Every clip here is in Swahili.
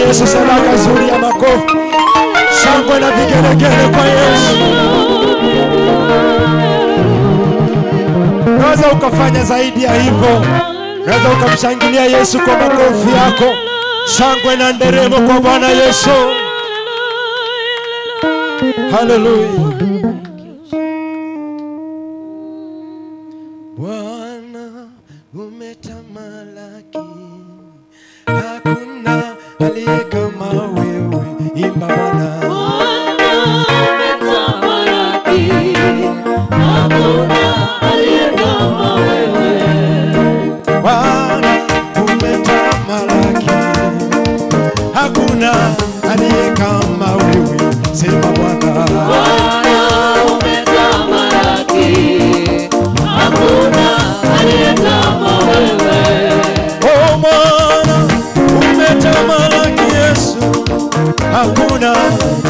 Yesu sadaka nzuri ya makofi. Shangwe na vigelegele kwa Yesu. Unaweza ukafanya zaidi ya hivyo. Unaweza ukamshangilia Yesu kwa makofi yako. Shangwe na nderemo kwa Bwana Yesu. Hallelujah. Bwana umetamalaki, hakuna aliye kama wewe. Imba Bwana. Bwana umetamalaki, hakuna aliye kama wewe. Bwana umetamalaki, hakuna aliye kama wewe. Sema Bwana. Bwana umetamalaki, hakuna aliye kama wewe. Oh Bwana umetamalaki Yesu, hakuna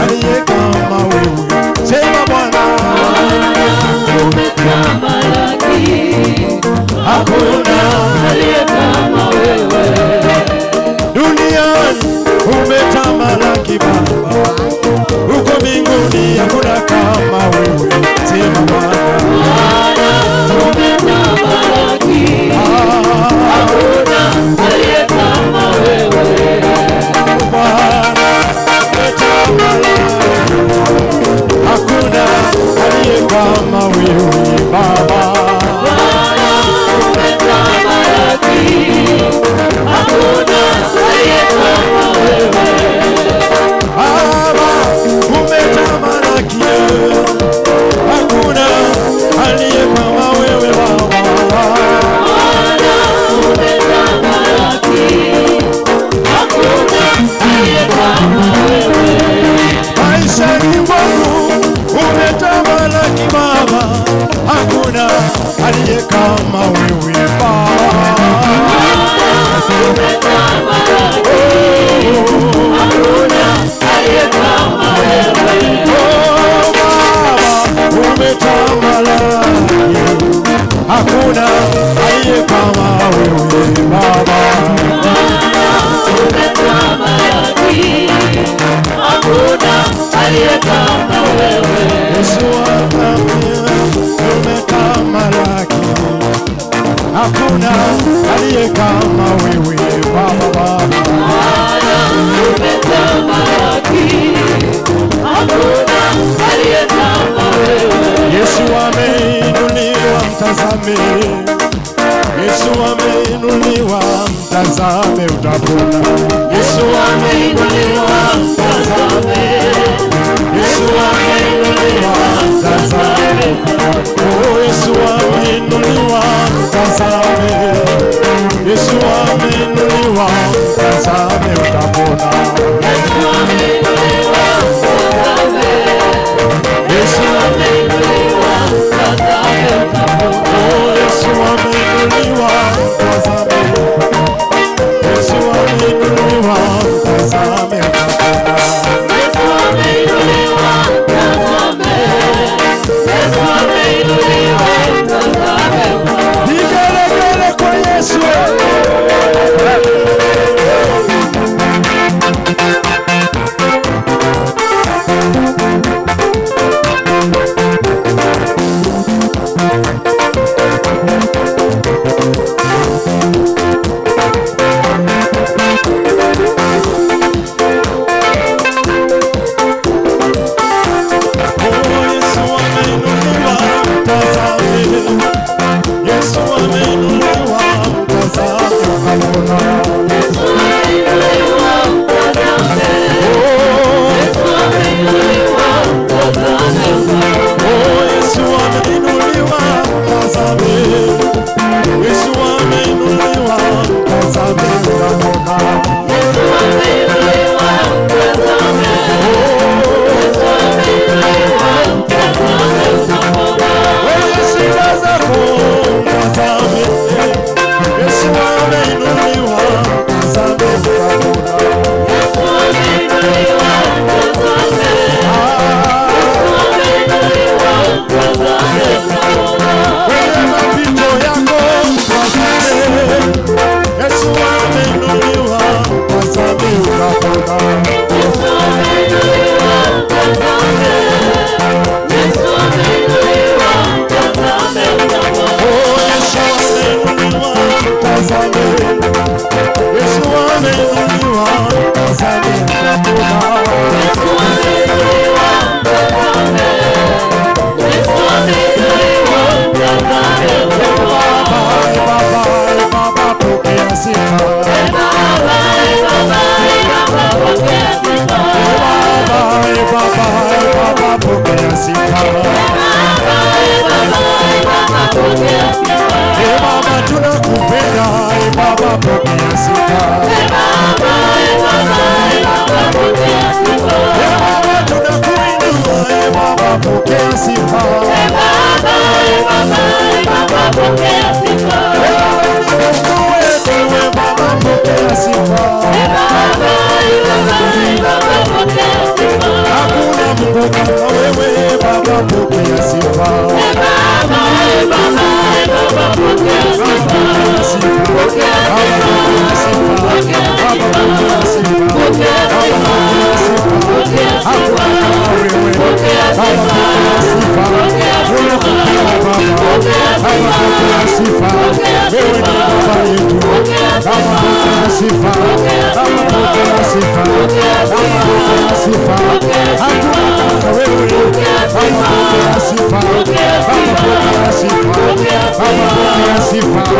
aliye kama wewe. Sema Bwana. Bwana umetamalaki, hakuna aliye kama wewe. Duniani umetamalaki Baba, uko mbinguni hakuna kama wewe. Sema Bwana. Bwana umetamalaki, hakuna aliye kama wewe. Bwana umetamalaki, hakuna aliye kama wewe Baba. Bwana umetamalaki, hakuna aliye kama wewe. Baba umetamalaki, hakuna aliye kama wewe Baba. Bwana umetamalaki, hakuna aliye kama wewe. Maishani mwangu umetamalaki Baba, hakuna aliye kama wewe Baba. Umetamalaki, hakuna aliye kama wewe. Oh Baba umetamalaki, hakuna aliye kama wewe Baba. Umetamalaki, hakuna aliye kama wewe. Yesu umetamalaki, hakuna aliye kama wewe Baba. Umetamalaki, hakuna aliye kama wewe. Yesu ameinuliwa, mtazame. Yesu ameinuliwa, mtazame utapona. Yesu ameinuliwa, mtazame. Yesu ameinuliwa, mtazame. Oh, Yesu ameinuliwa, mtazame. Yesu ameinuliwa, mtazame utapona. Yesu ameinuliwa, mtazame. Yesu ameinuliwa, mtazame utapona. Oh, Yesu ameinuliwa, mtazame. Yesu ameinuliwa, mtazame utapona. Yesu ameinuliwa, mtazame. Yesu ameinuliwa, mtazame utapona. Vigelegele kwa Yesu. Yesu ameinuliwa, tazame utapona. ameinuliwa, tazame hakuna. Yesu ameinuliwa, tazame. Yesu ameinuliwa, tazame hakuna. Baba, pokea sifa. Baba, pokea sifa. Baba, pokea sifa. Pokea sifa. Baba, tunakupenda. Baba, pokea sifa. Pokea sifa. Baba, tunakuinua. Baba, pokea sifa. Pokea sifa. Mungu wetu, Baba, pokea sifa. Pokea sifa. Hakuna Mungu kama wewe. Baba, pokea sifa. Pokea sifa.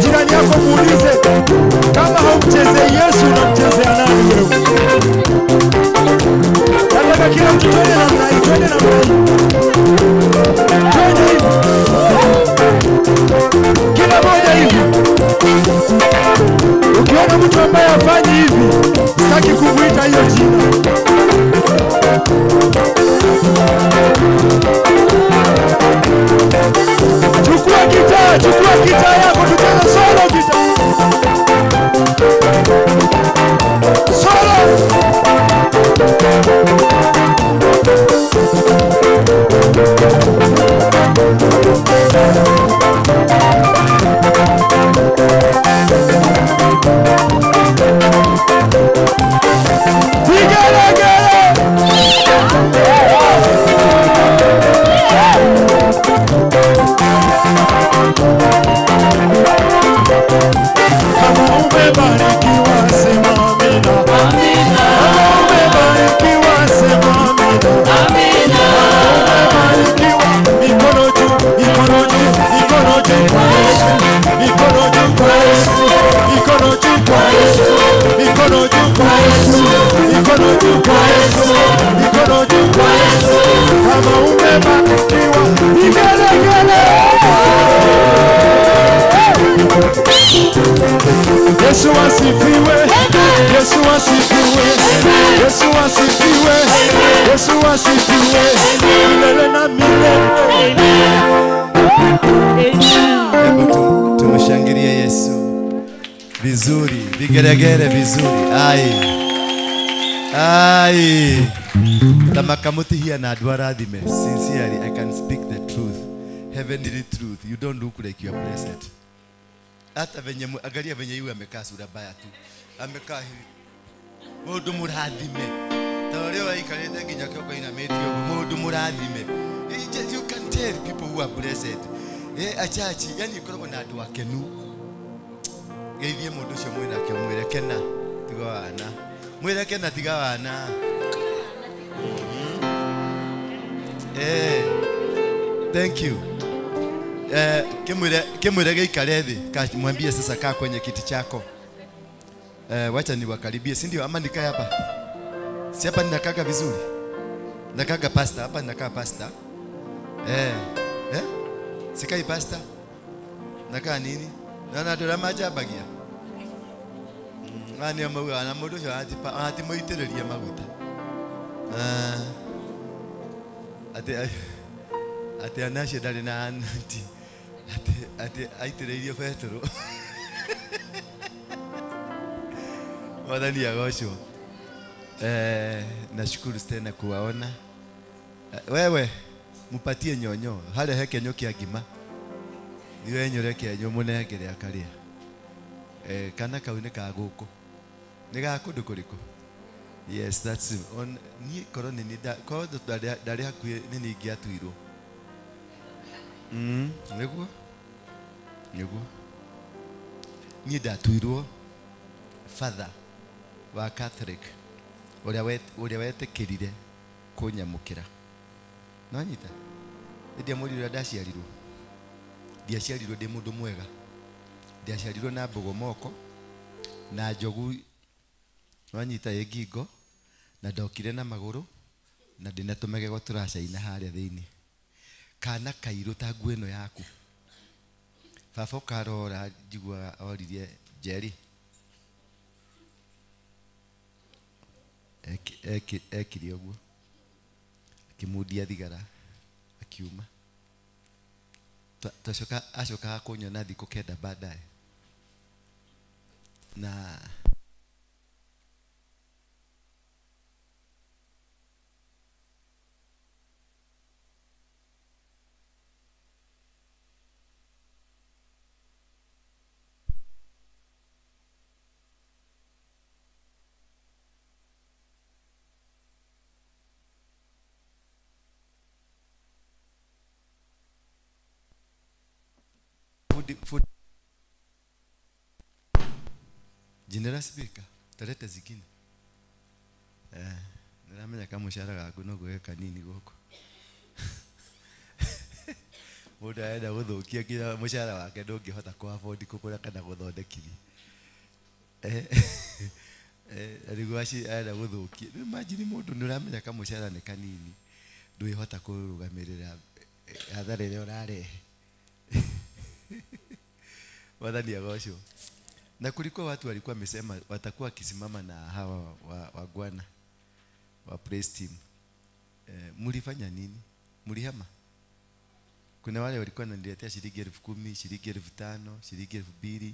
Jirani yako muulize, kama haumchezei Yesu unamchezea nani wewe? Nataka kila mtu twende namna hii, twende namna hii. Twende hivi. Kila moja hivi. Ukiona mtu ambaye hafanyi hivi, sitaki kumuita hiyo jina. Chukua gitaa yako tucheze solo gitaa. Solo. Yesu asifiwe, Yesu asifiwe, Yesu asifiwe, Yesu asifiwe, milele na milele. Hebu tumshangilie Yesu vizuri, vigeregere vizuri. Ai tamakamuti here na dwarathime. Sincerely, I can speak the truth, heavenly truth. You don't look like you are blessed. Hata venye angalia venye yeye amekaa sura baya tu. Amekaa hivi. Mundu murathime. Tawale wa ikarete nginya kyoko ina meti yo mundu murathime. You can tell people who are blessed. Achachi yani ikoragwo na andu akenu. Geithie mundu cio mwina kyo mwire kena tiga wana. Mwire kena tiga wana. Thank you. Kimwire geikare thi, mwambie sasa kaa kwenye kiti chako. Wacha niwakaribie, si ndio? Ama nikae hapa? Si hapa ninakaga vizuri? Nakaga pasta hapa, ninakaa pasta. Sikai pasta. Nakaa nini? Na ndora majabagia. Ngani amawa na mundu ucio ati muitiriria maguta. Ati anacio ndari na anti. Ati aitiririo Petro. Wadani agocwo. Nashukuru tena kuwaona. Wewe mupatie nyonyo, hale heke nyoki ya ngima. Niwe nyoreke nyo munengere akaria. Kana kaune ka guku. Ni ga kundu kuriku. Yes, that's on ni koroni ni da ko ndari hakuye ni ngiatuirwo. Niguo. Ni ndatuirwo father wa Catholic. Uria wetekirire kunyamukira. Nanyita. Ndia muri ndaciarirwo. Ndiaciarirwo ndi mundu mwega. Ndiaciarirwo na mbogo moko na njogu nanyita egingo na ndokire na maguru na ndinatumege go turacaina haria thiini. Kana kairu ta nguo ino yaku. Baba karora njigua oririe Jerry. Ekiri oguo. Akimudia thigara akiuma. Ashoka kunyona thiko kenda baadaye. Na food General speaker tarete zingine niramenya kama mushara gaku no gweka nini goko muda aenda guthukia kila mushara wake ndungihota ku afford kugura kana guthondekithia arigwaci aenda guthukia imagine mundu niramenya kama mushara ni kanini ndwihota kurugamirira hathara ile urarehe wadhani agosho. Na kulikuwa watu walikuwa wamesema watakuwa kisimama na hawa wagwana wa praise team. Mulifanya nini? Mulihama? Kuna wale walikuwa wananiletea shilingi 10,000, shilingi 5,000, shilingi 2,000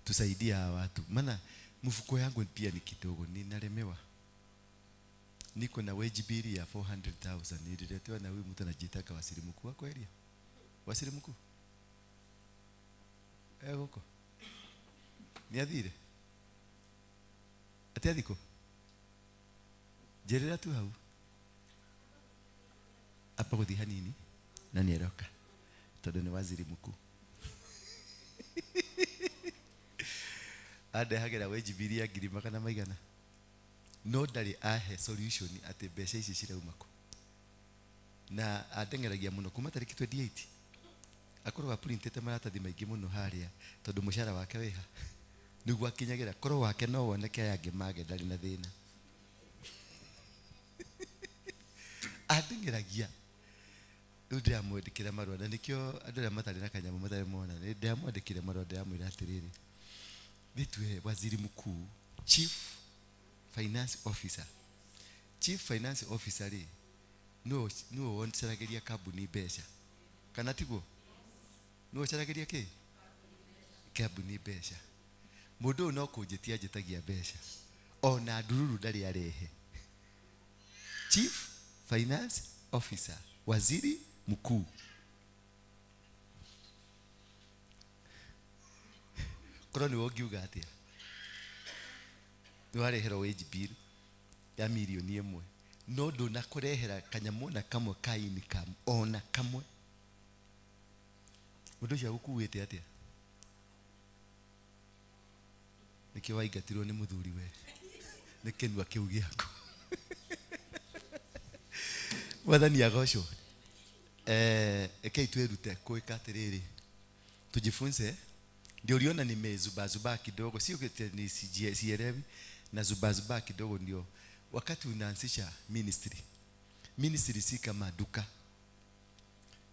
tusaidia hawa watu. Maana mfuko yangu pia ni kidogo, ninalemewa. Niko na wage bill ya 400,000 nililetewa na huyu mtu anajitaka waziri mkuu wako area. Waziri mkuu huko ni athire ati athiko jerera tu hau apa guthi hanini na nieroka tondu ni waziri mkuu ade hagera wage bill ya 100,000 no ndari ahe solution ati mbeca ici ciraumako na adengeragia muno kuma tariki 28 akorwa printete maratathi maingi muno haria tondu mushara wake wiha niguo akinyagira korwo wake no woneke yangi mage ndari na thina adengeragia ndamwandikira marua na nikio andu aria matari na kanyamu matari mona ndamwandikira marua ndamwira atiriri nitwe waziri mkuu chief finance officer ri no wonserageria kambuni mbeca kana tiguo no charageria ki kambuni mbeca mundu no kunjitia njitagia mbeca ona ndururu ndari arehe chief finance officer waziri mkuu koroni wogiuga atia niwarehera wage bill ya milioni 1 no nduna kurehera kanyamu na kamwe ka income ona kamwe mundu cia gukuite atia nikio waigatirwo ni muthuri we nikenua kiu giako wathani agocwo Ekei tuerute kuweka atiriri. Tujifunze. Ndio uliona nimezubazuba kidogo, sio kete ni sielewi na zubazuba kidogo ndio. Wakati unaanzisha ministry si kama duka.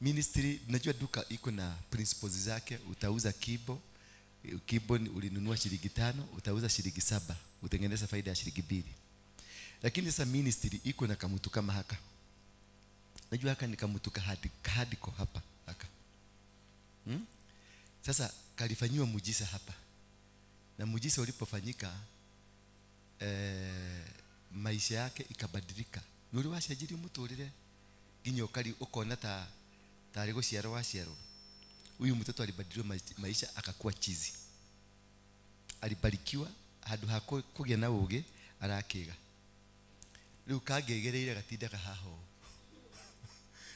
Ministry, unajua duka iko na principles zake. Utauza kibo ulinunua shilingi 5, utauza shilingi 7, utengeneza faida ya shilingi 2. Lakini sasa ministry iko na kamutu kama haka. Unajua haka ni kamutu kahadiko hapa haka. Sasa kalifanywa muujiza hapa. Na muujiza ulipofanyika maisha yake ikabadilika. Nuri washajiri muturire ginyo kali ukona tari guciarwo waciarwo. Huyu mtoto alibadilishwa maisha akakuwa chizi. Alibarikiwa hadu hako kugia na uge arakiga. Riu kagegereire gatindaga haho.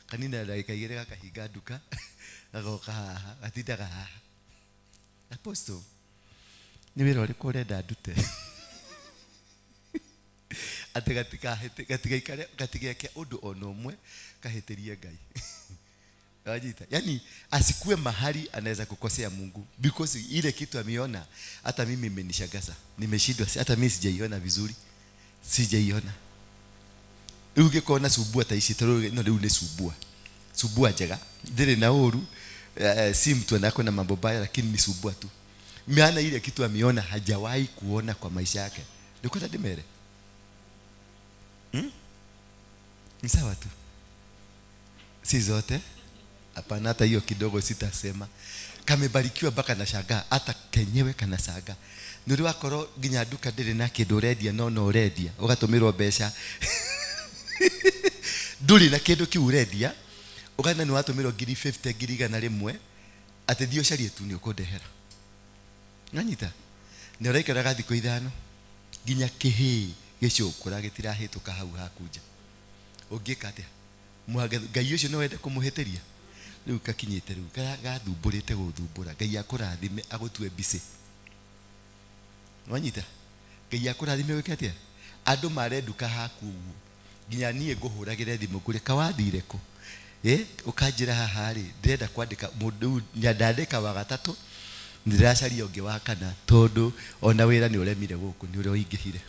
Kanina ndaikaigere gakahiga duka agoka haha gatindaga haha. Apostle ni wira uriko urenda ndute ati gatigeke undu ono umwe kahetirie Ngai. Wajita, yani asikue mahali anaweza kukosea Mungu because ile kitu ameona hata mimi imenishangaza. Nimeshindwa, hata mimi sijaiona vizuri. Sijaiona. Ungekona subua taishi toro no leo ni subua njega. Ndire na uru si mtu anako na mambo baya lakini ni subua tu. Maana ile kitu ameona hajawahi kuona kwa maisha yake. Niko tadimere. Ni sawa tu. Si zote. Hapana, hata hiyo kidogo sitasema. Kamebarikiwa mpaka na shagaa, hata kenyewe kana saga. Nuri wakoro ginya duka ndire na kindu redia no redia. Ugatumirwo mbeca. Nduri na kindu ki uredia. Ugana ni watumirwo 50 ngiri na rimwe. Ati dio sharie tu ni ukundehera. Nganyita. Ni uraikara gathiko 5. Ginya kihi gicukura gitirahituka hau hakuja. Ungika atia? Ngai ucio no wende kumuhitiria. Riu kakinyite riu gathumburite guthumbura. Ngai akurathime agutue bise. Wanyita. Ngai akurathime wike atia? Andu marenduka haku. Ginya nie nguhuragire thimu kure kawathire ko. Ukanjira haha ri ndirenda kwandika mundu nyandandika wa gatatu. Ndiracaria ungi wa kana tondu ona wira ni uremire guku ni uri oingihire.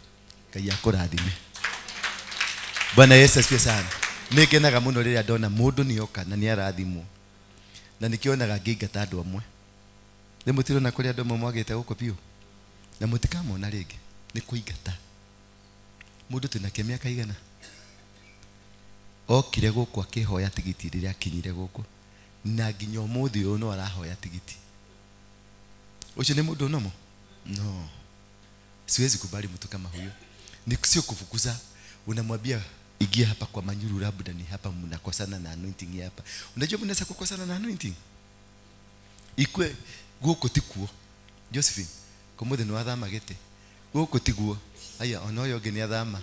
Ngai akurathime. Bwana Yesu asifiwe sana. Nikenaga muno riria ndona mundu ni oka na ni arathimwo. Na nikionaga ngingata andu amwe. Ni mutirona kuri andu amwe mwagite guko piu. Na mutikamona ringi ni kuingata. Mundu tunake miaka igana. Okire guku akihoya tigiti riria akinyire guku. Na nginya umuthi uyu no arahoya tigiti. Ucio ni mundu nomo? No. Siwezi kubali mtu kama huyo. Ni sio kufukuza. Unamwambia ingia hapa kwa Manyuru, labda ni hapa mnakosana na anointing hapa. Unajua mnaweza kukosana na anointing. Ikwe guko tikuo. Josephine, komode no athama gete. Guko tiguo. Aya ono yo geni athama.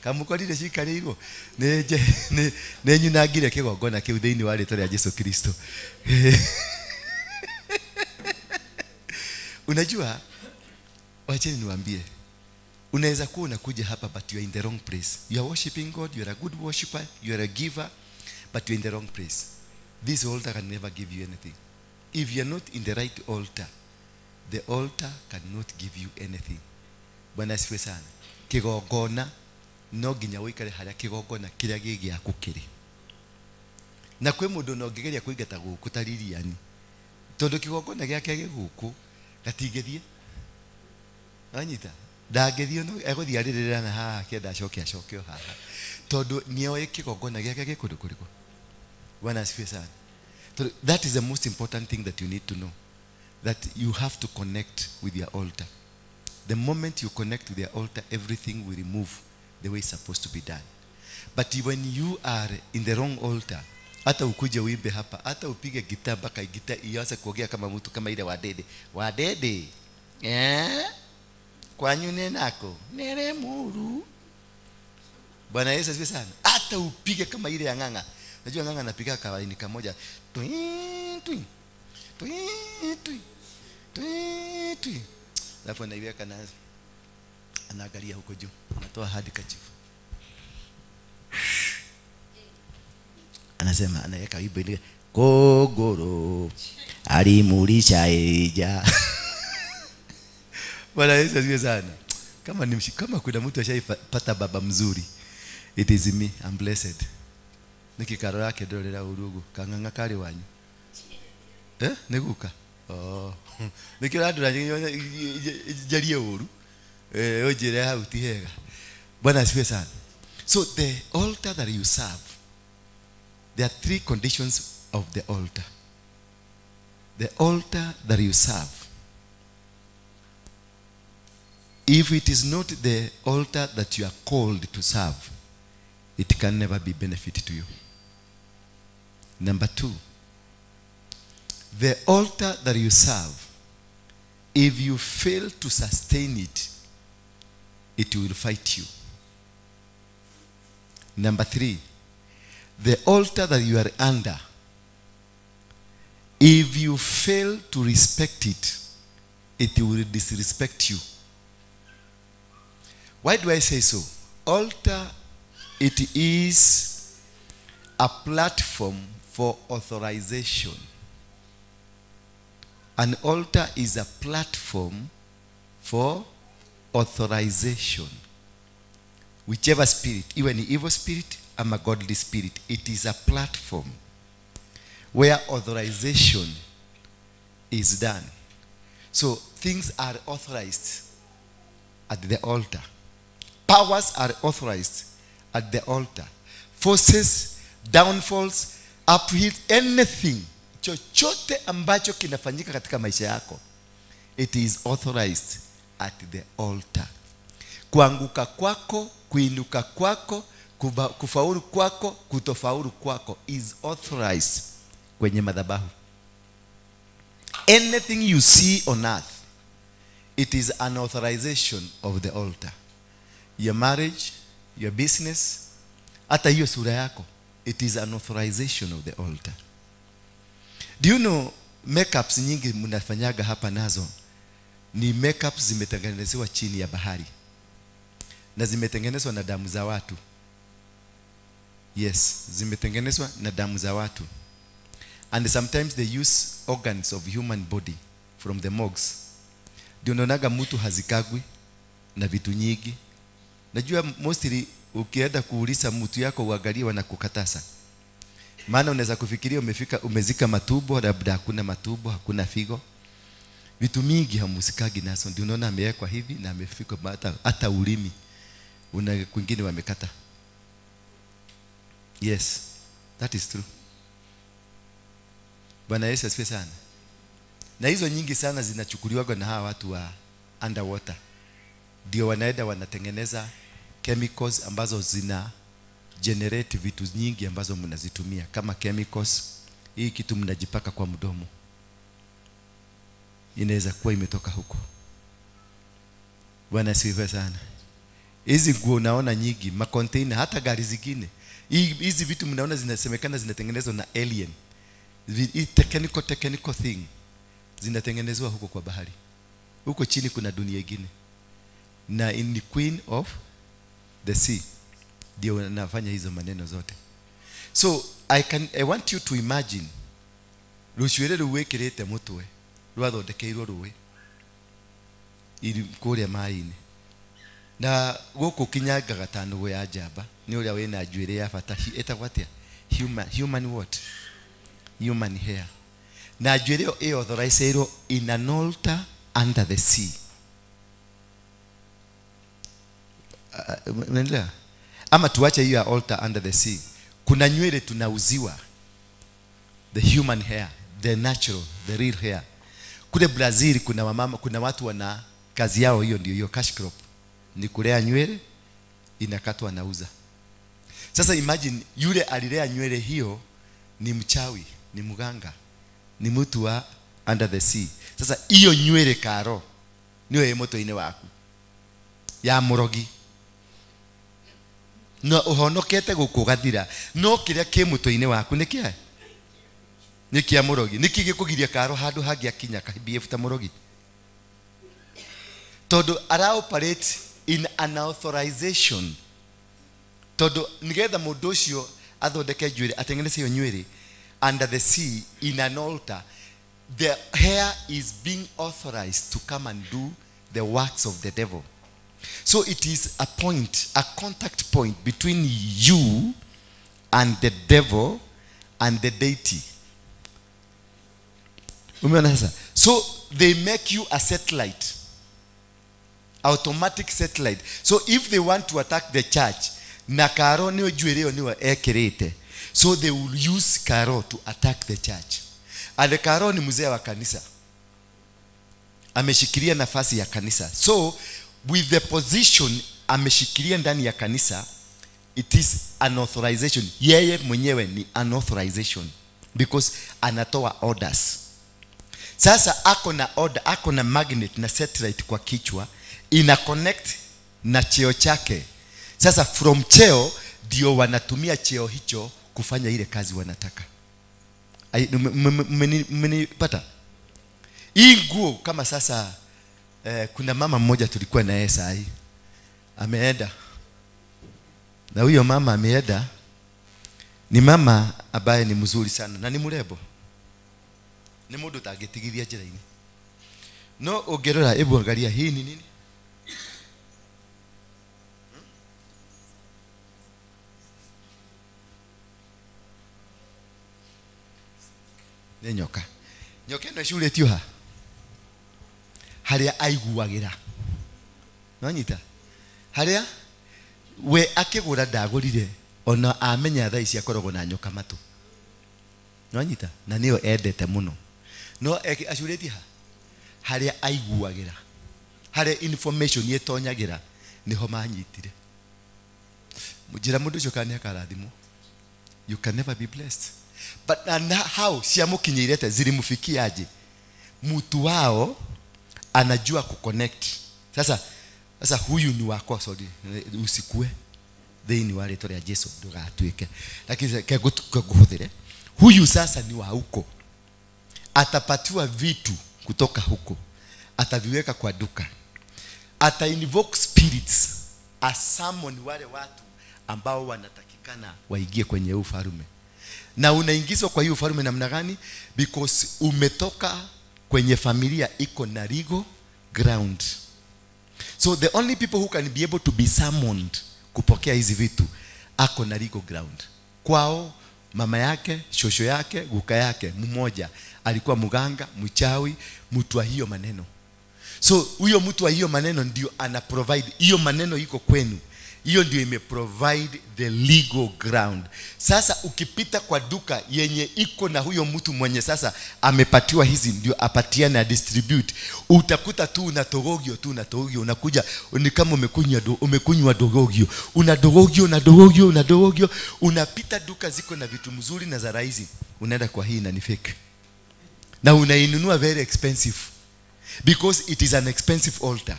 Kamukorire cikarirwo. Ne nyunagire kigongona kiu thiini wa ritwa ria Yesu Kristo. Unajua wacheni niwaambie. Unaweza kuwa unakuja hapa but you are in the wrong place. You are worshiping God, you are a good worshipper, you are a giver, but you are in the wrong place. This altar can never give you anything. If you are not in the right altar, the altar cannot give you anything. Bwana asifiwe sana. Kigongona no ginya wikare haria kigongona kiria gigiaku kiri. Na kwe mundu no ngigeria kuingata guku taririani. Tondu kigongona giake giguku gatingithie. Anyita. Ndangethio no eguthiaririra na haha kienda acokio haha. Tondu nioe kigongona giake gikundu kuriku. Bwana asifiwe sana. That is the most important thing that you need to know. That you have to connect with your altar. The moment you connect with your altar, everything will move the way it's supposed to be done. But when you are in the wrong altar, hata ukuje uimbe hapa, hata upige gitaa mpaka gitaa ianze kuongea kama mtu kama ile wadede. Kwanyu nenako nere muru. Bwana Yesu asifiwe sana. Hata upige kama ile ya nganga. Unajua nganga anapiga kawaini kamoja. Twin. Alafu anaiweka na anaangalia huko juu. Anatoa hadi kachifu. anasema anaweka wimbo ile kogoro alimulisha eja. Bwana Yesu asifiwe sana. Kama kuna mtu ashaipata baba mzuri, it is me. I'm blessed. Nikikaro yake ndorera urugu kanganga kali wanyu niguka nikira ndura jarie uru ojire hau ti hega. Bwana asifiwe sana. So the altar that you serve, there are 3 conditions of the altar. The altar that you serve, if it is not the altar that you are called to serve, it can never be benefit to you. Number 2, the altar that you serve, if you fail to sustain it, it will fight you. Number 3, the altar that you are under, if you fail to respect it, it will disrespect you. Why do I say so? Altar, it is a platform for authorization. An altar is a platform for authorization. Whichever spirit, even an evil spirit, I'm a godly spirit, it is a platform where authorization is done. So things are authorized at the altar. Powers are authorized at the altar. Forces, downfalls, upheavals, anything, chochote ambacho kinafanyika katika maisha yako, it is authorized at the altar. Kuanguka kwako, kuinuka kwako, kufaulu kwako, kutofaulu kwako is authorized kwenye madhabahu. Anything you see on earth, it is an authorization of the altar. Your marriage, your business, hata hiyo sura yako, it is an authorization of the altar. Do you know makeups nyingi mnafanyaga hapa nazo ni makeups zimetengenezwa chini ya bahari na zimetengenezwa na damu za watu? Yes, zimetengenezwa na damu za watu. And sometimes they use organs of human body from the morgues. Ndio unaonaga mtu hazikagwi na vitu nyingi. Najua mostly ukienda kuuliza mtu yako uangalie wanakukatasa. Maana unaweza kufikiria umezika matumbo, labda hakuna matumbo, hakuna figo. Vitu mingi hamusikagi nazo. Ndio unaona amewekwa hivi na amefika hata ulimi. Una kwingine wamekata. Yes, that is true. Bwana Yesu asifiwe sana. Na hizo nyingi sana zinachukuliwa na hawa watu wa underwater. Ndio wanaenda wanatengeneza chemicals ambazo zina generate vitu nyingi ambazo mnazitumia kama chemicals. Hii kitu mnajipaka kwa mdomo, inaweza kuwa imetoka huko. Bwana asifiwe sana. Hizi nguo unaona nyingi, macontainer, hata gari zingine. Hizi vitu mnaona zinasemekana zinatengenezwa na alien. Technical thing zinatengenezwa huko kwa bahari. Huko chini kuna dunia nyingine. Na in the queen of the sea ndio wanafanya hizo maneno zote. So I want you to imagine rushwere ruwekirete mutwe rwathondekeirwo ruwe iri kuria maini na guku kinyaga gatano ya njamba ni uria wina njuire ya bata etagwo atia human what? Human hair. Na njuire io authorized in an altar under the sea. Unaelewa? Ama tuache hiyo altar under the sea. Kuna nywele tunauziwa, the human hair, the natural, the real hair. Kule Brazil kuna wamama, kuna watu wana kazi yao hiyo, ndio hiyo cash crop, ni kulea nywele inakatwa nauza. Sasa imagine yule alilea nywele hiyo ni mchawi, ni mganga, ni mtu wa under the sea. Sasa hiyo nywele karo niyo moto ine waku ya murogi no uhonokete gukugathira no kiria ki muto-ine waku nikia nikia murogi niki gikugiria karo handu hangi akinya KBF ta murogi todo ara operate in an authorization todo nigetha mundu ucio athondeke nywele, atengeneze hiyo nywele under the sea in an altar, the hair is being authorized to come and do the works of the devil. So it is a point, a contact point between you and the devil and the deity. So they make you a satellite, automatic satellite. So if they want to attack the church, na karo niyo jweleo niyo ekirete, so they will use karo to attack the church. And karo ni mzee wa kanisa, ameshikilia nafasi ya kanisa. So with the position ameshikilia ndani ya kanisa, it is an authorization. Yeye mwenyewe ni an authorization because anatoa orders. Sasa ako na order, ako na magnet na satellite kwa kichwa, ina connect na cheo chake. Sasa from cheo ndio wanatumia cheo hicho kufanya ile kazi wanataka. Mmenipata? Hii nguo kama sasa kuna mama mmoja tulikuwa na yeye sahi. Ameenda. Na huyo mama ameenda. Ni mama ambaye ni mzuri sana na ni mrembo. Ni mundu tangetigiria njira-ini. No ongerora ebu angalia hii ni nini? Ni nyoka. Nyoka ino icurĩtio ha? Harĩa aiguagĩra. Nonyita? Harĩa we akĩgũra ndagũrire ona amenya thaa ici akoragwo na nyoka matũ. Nonyita? Na nĩyo endete mũno. No acurĩtie ha? Harĩa aiguagĩra. Harĩa information yetonyagĩra niho manyitire. Mujira mũndũ ũcio kana akarathimwo. You can never be blessed. But and how siamukinyirete zilimufikia aje? Mtu wao anajua kuconnect. Sasa huyu ni wako, sorry, usikue thini wale tore ya Yesu ndugatuike. Lakini kuguhudhire huyu sasa ni wa huko, atapatiwa vitu kutoka huko, ataviweka kwa duka, ata invoke spirits, a summon wale watu ambao wanatakikana waingie kwenye ufalme. Na unaingizwa kwa hiyo ufalme namna gani? Because umetoka kwenye familia iko na legal ground. So the only people who can be able to be summoned kupokea hizi vitu ako na legal ground. Kwao mama yake, shosho yake, guka yake mmoja alikuwa muganga, mchawi, mtu wa hiyo maneno. So huyo mtu wa hiyo maneno ndio ana provide hiyo maneno iko kwenu. Hiyo ndio ime provide the legal ground. Sasa ukipita kwa duka yenye iko na huyo mtu mwenye sasa amepatiwa hizi ndio apatiane na distribute, utakuta tu unatogogio unakuja ni kama umekunywa dogogio, unadogogio unapita duka ziko na vitu mzuri na za rahisi, unaenda kwa hii na ni fake. Na unainunua very expensive because it is an expensive altar.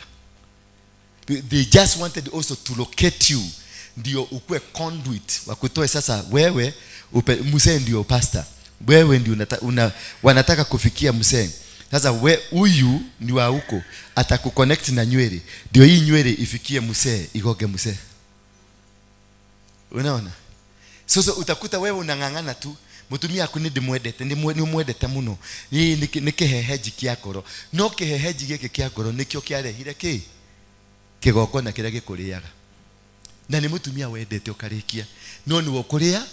They just wanted also to locate you ndio ukue conduit wakutoe. Sasa wewe mzee ndio pastor, wewe ndio wanataka kufikia mzee. Sasa huyu ni wa huko, atakuconnect na nywele ndio hii nywele ifikie mzee, igoge mzee. Unaona? Sasa utakuta wewe unangangana tu mutumia aku ni mwedete muno, ni kiheheji kia ngoro. No kiheheji gike kia ngoro nikio kiarehire ki kigoko na kira gikuriaga, na ni mutumia wendete ukarikia. No ni wokuria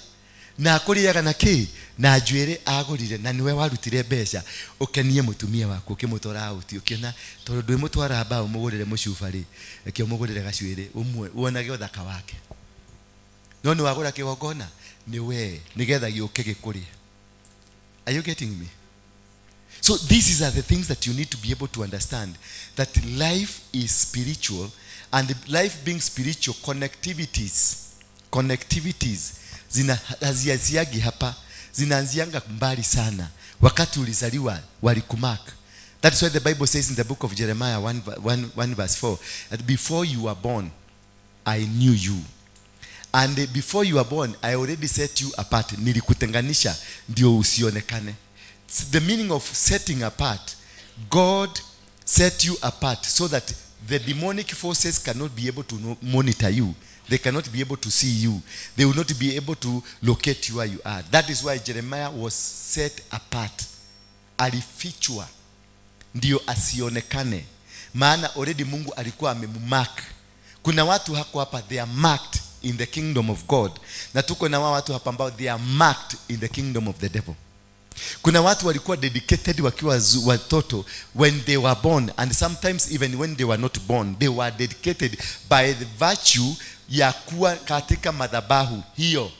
na kuriaga na ki na njwire agurire, na niwe warutire mbeca ukenie mutumia wako ukimutora out ukiona tondu ndwi mutwara mbao mugurire mucubari ekio mugurire gacwire umwe wonage uthaka wake. No ni wagura kigongona ni we nigetha giuke gikuria. Are you getting me? So these are the things that you need to be able to understand, that life is spiritual, and life being spiritual, connectivities zinaziaziagi hapa, zinaanzianga mbali sana. Wakati ulizaliwa walikumark. That's why the Bible says in the book of Jeremiah 1 verse 4 that before you were born I knew you, and before you were born I already set you apart. Nilikutenganisha ndio usionekane. The meaning of setting apart, God set you apart so that the demonic forces cannot be able to monitor you They cannot be able to see you. They will not be able to locate you where you are. That is why Jeremiah was set apart. Alifichwa ndio asionekane. Maana already Mungu alikuwa amemark. Kuna watu hako hapa, they are marked in the kingdom of God. Na tuko na watu hapa ambao they are marked in the kingdom of the devil. Kuna watu walikuwa dedicated wakiwa watoto when they were born, and sometimes even when they were not born, they were dedicated by the virtue ya kuwa katika madhabahu hiyo.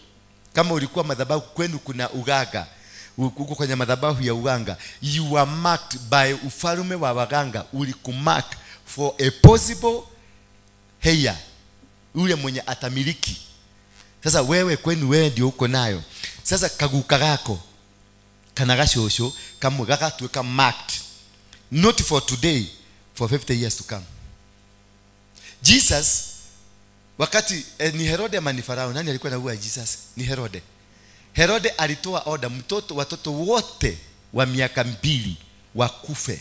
Kama ulikuwa madhabahu kwenu kuna uganga, uko kwenye madhabahu ya uganga, you are marked by ufalme wa waganga, ulikumark for a possible heir, ule mwenye atamiliki. Sasa wewe kwenu wewe ndio uko nayo. Sasa kaguka gako kanagashosho kama gakatweka marked, not for today, for 50 years to come. Jesus wakati ni Herode ama ni Farao, nani alikuwa anaua Jesus? Ni Herode. Herode alitoa order watoto wote wa miaka 2 wakufe.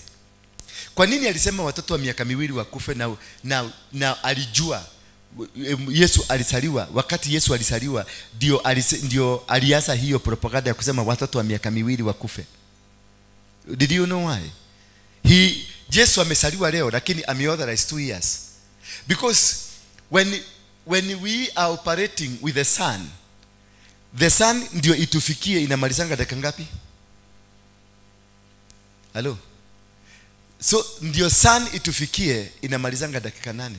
Kwa nini alisema watoto wa miaka 2 wakufe? Na alijua Yesu alisaliwa. Wakati Yesu alisaliwa ndio alianza hiyo propaganda ya kusema watoto wa miaka 2 wakufe. Did you know why? Yesu amesaliwa leo lakini ameauthorize 2 years. Because when we are operating with the sun ndio itufikie inamalizanga dakika ngapi? Hello? So ndio sun itufikie inamalizanga dakika 8.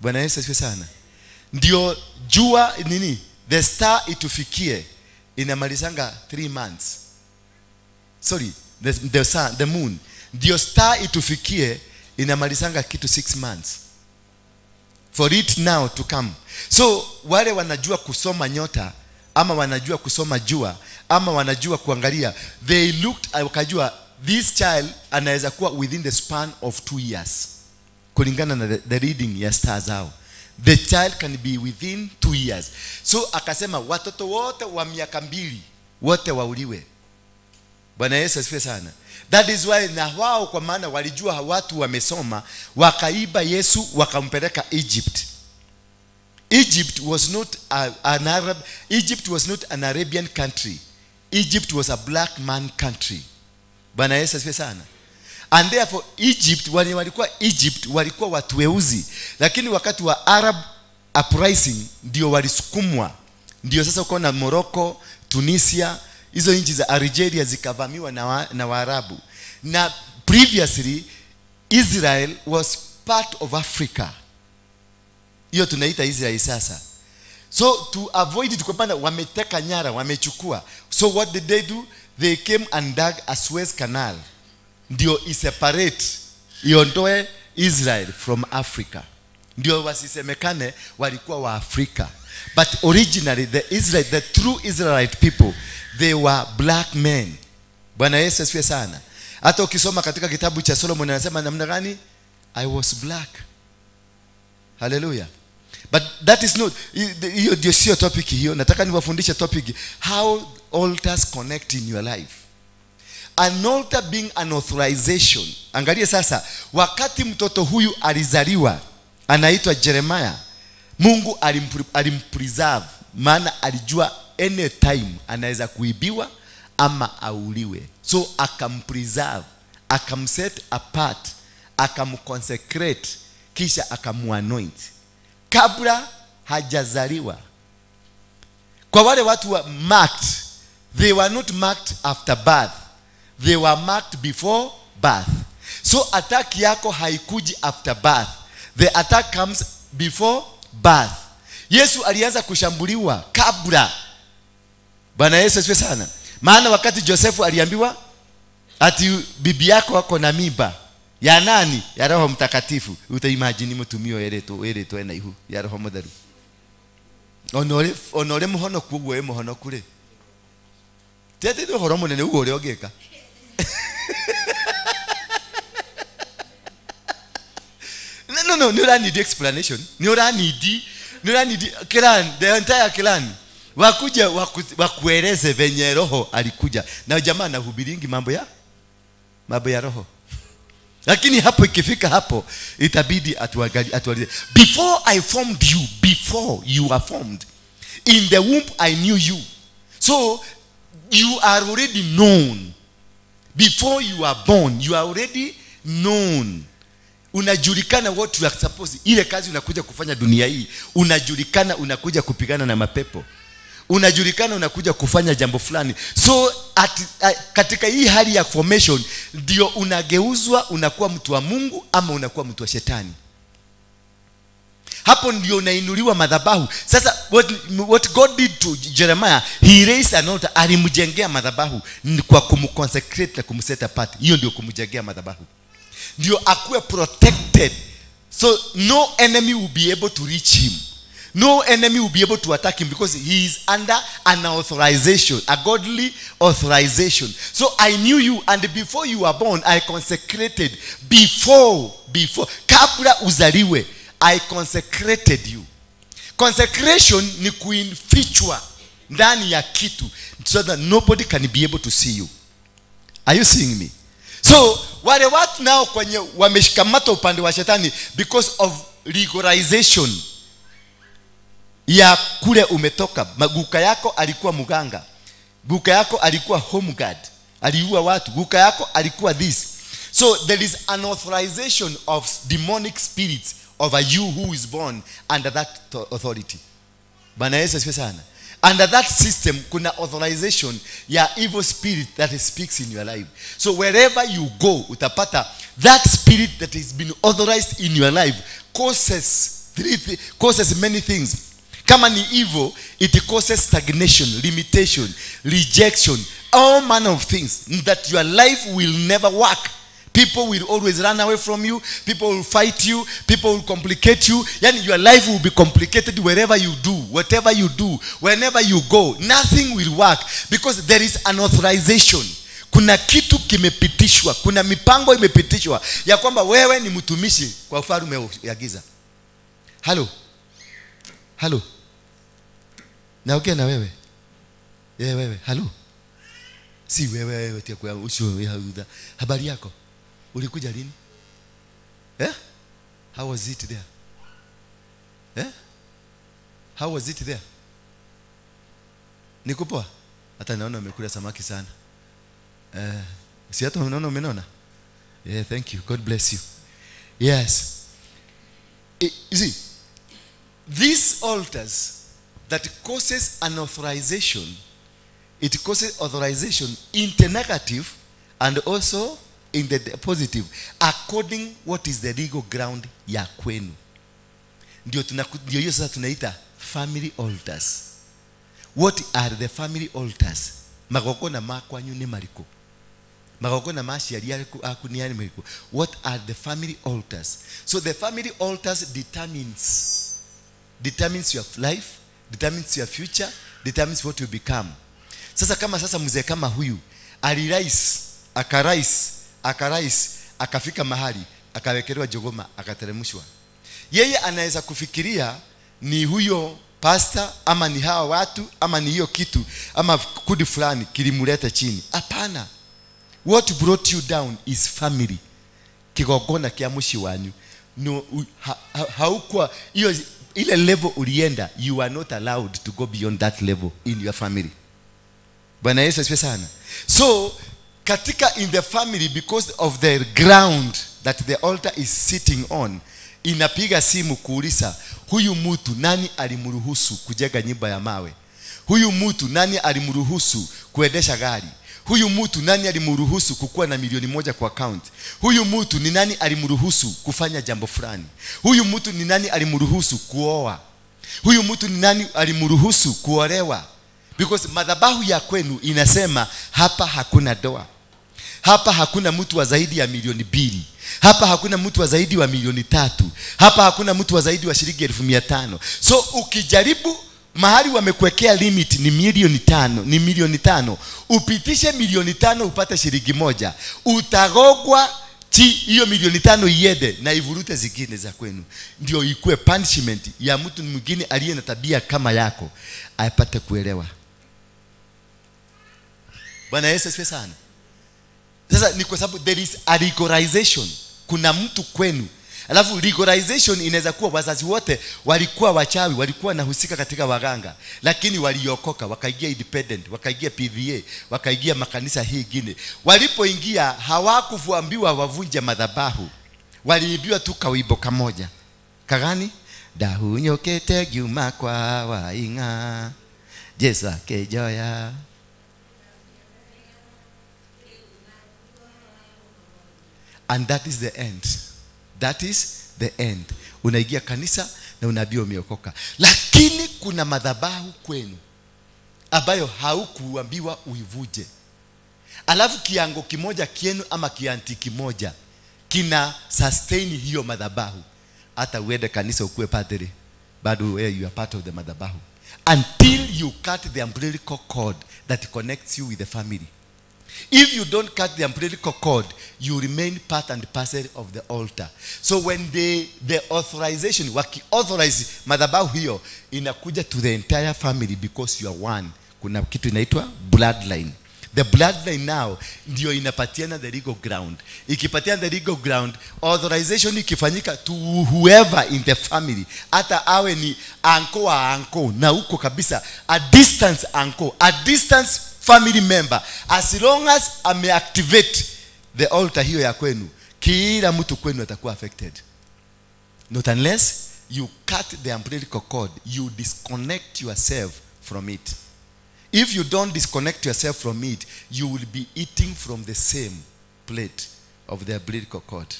Bwana Yesu asifiwe sana. Ndio jua nini? The star itufikie inamalizanga 3 months. Sorry, the sun, the moon. Ndio star itufikie inamalizanga kitu 6 months. For it now to come. So wale wanajua kusoma nyota ama wanajua kusoma jua ama wanajua kuangalia, they looked wakajua this child anaweza kuwa within the span of 2 years. Kulingana na the reading ya stars zao, the child can be within 2 years. So akasema watoto wote wa miaka 2 wote wauliwe. Bwana Yesu asifiwe sana. That is why na wao kwa maana walijua watu wamesoma, wakaiba Yesu wakampeleka Egypt. Egypt was not Egypt was not an Arabian country. Egypt was a black man country. Bwana Yesu asifiwe sana. And therefore Egypt, walikuwa Egypt walikuwa watu weusi, lakini wakati wa Arab uprising ndio walisukumwa. Ndio sasa uko na Morocco, Tunisia, hizo nchi za Algeria zikavamiwa na Waarabu. Na previously Israel was part of Africa. Hiyo tunaita Israel sasa. So to avoid it, kwa wameteka nyara, wamechukua. So what did they do? They came and dug a Suez Canal. Ndio iseparate, iondoe Israel from Africa. Ndio wasisemekane walikuwa wa Afrika. But originally the true Israelite people, they were black men. Bwana Yesu asifiwe sana. Hata ukisoma katika kitabu cha Solomon anasema namna gani? I was black. Hallelujah. But that is not, hiyo ndio sio topic hiyo. Nataka niwafundishe topic how altars connect in your life. An altar being an authorization. Angalia sasa, wakati mtoto huyu alizaliwa anaitwa Jeremiah, Mungu alimpreserve, maana alijua any time anaweza kuibiwa ama auliwe. So akampreserve, akamset apart, akamconsecrate, kisha akamuanoint kabla hajazaliwa. Kwa wale watu wa marked, they were not marked after birth, they were marked before birth. So attack yako haikuji after birth, the attack comes before birth. Yesu alianza kushambuliwa kabla. Bwana Yesu asifiwe sana. Maana wakati Josefu aliambiwa ati bibi yako wako na mimba ya nani? Ya Roho Mtakatifu. Utaimagine mutumio ereto ena ihu ya Roho Mutheru. Onore muhono kugwo muhono kure. Tete ndo horo munene ugo uri ogeka. No, you don't need explanation. You don't need clan, the entire clan. Wakuja wakueleze venye Roho alikuja. Na jamaa anahubiringi mambo ya Roho. Lakini hapo ikifika hapo itabidi atuangalie. Before I formed you, before you were formed in the womb I knew you. So you are already known. Before you are born, you are already known. Unajulikana what you are supposed. Ile kazi unakuja kufanya dunia hii, unajulikana unakuja kupigana na mapepo. Unajulikana unakuja kufanya jambo fulani. So katika hii hali ya formation ndio unageuzwa, unakuwa mtu wa Mungu ama unakuwa mtu wa shetani. Hapo ndio unainuliwa madhabahu. Sasa what God did to Jeremiah, he raised an altar, alimjengea madhabahu kwa kumconsecrate na kumset apart. Hiyo ndio kumjengea madhabahu. Ndio akuwe protected. So no enemy will be able to reach him. No enemy will be able to attack him because he is under an authorization, a godly authorization. So I knew you, and before you were born, I consecrated. Before, kabla uzaliwe, I consecrated you. Consecration ni kuinfichwa ndani ya kitu so that nobody can be able to see you. Are you seeing me? So wale watu nao kwenye wameshikamata upande wa shetani because of legalization ya kule umetoka. Guka yako alikuwa muganga, guka yako alikuwa home guard, aliua watu, guka yako alikuwa this. So there is an authorization of demonic spirits over you who is born under that authority. Bwana Yesu asifiwe sana. Under that system kuna authorization ya evil spirit that speaks in your life. So wherever you go utapata that spirit that has been authorized in your life causes many things. Kama ni evil, it causes stagnation, limitation, rejection, all manner of things that your life will never work. People will always run away from you. People will fight you. People will complicate you. Yani your life will be complicated wherever you do, whatever you do, whenever you go. Nothing will work because there is an authorization. Kuna kitu kimepitishwa, kuna mipango imepitishwa ya kwamba wewe ni mtumishi kwa ufalme ya giza. Halo. Naongea na wewe. Wewe, halo. Si wewe tia kwa usho ya Yuda. Habari yako? Ulikuja lini? How was it there? How was it there? Nikupoa? Hata naona umekula samaki sana. Si hata unaona umenona? Yeah, thank you. God bless you. Yes. You see, these altars that causes an authorization, it causes authorization in the negative and also in the positive, according what is the legal ground ya kwenu. Ndio hiyo sasa tunaita family altars. What are the family altars? Magogona makwanyu ni mariko. Magogona maciari aku ni mariko. What are the family altars? So the family altars determines your life, determines your future, determines what you become. Sasa kama sasa mzee kama huyu akarais akafika mahali akawekelewa jogoma akateremshwa, yeye anaweza kufikiria ni huyo pastor ama ni hawa watu ama ni hiyo kitu ama kundi fulani kilimuleta chini. Hapana. What brought you down is family. Kigogona kia mushi wanyu. No, haukwa hiyo ile level ulienda, you are not allowed to go beyond that level in your family. Bwana Yesu asifiwe sana. So katika in the family, because of the ground that the altar is sitting on, inapiga simu kuuliza huyu mtu nani alimruhusu kujenga nyumba ya mawe? Huyu mtu nani alimruhusu kuendesha gari? Huyu mtu nani alimruhusu kukuwa na milioni 1 kwa account? Huyu mtu ni nani alimruhusu kufanya jambo fulani? Huyu mtu ni nani alimruhusu kuoa? Huyu mtu ni nani alimruhusu kuolewa? Because madhabahu ya kwenu inasema hapa hakuna doa. Hapa hakuna mtu wa zaidi ya milioni 2. Hapa hakuna mtu wa zaidi wa milioni 3. Hapa hakuna mtu wa zaidi wa shilingi 1500. So ukijaribu mahali wamekuwekea limit ni milioni 5, upitishe milioni 5 upate shilingi 1, utagogwa hiyo milioni 5 iende na ivurute zingine za kwenu. Ndio ikuwe punishment ya mtu mwingine aliye na tabia kama yako apate kuelewa. Bwana Yesu asifiwe sana. Sasa ni kwa sababu there is a legalization. kuna mtu kwenu. Alafu legalization inaweza kuwa wazazi wote walikuwa wachawi, walikuwa nahusika katika waganga, lakini waliokoka wakaingia independent, wakaingia PVA, wakaingia makanisa hii ingine. Walipoingia hawakuambiwa wavunje madhabahu, waliambiwa tu kawimbo kamoja. Kagani? Dahunyokete giuma kwa wainga Jesu akejoya. And that is the end. That is the end. Unaingia kanisa na unaambiwa umeokoka. Lakini kuna madhabahu kwenu ambayo haukuambiwa uivuje. Alafu kiango kimoja kienu ama kianti kimoja kina sustain hiyo madhabahu. Hata uende kanisa ukue padri, bado you are part of the madhabahu. Until you cut the umbilical cord that connects you with the family. If you don't cut the umbilical cord, you remain part and parcel of the altar. So when the authorization, waki authorize madhabahu hiyo, inakuja to the entire family because you are one. Kuna kitu inaitwa bloodline. The bloodline now ndio inapatiana the legal ground. Ikipatiana the legal ground, authorization ikifanyika to whoever in the family, hata awe ni uncle wa uncle na uko kabisa, a distance uncle, a distance family member, as long as ameactivate the altar hiyo ya kwenu, kila mtu kwenu atakuwa affected. Not unless you cut the umbilical cord, you disconnect yourself from it. If you don't disconnect yourself from it, you will be eating from the same plate of the umbilical cord.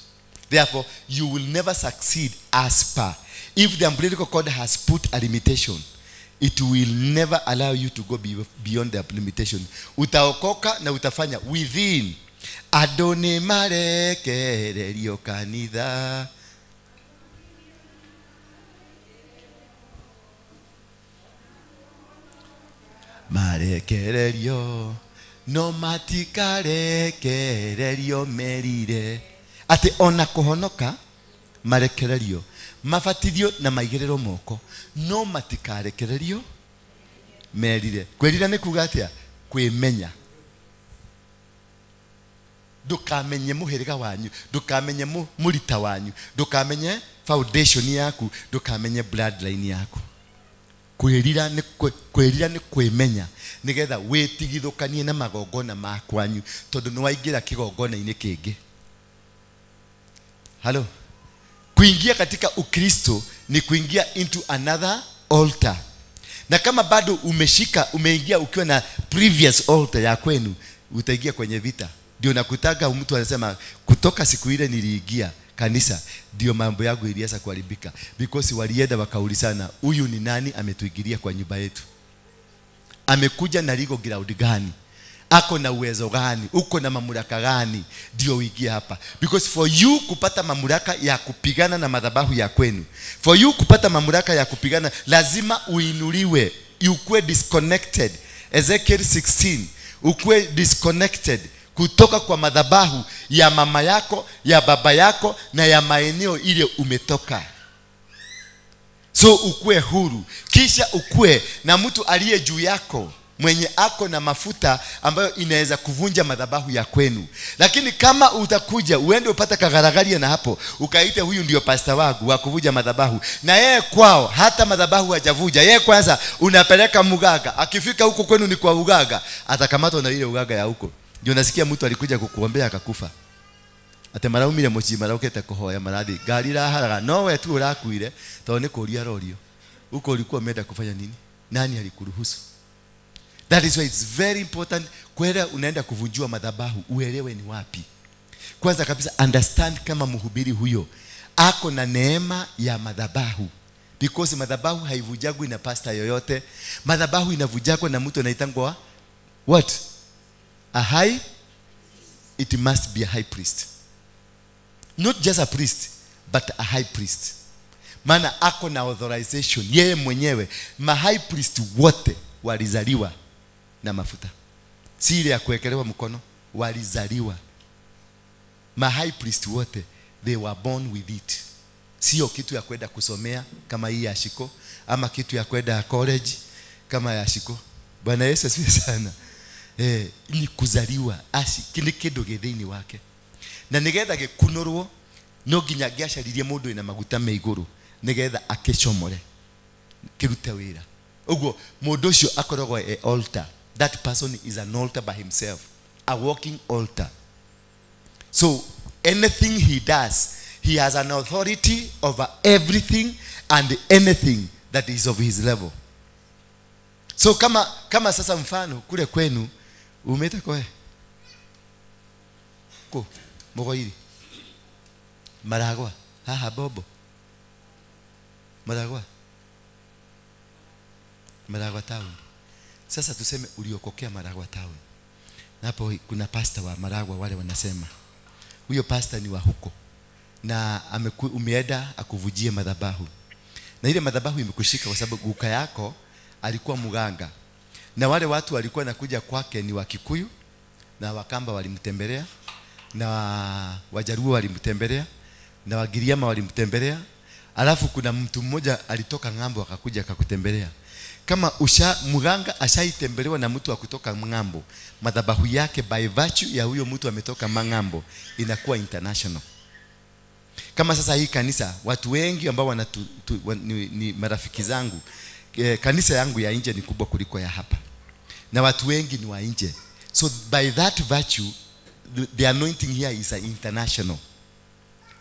Therefore, you will never succeed as per. If the umbilical cord has put a limitation, it will never allow you to go beyond the limitation. Utaokoka na utafanya within. Adone marekererio kanitha. Marekererio no matikarekererio merire. Ati ona kuhonoka marekererio mafatithio na maigiriro moko no matikarekererio merire. Kwirira ni kuga atia? Kwimenya. Ndukamenye muhiriga wanyu, ndukamenye murita wanyu, ndukamenye foundation yaku, ndukamenye bloodline yaku. Kwirira ni kwimenya nigetha witigithukanie na magongona makwanyu, tondu ni waingira kigongona-ini kingi. Hello. Kuingia katika Ukristo ni kuingia into another altar. Na kama bado umeingia ukiwa na previous altar ya kwenu, utaingia kwenye vita. Ndio nakutaga mtu anasema kutoka siku ile niliingia kanisa ndio mambo yangu ilianza kuharibika, because walienda wakaulizana, huyu ni nani ametuingilia kwa nyumba yetu? Amekuja na legal ground gani? Ako na uwezo gani? Uko na mamlaka gani ndio uingie hapa? Because for you kupata mamlaka ya kupigana na madhabahu ya kwenu, for you kupata mamlaka ya kupigana, lazima uinuliwe, ukue disconnected. Ezekiel 16, ukue disconnected kutoka kwa madhabahu ya mama yako, ya baba yako na ya maeneo ile umetoka. So ukue huru, kisha ukue na mtu aliye juu yako mwenye ako na mafuta ambayo inaweza kuvunja madhabahu ya kwenu. Lakini kama utakuja uende upata kagaragaria na hapo ukaite huyu ndio pastor wangu wa kuvunja madhabahu, na yeye kwao hata madhabahu hajavuja, yeye kwanza unapeleka mugaga, akifika huko kwenu ni kwa ugaga, atakamatwa na ile ugaga ya huko. Ndio nasikia mtu alikuja kukuombea akakufa. Ate maraumire muci maraukete kuhoya marathi gari la haraga, no we tu urakuire to ni kuria rorio. Uko ulikuwa umeenda kufanya nini? Nani alikuruhusu? That is why it's very important kwenda unaenda kuvunjua madhabahu uelewe ni wapi. Kwanza kabisa understand kama mhubiri huyo ako na neema ya madhabahu, because madhabahu haivujagwi na pastor yoyote. Madhabahu inavujagwa na mtu anaitangwa what? A high. It must be a high priest, not just a priest but a high priest. Maana ako na authorization yeye mwenyewe. Ma high priest wote walizaliwa na mafuta, si ile ya kuwekelewa mkono, walizaliwa. Ma high priest wote they were born with it. Sio kitu ya kwenda kusomea kama hii ya Shiko, ama kitu ya kwenda college kama ya Shiko. Bwana Yesu asifiwe sana. Ni kuzaliwa asi kile kidogo githini wake, na nigetha gikunurwo no nginya ngiacaririe mundu ina maguta me iguru nigetha akicomore kirute wira uguo mundu ucio akoragwo altar. That person is an altar by himself, a walking altar. So anything he does, he has an authority over everything and anything that is of his level. So kama sasa mfano kule kwenu umeta koe ko mogoiri maragwa haha bobo maragwa town. Sasa tuseme uliokokea Maragwa town. Hapo kuna pastor wa Maragwa wale wanasema huyo pastor ni wa huko na umeenda akuvujie madhabahu. Na ile madhabahu imekushika kwa sababu guka yako alikuwa muganga. Na wale watu walikuwa nakuja kwake ni wa Kikuyu na Wakamba walimtembelea na Wajaruo walimtembelea na Wagiriama walimtembelea. Alafu kuna mtu mmoja alitoka ngambo akakuja akakutembelea. Kama muganga ashaitembelewa na mtu wa kutoka ngambo, madhabahu yake by virtue ya huyo mtu ametoka mangambo inakuwa international. Kama sasa hii kanisa watu wengi ambao ni marafiki zangu, kanisa yangu ya nje ni kubwa kuliko ya hapa na watu wengi ni wa nje. So by that virtue the anointing here is international.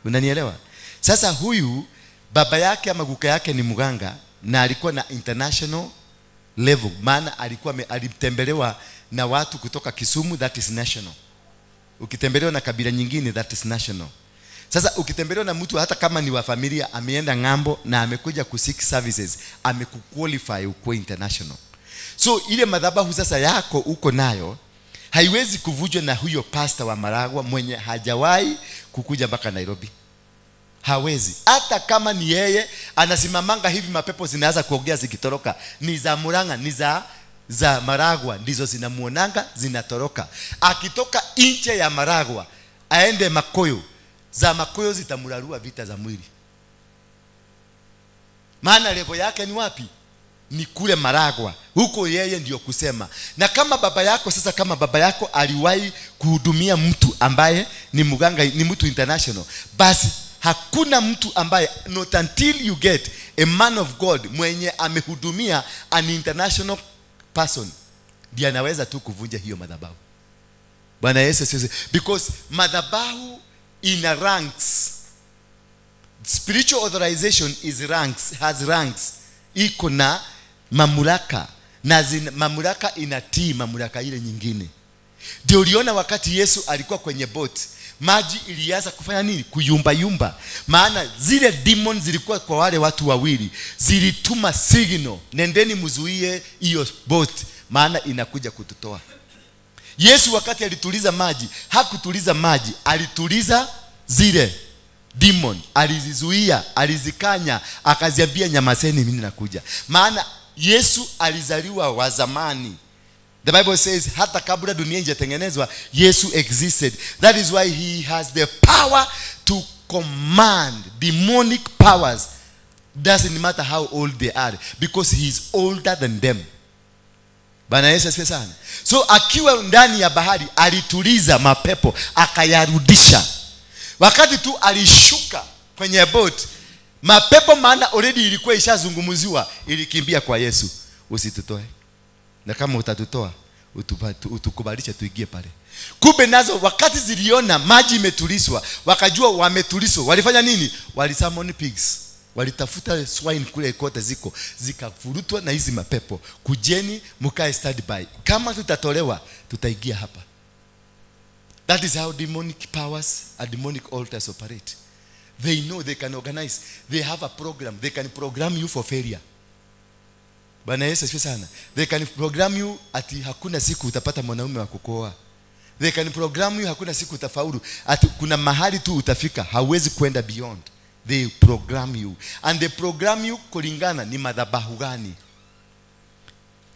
Unanielewa? Sasa huyu baba yake ama guka yake ni muganga na alikuwa na international level, maana alitembelewa na watu kutoka Kisumu, that is national. Ukitembelewa na kabila nyingine, that is national. Sasa ukitembelewa na mtu hata kama ni wa familia ameenda ngambo na amekuja kuseek services, amekuqualify uko international. So ile madhabahu sasa yako uko nayo haiwezi kuvujwa na huyo pastor wa Maragwa mwenye hajawahi kukuja mpaka Nairobi. Hawezi. Hata kama ni yeye anasimamanga hivi mapepo zinaanza kuongea zikitoroka, ni za Murang'a, ni za Maragwa ndizo zinamuonanga zinatoroka. Akitoka nje ya Maragwa aende Makoyo, za Makoyo zitamurarua vita za mwili. Maana level yake ni wapi? Ni kule Maragwa. Huko yeye ndio kusema. Na kama baba yako sasa, kama baba yako aliwahi kuhudumia mtu ambaye ni muganga, ni mtu international, basi hakuna mtu ambaye, not until you get a man of God mwenye amehudumia an international person, ndiye anaweza tu kuvunja hiyo madhabahu. Bwana Yesu sisi, because madhabahu ina ranks. Spiritual authorization is ranks, has ranks. Iko na mamlaka na mamlaka inatii mamlaka ile nyingine. Ndio uliona wakati Yesu alikuwa kwenye boat, maji ilianza kufanya nini? Kuyumba yumba. Maana zile demons zilikuwa kwa wale watu wawili, zilituma signal, nendeni mzuie hiyo boat maana inakuja kututoa. Yesu wakati alituliza maji, hakutuliza maji, alituliza zile demon, alizizuia, alizikanya, akaziambia nyamazeni mimi nakuja. Maana Yesu alizaliwa wa zamani. The Bible says hata kabla dunia haijatengenezwa Yesu existed. That is why he has the power to command demonic powers. Doesn't matter how old they are, because he is older than them. Bwana Yesu asifiwe sana. So akiwa ndani ya bahari alituliza mapepo akayarudisha. Wakati tu alishuka kwenye boat, mapepo maana already ilikuwa ishazungumziwa, ilikimbia kwa Yesu, usitutoe. Na kama utatutoa utukubalisha tuingie pale. Kumbe nazo wakati ziliona maji imetulizwa, wakajua wametulizwa, walifanya nini? Walisamon pigs. Walitafuta swine kule kote ziko, zikafurutwa na hizi mapepo. Kujeni mkae standby. Kama tutatolewa tutaingia hapa. That is how demonic powers and demonic altars operate. They know they can organize. They have a program. They can program you for failure. Bwana Yesu asifiwe sana. They can program you ati hakuna siku utapata mwanaume wa kukuoa. They can program you hakuna siku utafaulu. Ati kuna mahali tu utafika, hauwezi kwenda beyond. They program you. And they program you kulingana ni madhabahu gani.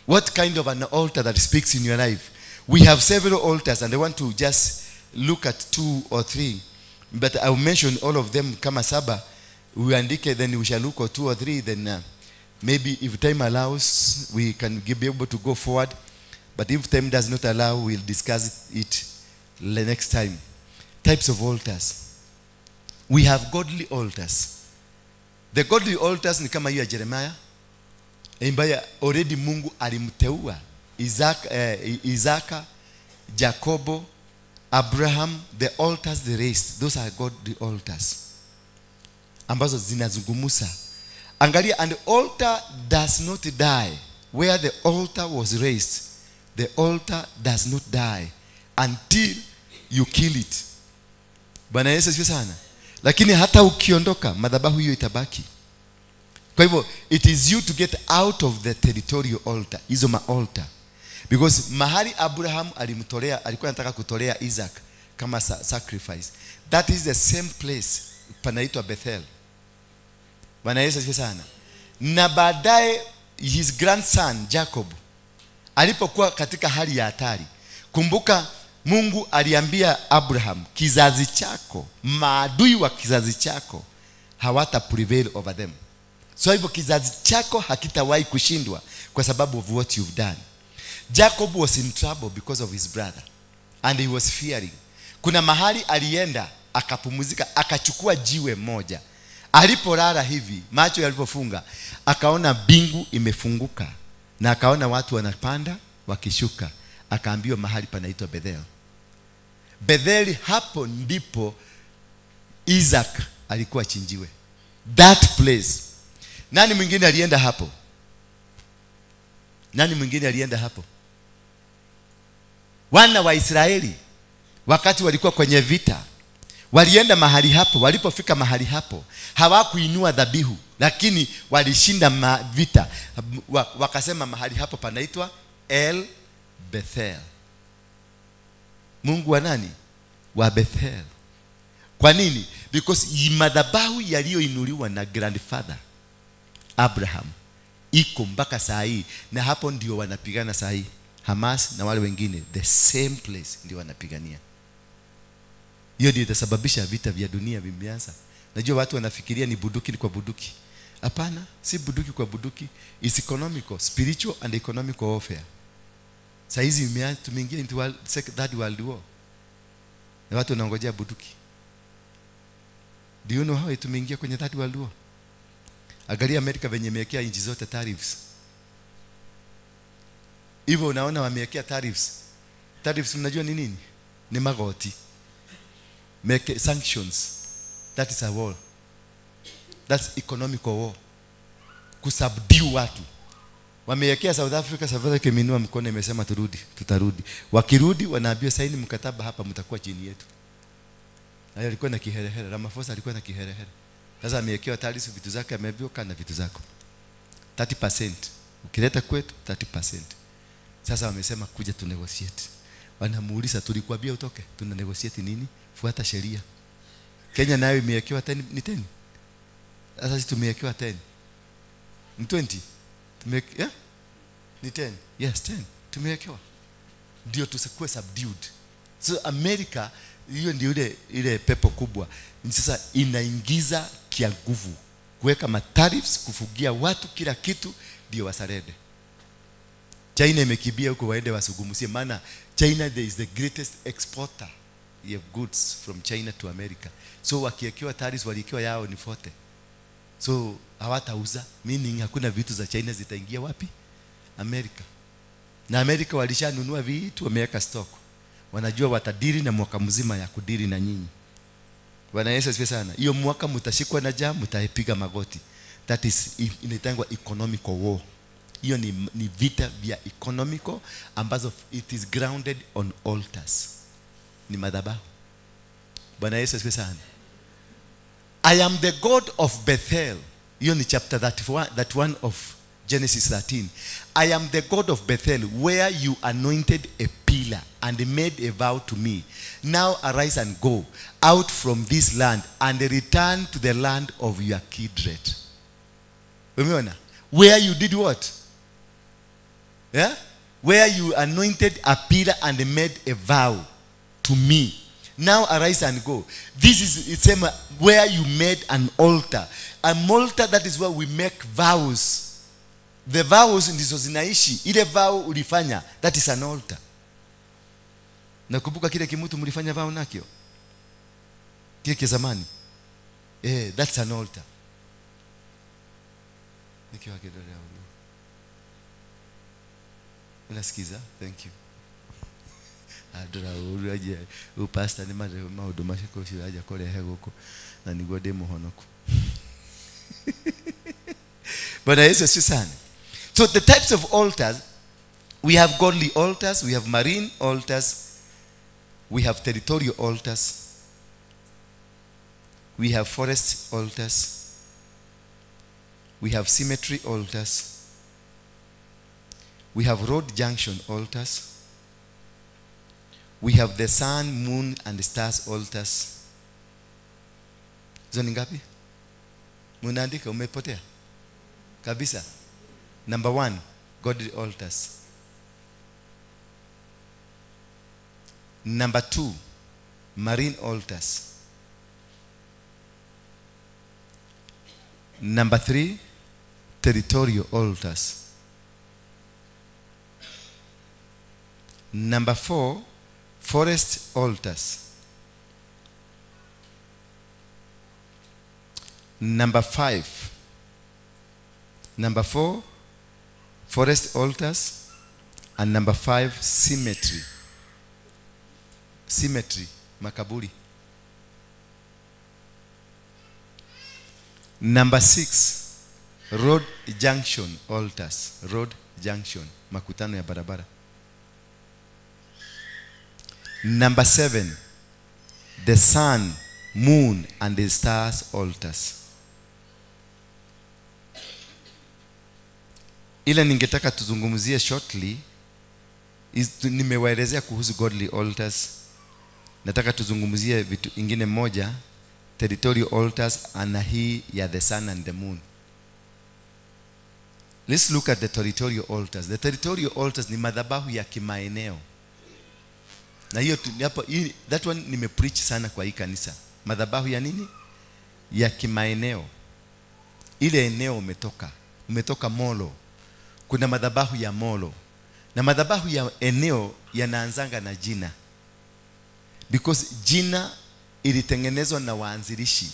What kind of an altar that speaks in your life? We have several altars and I want to just look at 2 or 3. But I will mention all of them kama saba. We andike, then we shall look at 2 or 3, then maybe if time allows, we can be able to go forward. But if time does not allow, we'll discuss it the next time. Types of altars. We have godly altars. The godly altars ni kama hiyo ya Jeremiah, ambaye already Mungu alimteua Isaka, Jacobo, Abraham. The altars they raised, those are godly altars ambazo zinazungumusa. Angalia, and the altar does not die. Where the altar was raised, the altar does not die until you kill it. Bwana Yesu asifiwe sana. Lakini hata ukiondoka, madhabahu hiyo itabaki. Kwa hivyo, it is you to get out of the territorial altar, hizo ma-altar. Because mahali Abraham alikuwa anataka kutolea Isaac kama sacrifice, that is the same place panaitwa Bethel. Bwana Yesu asifiwe sana. Na baadaye his grandson Jacob alipokuwa katika hali ya hatari, kumbuka Mungu aliambia Abraham, kizazi chako, maadui wa kizazi chako hawata prevail over them. So hivyo kizazi chako hakitawahi kushindwa kwa sababu of what you've done. Jacob was in trouble because of his brother and he was fearing. Kuna mahali alienda akapumzika, akachukua jiwe moja. Alipolala hivi, macho yalipofunga, akaona bingu imefunguka na akaona watu wanapanda wakishuka. Akaambiwa mahali panaitwa Bethel. Bethel, hapo ndipo Isaac alikuwa chinjiwe. That place. Nani mwingine alienda hapo? Nani mwingine alienda hapo? Wana wa Israeli wakati walikuwa kwenye vita, walienda mahali hapo. Walipofika mahali hapo, hawakuinua dhabihu, lakini walishinda vita. Wakasema mahali hapo panaitwa El Bethel. Mungu wa nani? Wa Bethel. Kwa nini? Because madhabahu yaliyoinuliwa na grandfather Abraham iko mpaka saa hii, na hapo ndio wanapigana saa hii. Hamas na wale wengine, the same place ndio wanapigania. Hiyo ndio itasababisha vita vya dunia vimeanza. Najua watu wanafikiria ni bunduki kwa bunduki. Hapana, si bunduki kwa bunduki. It's economical, spiritual and economical warfare. Saa hizi tumeingia into third world war. Na watu wanangojea bunduki. Do you know how tumeingia kwenye third world war? Angalia Amerika venye imewekea nchi zote tariffs. Hivyo unaona wamewekea tariffs. Tariffs mnajua ni nini? Ni magoti. Make sanctions. That is a war. That's economical war. Kusubdue watu. Wamewekea South Africa imenua mkono, imesema tutarudi. Wakirudi wanaambiwa saini mkataba hapa, mtakuwa chini yetu. Na alikuwa na kiherehere, Ramaphosa alikuwa na kiherehere. Sasa amewekewa tarifu, vitu zake ameambiwa kana vitu zako 30%. Ukileta kwetu 30%. Sasa wamesema kuja tu negotiate. Wanamuuliza, tulikwambia utoke, tuna negotiate nini? Fuata sheria. Kenya nayo imewekewa 10 ni 10. Sasa sisi tumewekewa 10. Ni 20. Yeah? Ni 10. Yes, 10. Tumewekewa. Ndio tusikuwe subdued. So America, hiyo ndio ile pepo kubwa. Sasa inaingiza kia nguvu kuweka matariffs, kufugia watu kila kitu ndio wasarede. China imekibia huko waende wasugumusie, maana China is the greatest exporter of goods from China to America. So wakiekewa tariffs, waliekewa yao ni 40. So hawatauza, meaning hakuna vitu za China zitaingia wapi? America. Na America walishanunua vitu, wameweka stock. Wanajua watadiri na mwaka mzima ya kudiri na nyinyi. Bwana Yesu asifiwe sana. Hiyo mwaka mtashikwa na njaa, mtaipiga magoti. That is inaitangwa economical war. Hiyo ni vita vya economical ambazo it is grounded on altars. Ni madhabahu. Bwana Yesu asifiwe sana. I am the God of Bethel. Hiyo ni chapter 31 of Genesis 13. I am the God of Bethel, where you anointed a pillar and made a vow to me. Now arise and go out from this land and return to the land of your kindred. Umeona? Where you did what? Yeah? Where you anointed a pillar and made a vow to me. Now arise and go. This is it's where you made an altar. An altar, that is where we make vows. The vows ndizo zinaishi. Ile vow ulifanya, that is an altar. Nakumbuka kile kimutu mlifanya vow nakio? Kile kizamani. That's an altar. Nikiwa kidole hapo. Unasikiza? Thank you. Adora uraje upasta ni maundu mashiko shiraja kole hegoko na niguo ndi muhonoku. But Yesu sana. So the types of altars, we have godly altars, we have marine altars, we have territorial altars, we have forest altars, we have cemetery altars, we have road junction altars, we have the sun, moon and the stars altars. Zoni ngapi? Munaandika umepotea kabisa. Number 1, godly altars. Number 2, marine altars. Number 3, territorial altars. Number 4, forest altars. Number 5, number 4, forest altars. And number 5, cemetery. Cemetery, makaburi. Number 6, road junction altars. Road junction, makutano ya barabara. Number 7, the sun, moon and the stars altars. Ila ningetaka tuzungumzie shortly nimewaelezea kuhusu godly altars. Nataka tuzungumzie vitu ingine moja, territorial altars, na hii ya the sun and the moon. Let's look at the territorial altars. The territorial altars ni madhabahu ya kimaeneo. Na hiyo hapo, that one nimepreach sana kwa hii kanisa. Madhabahu ya nini? Ya kimaeneo. Ile eneo umetoka Molo. Kuna madhabahu ya Molo. Na madhabahu ya eneo yanaanzanga na jina. Because jina ilitengenezwa na waanzilishi.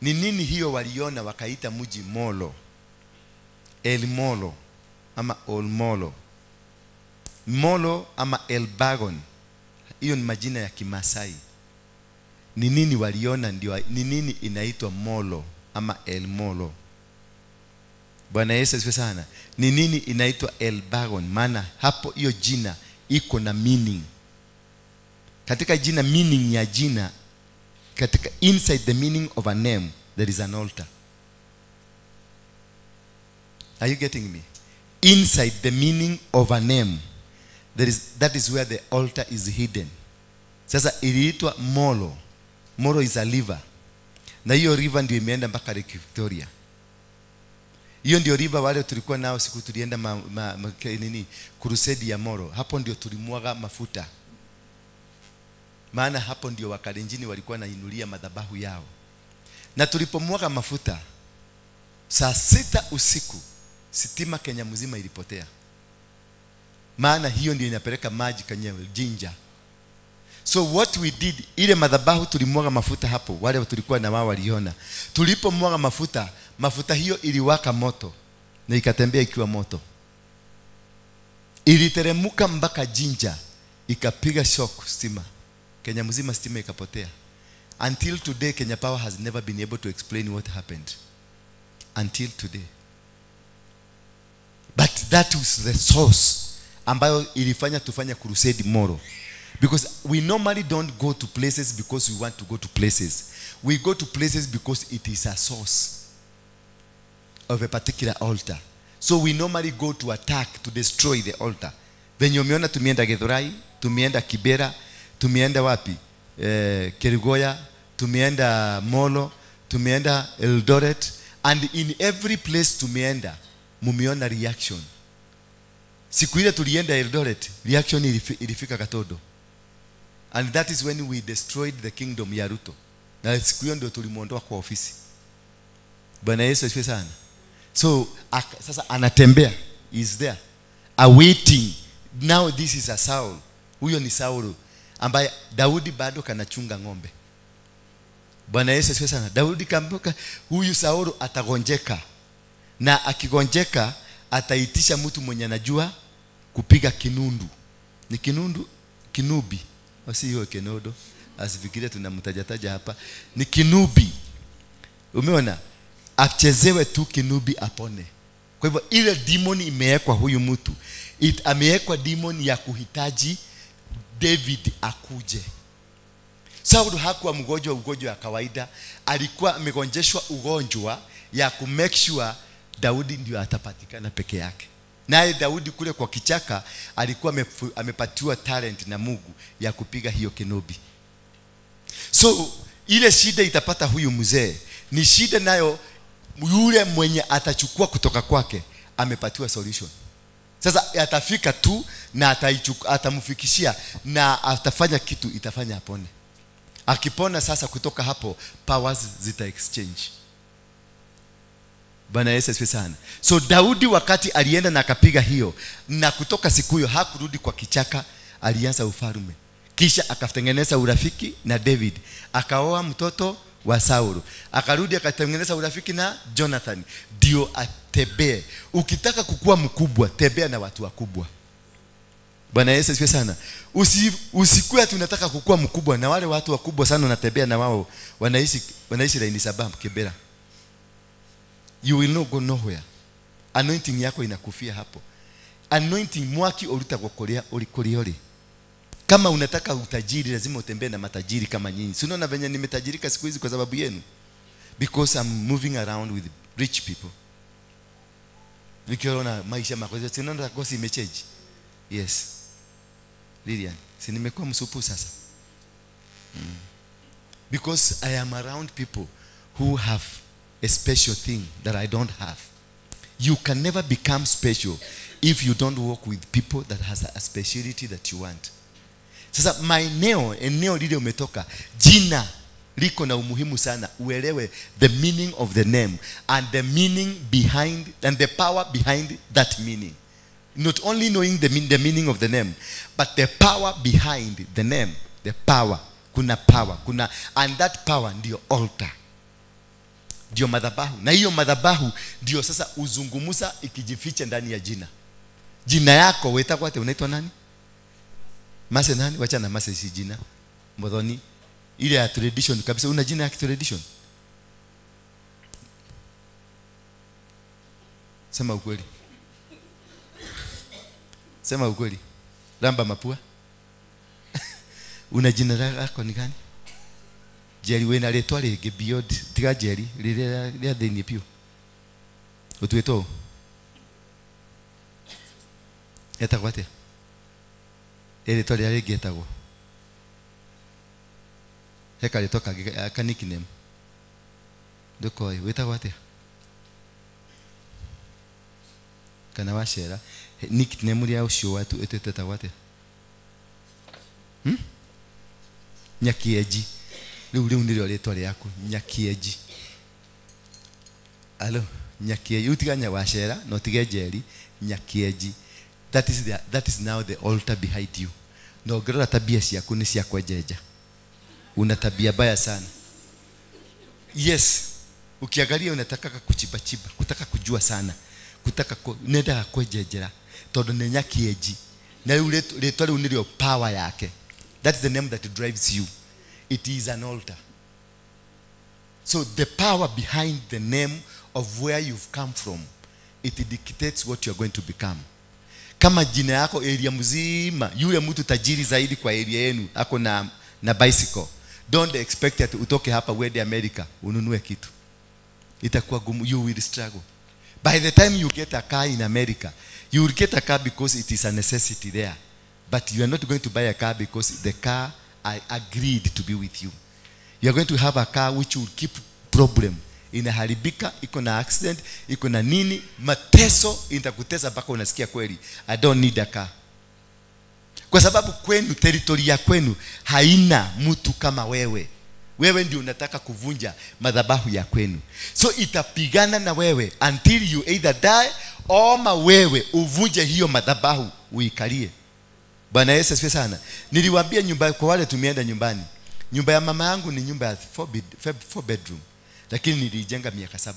Ni nini hiyo waliona wakaita mji Molo? El Molo ama Ol Molo. Molo ama Elbagon. Hiyo ni majina ya Kimasai. Ni nini waliona ndio ni nini inaitwa Molo ama El Molo? Bwana Yesu asifiwe sana. Ni nini inaitwa Elbagon? Maana hapo hiyo jina iko na meaning. Katika jina, meaning ya jina, katika inside the meaning of a name there is an altar. Are you getting me? Inside the meaning of a name that is where the altar is hidden. Sasa iliitwa Molo. Molo is a river. Na hiyo river ndio imeenda mpaka Lake Victoria. Hiyo ndio river wale tulikuwa nao siku tulienda crusade ya Molo. Hapo ndio tulimwaga mafuta. Maana hapo ndio Wakalenjini walikuwa nainulia madhabahu yao. Na tulipomwaga mafuta saa 6 usiku, sitima Kenya mzima ilipotea. Maana hiyo ndio inapeleka maji kwenye Jinja. So what we did, ile madhabahu tulimwaga mafuta hapo, wale tulikuwa na wao waliona. Tulipomwaga mafuta hiyo iliwaka moto na ikatembea ikiwa moto. Iliteremuka mpaka Jinja, ikapiga shock stima. Kenya mzima stima ikapotea. Until today Kenya Power has never been able to explain what happened. Until today. But that was the source ambayo ilifanya tufanya crusade Molo. Because we normally don't go to places because we want to go to places. We go to places because it is a source of a particular altar. So we normally go to attack, to destroy the altar. Venye umeona tumeenda Githurai, tumeenda Kibera, tumeenda wapi? Kerigoya, tumeenda Molo, tumeenda Eldoret, and in every place tumeenda mumeona reaction. Siku ile tulienda Eldoret, reaction ilifika Katodo. And that is when we destroyed the kingdom ya Ruto. Na siku hiyo ndio tulimuondoa kwa ofisi. Bwana Yesu asifiwe sana. So sasa anatembea, is there awaiting. Now this is a Saul. Huyo ni Saul ambaye Daudi bado kanachunga ng'ombe. Bwana Yesu asifiwe sana. Daudi kambuka huyu Saulo atagonjeka, na akigonjeka ataitisha mtu mwenye anajua kupiga kinundu. Ni kinundu, kinubi, wasi hiyo kenodo, asifikirie tunamtajataja hapa. Ni kinubi, umeona, achezewe tu kinubi apone. Kwa hivyo ile demon imewekwa huyu mtu, amewekwa demon ya kuhitaji David akuje. Saulo hakuwa mgonjwa ugonjwa ya kawaida, alikuwa amegonjeshwa ugonjwa ya ku make sure Daudi ndio atapatikana peke yake. Naye Daudi kule kwa kichaka alikuwa amepatiwa talent na Mungu ya kupiga hiyo kinubi. So ile shida itapata huyu mzee ni shida nayo yule mwenye atachukua kutoka kwake amepatiwa solution. Sasa atafika tu na atamfikishia na atafanya kitu itafanya apone. Akipona sasa kutoka hapo powers zita exchange. Bwana Yesu asifiwe sana. So Daudi wakati alienda na akapiga hiyo, na kutoka siku hiyo hakurudi kwa kichaka, alianza ufalme. Kisha akatengeneza urafiki na David, akaoa mtoto wa Saulo, akarudi akatengeneza urafiki na Jonathan, ndio atembee. Ukitaka kukua mkubwa, tembea na watu wakubwa. Bwana Yesu asifiwe sana. Usikue tunataka kukua mkubwa na wale watu wakubwa sana unatembea na wao wanaishi laini saba Kibera. You will not go nowhere. Anointing yako inakufia hapo. Anointing mwaki ulitakokolea ulikoliole. Kama unataka utajiri lazima utembee na matajiri kama nyinyi. Si unaona venye nimetajirika siku hizi kwa sababu yenu? Because I'm moving around with rich people. Nikiona maisha makosa, si unaona kosi imechange. Yes. Lilian, si nimekuwa msupu sasa. Because I am around people who have a special thing that I don't have. You can never become special if you don't work with people that has a speciality that you want. Sasa eneo lile umetoka, jina liko na umuhimu sana. Uelewe the meaning of the name and the meaning behind and the power behind that meaning. Not only knowing the meaning of the name, but the power behind the name. The power, kuna power, and that power ndio altar, ndio madhabahu. Na hiyo madhabahu ndio sasa uzungumuza ikijificha ndani ya jina. Jina yako wetako ate unaitwa nani? Mase nani? Wacha na mase si jina. Modhoni ile ya tradition kabisa, una jina ya tradition. Sema ukweli. Sema ukweli. Ramba mapua. Una jina lako ni gani? Jerry wena letwa lege beyond tiga Jerry lile thini pio. Utweto. Eta kwate. Ele to lege etago. Heka letoka ka nickname. Dokoi weta kwate. Kana washera nickname ya usho watu eteta kwate. Nyakieji. Leo ndio letwa yako Nyakieji. Alo, Nyakieji utiganya washera no tige Jerry Nyakieji. That is now the altar behind you. No grora tabia yako ni kwa jeja. Una tabia baya sana. Yes. Ukiangalia unataka kuchiba, kutaka kujua sana. Kutaka nenda kwa jejera. Todo ni Nyakieji. Na yule letwa ndio power yake. That is the name that drives you. It is an altar. So the power behind the name of where you've come from, it dictates what you're going to become. Kama jina yako area mzima, yule mtu tajiri zaidi kwa area yenu ako na bicycle, don't expect that utoke hapa uende America ununue kitu. Itakuwa gumu, you will struggle. By the time you get a car in America, you will get a car because it is a necessity there. But you are not going to buy a car because the car I agreed to be with you. You are going to have a car which will keep problem. Inaharibika, iko na accident, iko na nini, mateso itakutesa mpaka unasikia kweli I don't need a car. Kwa sababu kwenu, territory ya kwenu haina mtu kama wewe. Wewe ndio unataka kuvunja madhabahu ya kwenu. So itapigana na wewe until you either die or wewe uvunje hiyo madhabahu uikalie. Bwana Yesu asifiwe sana. Niliwaambia nyumbani kwa wale tumeenda nyumbani. Nyumba ya mama yangu ni nyumba ya 4 bedroom, lakini nilijenga miaka 7.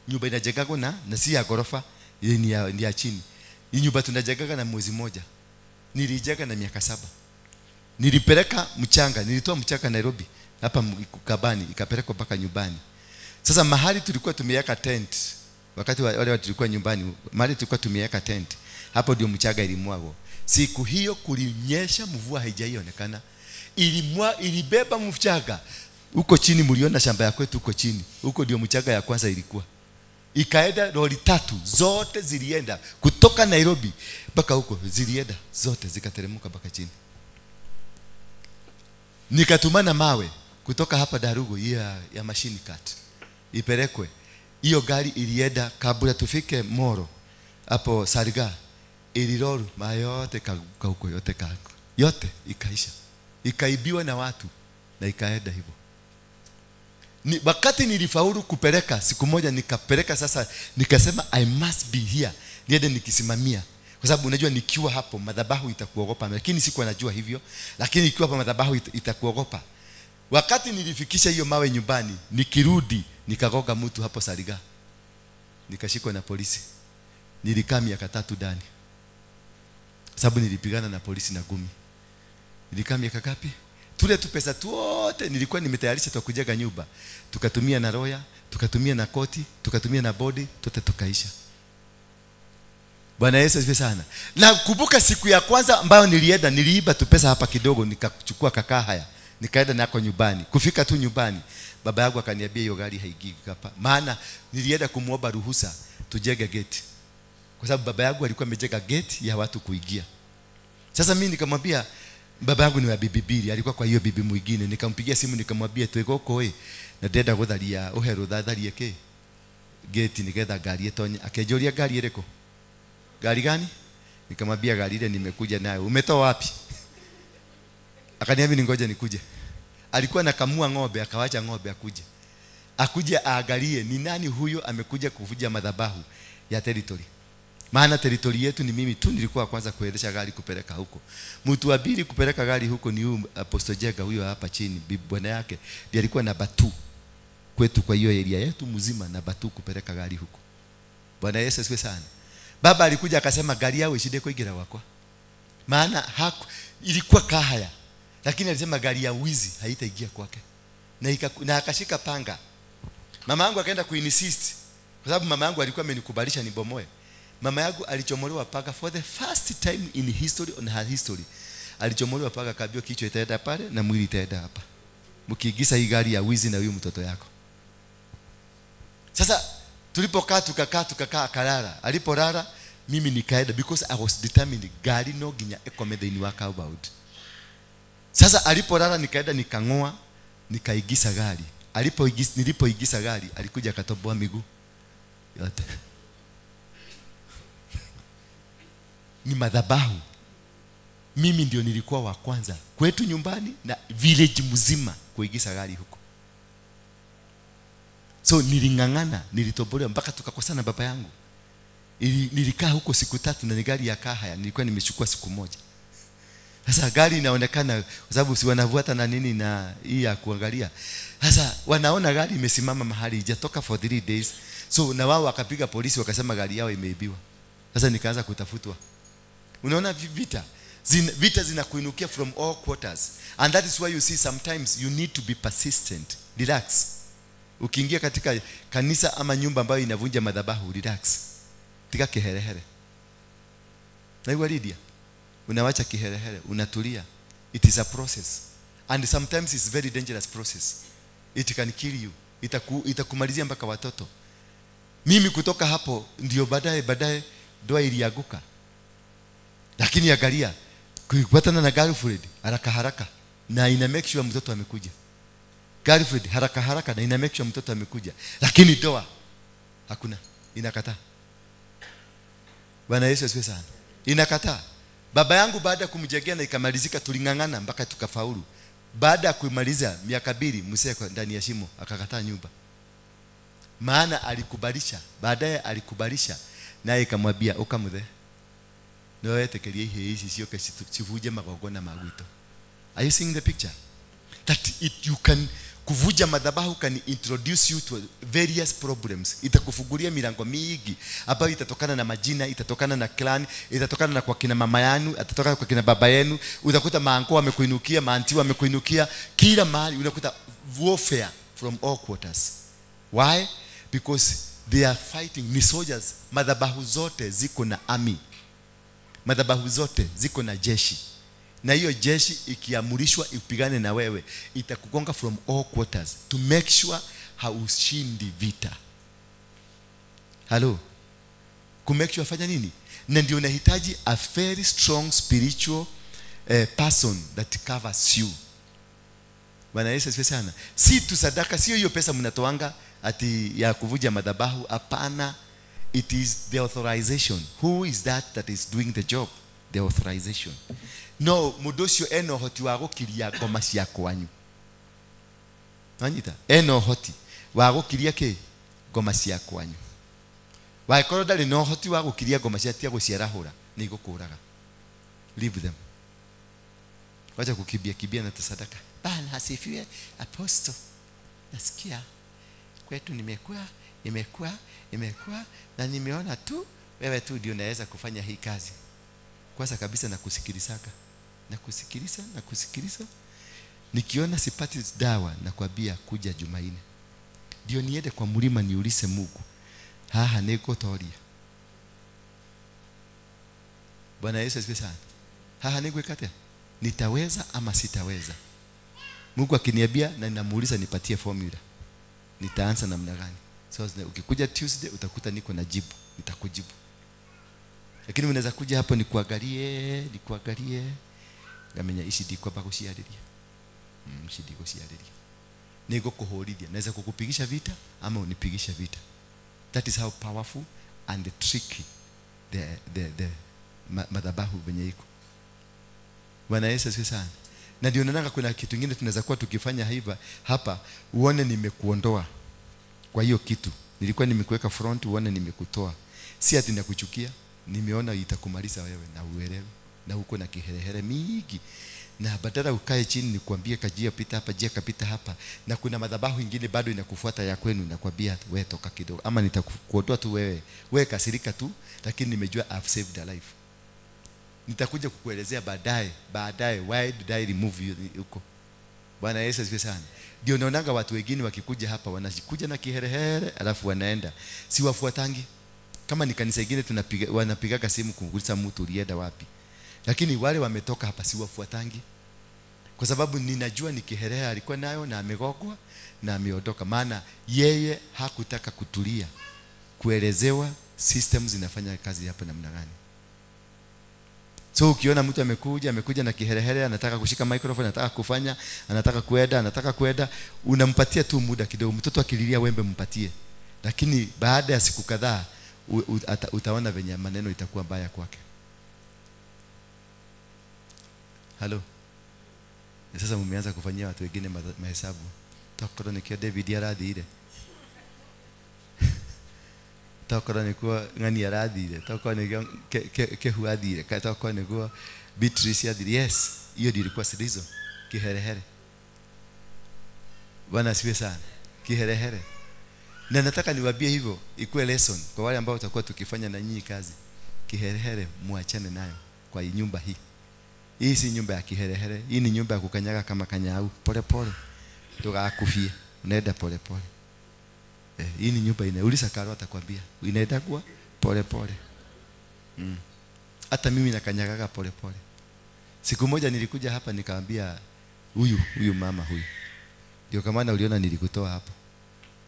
Nyumba inajengwa na si ya ghorofa, ni ya chini. Hii nyumba tunajenga na mwezi mmoja. Nilijenga na miaka 7. Nilipeleka mchanga, nilitoa mchanga Nairobi hapa Kabani, ikapelekwa mpaka nyumbani. Sasa mahali tulikuwa tumeweka tent, wakati wale tulikuwa nyumbani, mahali tulikuwa tumeweka tent, hapo ndio mchanga ilimwagwa. Siku hiyo kulinyesha, mvua haijaionekana. Ilibeba mchanga. Huko chini mliona shamba ya kwetu huko chini. Huko ndio mchanga ya kwanza ilikuwa. Ikaenda lori 3 zote zilienda kutoka Nairobi mpaka huko, zilienda zote zikateremka mpaka chini. Nikatumana mawe kutoka hapa Darugo ya machine cut ipelekwe. Hiyo gari ilienda kabla tufike Moro hapo Sariga, iliroru mayote huko yote ikaisha, ikaibiwa na watu na ikaenda hivyo. Wakati nilifaulu kupeleka, siku moja nikapeleka, sasa nikasema I must be here, niende nikisimamia, kwa sababu unajua nikiwa hapo madhabahu itakuogopa, lakini sikuwa najua hivyo, lakini ikiwa hapo madhabahu itakuogopa. Wakati nilifikisha hiyo mawe nyumbani, nikirudi nikagoga mtu hapo Sariga, nikashikwa na polisi. Nilikaa miaka 3 ndani, sababu nilipigana na polisi na gumi. Nilikaa miaka ngapi? Tule tu pesa tuote nilikuwa nimetayarisha tu kujenga nyumba, tukatumia na roya, tukatumia na koti, tukatumia na body, tote tukaisha. Bwana Yesu asifiwe sana. Na kumbuka siku ya kwanza ambayo niliiba tu pesa hapa kidogo, nikachukua kakaa haya, nikaenda nako nyumbani. Kufika tu nyumbani, baba yangu akaniambia hiyo gari haigiki hapa. Maana nilienda kumuomba ruhusa tujenge gate, kwa sababu baba yangu alikuwa amejenga gate ya watu kuingia. Sasa mimi nikamwambia, baba yangu ni wa bibi Bili, alikuwa kwa hiyo bibi mwingine. Nikampigia simu nikamwambia twego koe na deda gutharia uhero thatharie ke gate nigetha gari etonya. Akejoria gari ireko? Gari gani? Nikamwambia gari ile nimekuja nayo. Umetoa wapi? Akaniambia ningoje nikuje. Alikuwa anakamua ng'ombe, akawacha ng'ombe akuje aangalie ni nani huyo amekuja kuvuja madhabahu ya territory. Maana territory yetu ni mimi tu nilikuwa kwanza kuendesha gari kupeleka huko. Mtu wa pili kupeleka gari huko ni huyu Apostle Jega, huyo hapa chini, bwana yake ndiye alikuwa na batu kwetu, kwa hiyo area yetu mzima na batu kupeleka gari huko. Bwana Yesu asifiwe sana. Baba alikuja akasema gari yao ishinde kuingia wako. Maana ilikuwa kahaya, lakini alisema gari ya wizi haitaingia kwake. Na akashika panga. Mama yangu akaenda kuinsist, kwa sababu mama yangu alikuwa amenikubalisha nibomoe. Mama yangu alichomolewa paka for the first time in history, on her history. Alichomolewa paka, kabio kichwa itaenda pale na mwili itaenda hapa. Mkiigisa hii gari ya wizi na huyu mtoto yako. Sasa tulipokaa tukakaa akalala. Alipolala mimi nikaenda, because I was determined gari no ginya ekomede ni waka about. Sasa alipolala nikaenda nikangoa, nikaigisa gari. Nilipoigisa gari alikuja akatoboa miguu yote. Ni madhabahu. Mimi ndio nilikuwa wa kwanza kwetu nyumbani na village mzima kuigisa gari huko. So nilingangana, nilitobolewa mpaka tukakosana baba yangu. Nilikaa huko siku 3 na ni gari ya kahaya nilikuwa nimechukua siku moja. Sasa gari inaonekana, kwa sababu si wanavuata na nini na hii ya kuangalia. Sasa wanaona gari imesimama mahali haijatoka for 3 days. So na wao wakapiga polisi wakasema gari yao imeibiwa. Sasa nikaanza kutafutwa. Unaona vita zinakuinukia from all quarters, and that is why you see sometimes you need to be persistent. Relax. Ukiingia katika kanisa ama nyumba ambayo inavunja madhabahu, relax. Tika kiherehere. Na hiyo Lydia, unawacha kiherehere, unatulia. It is a process, and sometimes it's very dangerous process. It can kill you. Itakumalizia mpaka watoto. Mimi kutoka hapo ndio baadaye doa ilianguka. Lakini angalia, kupatana na girlfriend haraka na ina make sure mtoto amekuja. Girlfriend haraka na ina make sure mtoto amekuja. Lakini doa hakuna, inakataa. Bwana Yesu asifiwe sana. Inakataa. Baba yangu baada ya kumjengea na ikamalizika, tulingangana mpaka tukafaulu. Baada ya kumaliza miaka 2 mseko ndani ya shimo akakataa nyumba. Maana alikubalisha, baadaye alikubalisha naye ikamwambia ukamuthe. No etekerie hizi sio kesho chivuje magogona magwito. Are you seeing the picture? that you can kuvuja madhabahu can introduce you to various problems. Itakufungulia milango mingi ambayo itatokana na majina, itatokana na clan, itatokana na kwa kina mama yenu, itatokana kwa kina baba yenu. Utakuta maanko wamekuinukia, maanti wamekuinukia, kila mahali unakuta warfare from all quarters. Why? Because they are fighting. Ni soldiers. Madhabahu zote ziko na army, madhabahu zote ziko na jeshi, na hiyo jeshi ikiamurishwa ipigane na wewe itakugonga from all quarters to make sure haushindi vita. Hello, ku make sure fanya nini? Na ndio unahitaji a very strong spiritual person that covers you. Bwana Yesu asifiwe sana. Si tu sadaka, sio hiyo pesa mnatoanga ati ya kuvuja madhabahu, hapana. It is the authorization. Who is that is doing the job? The authorization. No, mudocio eno hoti wa gukiria ngoma cia kwanyu. Nanyita eno hoti wa gukiria ke ngoma cia kwanyu. Wa ikoro ndari no hoti wa gukiria ngoma cia tia guciarahura ni igukuraga. Leave them. Wacha kukibia na sadaka. Bana asifiwe apostle. Nasikia kwetu imekuwa na nimeona tu wewe tu ndio unaweza kufanya hii kazi. Kwanza kabisa nakusikiliza. Nikiona sipati dawa na kwambia kuja Jumanne. Ndio niende kwa mlima niulise Mungu. Haha niko toria. Bwana Yesu asifiwe sana. Haha niko kate. Nitaweza ama sitaweza? Mungu akiniambia na ninamuuliza nipatie formula. Nitaanza namna gani? So ukikuja Tuesday utakuta niko na jibu, nitakujibu. Lakini unaweza kuja hapo nikuangalie ngamenya ici ndikwa baguciarĩria. Ici ndiguciarĩria. Niko kuhorithia, naweza kukupigisha vita ama unipigisha vita. That is how powerful and tricky the madhabahu venye iko. Bwana Yesu asifiwe sana. Na ndio naona kuna kitu kingine tunaweza kuwa tukifanya hapa uone nimekuondoa kwa hiyo kitu. Nilikuwa nimekuweka front uone nimekutoa. Si ati nakuchukia, nimeona itakumaliza wewe na uelewe na uko na kiherehere mingi. Na badala ukae chini nikwambie kajia pita hapa, jia kapita hapa, na kuna madhabahu ingine bado inakufuata ya kwenu nakwambia wewe toka kidogo ama nitakuondoa tu wewe kasirika tu, lakini nimejua I've saved a life. Nitakuja kukuelezea baadaye why did I remove you huko. Bwana Yesu asifiwe sana. Ndio naonanga watu wengine wakikuja hapa wanakuja na kiherehere alafu wanaenda. Si wafuatangi. Kama ni kanisa ingine wanapigaga simu kuuliza mtu ulienda wapi. Lakini wale wametoka hapa si wafuatangi. Kwa sababu ninajua ni kiherehere alikuwa nayo na amegogwa na ameondoka, maana yeye hakutaka kutulia kuelezewa systems zinafanya kazi hapa namna gani. So ukiona mtu amekuja na kiherehere, anataka kushika microphone, anataka kuenda, unampatia tu muda kidogo. Mtoto akililia wembe mpatie. Lakini baada ya siku kadhaa utaona venye maneno itakuwa mbaya kwake. Hello. Sasa mumeanza kufanyia watu wengine mahesabu. Tokoro nikio David arathire. Tokoro nikuwa ngani arathire. Tokoro nikio kehu athire. Tokoro nikuwa Beatrice athire. Yes, hiyo ndio ilikuwa silizo. Kiherehere. Bwana asifiwe sana. Kiherehere. Na nataka niwaambie hivyo ikuwe lesson kwa wale ambao tutakuwa tukifanya na nyinyi kazi. Kiherehere muachane nayo kwa nyumba hii. Hii si nyumba ya kiherehere, hii ni nyumba ya kukanyaga kama kanyau, pole pole. Tukakufie, unaenda pole pole. Hii ni nyumba inauliza Karo atakwambia, inaenda kwa pole pole. Hata mimi nakanyagaga pole pole. Siku moja nilikuja hapa nikaambia huyu mama huyu. Ndio kama na uliona nilikutoa hapo.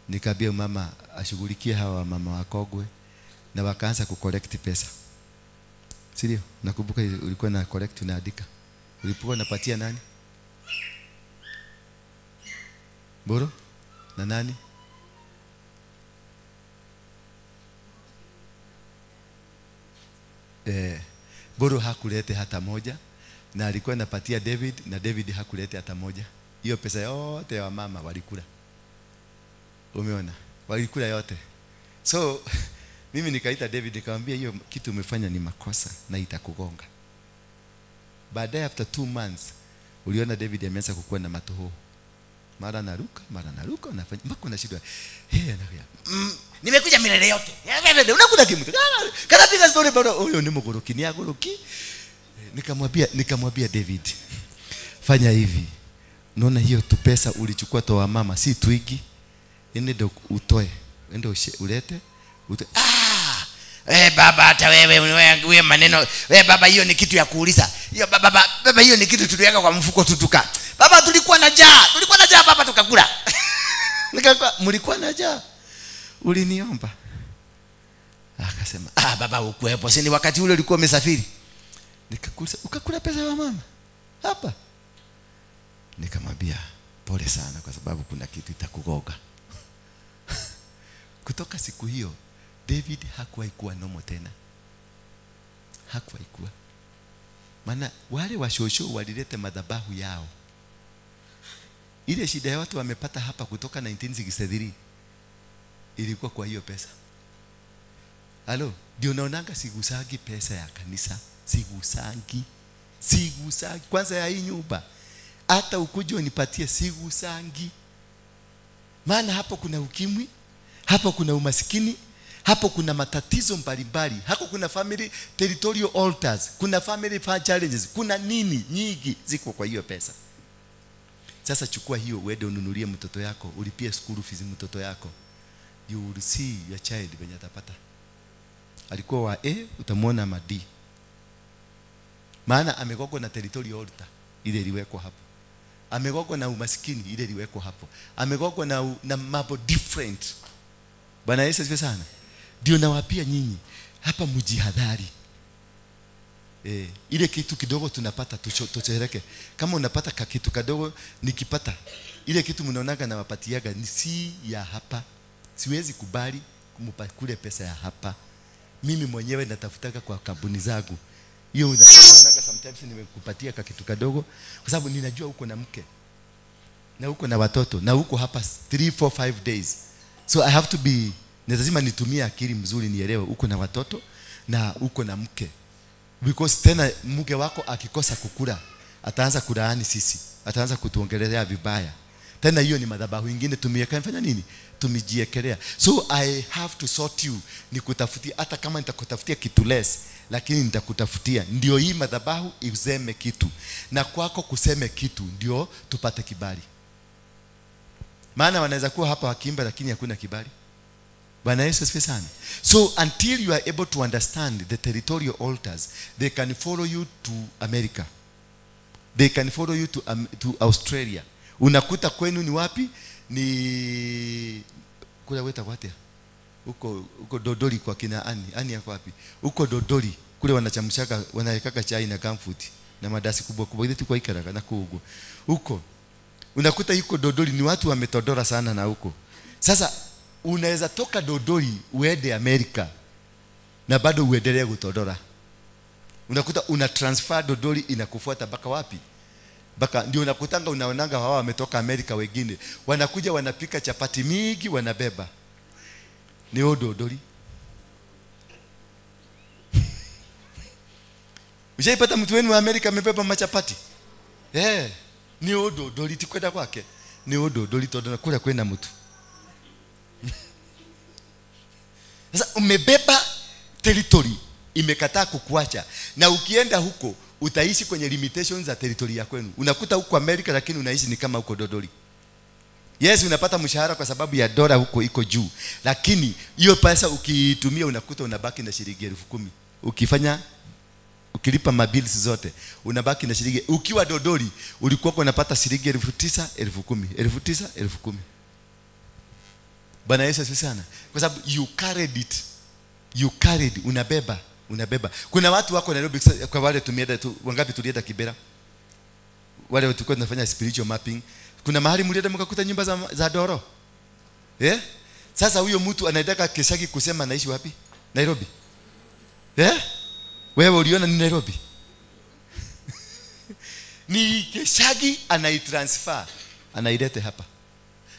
Nikaambia mama ashughulikie hawa mama wakogwe na wakaanza kucollect pesa. Sirio? Nakumbuka ulikuwa na correct unaandika. Ulipokuwa unapatia nani? Boro? Na nani? Boro hakulete hata moja na alikuwa anapatia David na David hakulete hata moja. Hiyo pesa yote ya mama walikula. Umeona? Walikula yote. So mimi nikaita David nikamwambia hiyo kitu umefanya ni makosa na itakugonga. Baadaye after 2 months uliona David ameanza kukua na matoho mara naruka unafanya mpaka unashindwa. Anakuja nimekuja milele yote. Unakuta kitu kana piga story bado huyo ni mgoroki ni agoroki. Nikamwambia David, fanya hivi, unaona hiyo tu pesa ulichukua toa mama si twigi, ende utoe, ende ulete baba, hata wewe maneno baba, hiyo ni kitu ya kuuliza. Hiyo baba hiyo ni kitu tuliweka kwa mfuko tutuka. Baba tulikuwa na njaa baba tukakula. Nikakuwa mlikuwa na njaa. Uliniomba. Akasema, baba ukuepo, si ni wakati ule ulikuwa umesafiri. Nikakuuliza, ukakula pesa ya mama hapa? Nikamwambia pole sana kwa sababu kuna kitu itakugoga. Kutoka siku hiyo David hakuwahi kuwa nomo tena. Hakuwahi kuwa. Maana wale washosho walilete madhabahu yao. Ile shida ya watu wamepata hapa kutoka 1963 ilikuwa kwa hiyo pesa. Halo, ndio naonanga sigusagi pesa ya kanisa. Sigusagi. Kwanza ya hii nyumba. Hata ukuje unipatie sigusagi. Maana hapo kuna ukimwi, hapo kuna umasikini, hapo kuna matatizo mbalimbali, hapo kuna family territorial altars, kuna family challenges, kuna nini nyingi ziko kwa hiyo pesa. Sasa chukua hiyo uende ununulie mtoto yako, ulipie school fees mtoto yako. You will see your child when atapata. Alikuwa wa A, utamwona ma D. Maana amegogwa na territorial altar ile iliwekwa hapo. Amegogwa na umasikini ile iliwekwa hapo. Amegogwa na mambo different. Bwana Yesu asifiwe sana. Ndio nawapia nyinyi hapa mjihadhari. Ile kitu kidogo tunapata tuchereke. Kama unapata kitu kidogo nikipata, ile kitu mnaonaga na wapatiaga ni si ya hapa. Siwezi kubali kumpakule pesa ya hapa. Mimi mwenyewe natafutaka kwa kampuni zangu. Hiyo unaonaga sometimes nimekupatia kitu kidogo kwa sababu ninajua uko na mke na uko na watoto na uko hapa 3 4 5 days. So I have to be, lazima nitumie akili mzuri nielewe uko na watoto na uko na mke. Because tena mke wako akikosa kukula ataanza kulaani sisi, ataanza kutuongelea vibaya. Tena hiyo ni madhabahu nyingine tumefanya nini? Tumejiekelea. So I have to sort you, nikutafutia hata kama nitakutafutia kitu less, lakini nitakutafutia. Ndio hii madhabahu useme kitu. Na kwako kuseme kitu ndio tupate kibali. Maana wanaweza kuwa hapa wakiimba lakini hakuna kibali. Bwana Yesu asifiwe sana. So until you are able to understand the territorial altars, they can follow you to America. They can follow you to Australia. Unakuta kwenu ni wapi? Ni kule weta wapi? Uko Dodoli kwa kina Ani yako wapi? Uko Dodoli kule wanachamshaka, wanaweka chai na comfort na madasi kubwa kubwa ile kwa ikaraga na kuugo. Huko unakuta yuko Dodoli ni watu wametodora sana na huko. Sasa unaweza toka Dodoli uende Amerika na bado uendelee kutodora. Unakuta una transfer Dodoli inakufuata mpaka wapi? Baka ndio unakutanga unaonanga hawa wametoka Amerika wengine wanakuja wanapika chapati mingi wanabeba. Ni Dodoli. Ushaipata mtu wenu wa Amerika amebeba machapati? Ni Dodoli tikwenda kwake. Ni Dodoli todona kula kwenda mtu. Sasa umebeba territory imekataa kukuacha na ukienda huko utaishi kwenye limitations za territory ya kwenu. Unakuta huko Amerika lakini unaishi ni kama huko Dodoli. Yes, unapata mshahara kwa sababu ya dola huko iko juu. Lakini hiyo pesa ukitumia unakuta unabaki na shilingi 10,000. Ukilipa mabilis zote unabaki na shilingi. Ukiwa Dodoli ulikuwa unapata shilingi 9,000, 10,000, 9,000, 10,000. Bwana Yesu asifiwe sana. Kwa sababu you carried unabeba. Kuna watu wako Nairobi kwa wale tumeenda tu wangapi tulienda Kibera. Wale tulikuwa tunafanya spiritual mapping. Kuna mahali mlienda mkakuta nyumba za doro. Sasa huyo mtu anaitaka Keshagi kusema anaishi wapi? Nairobi. Wewe uliona ni Nairobi? Ni Keshagi anaitransfer, anailete hapa.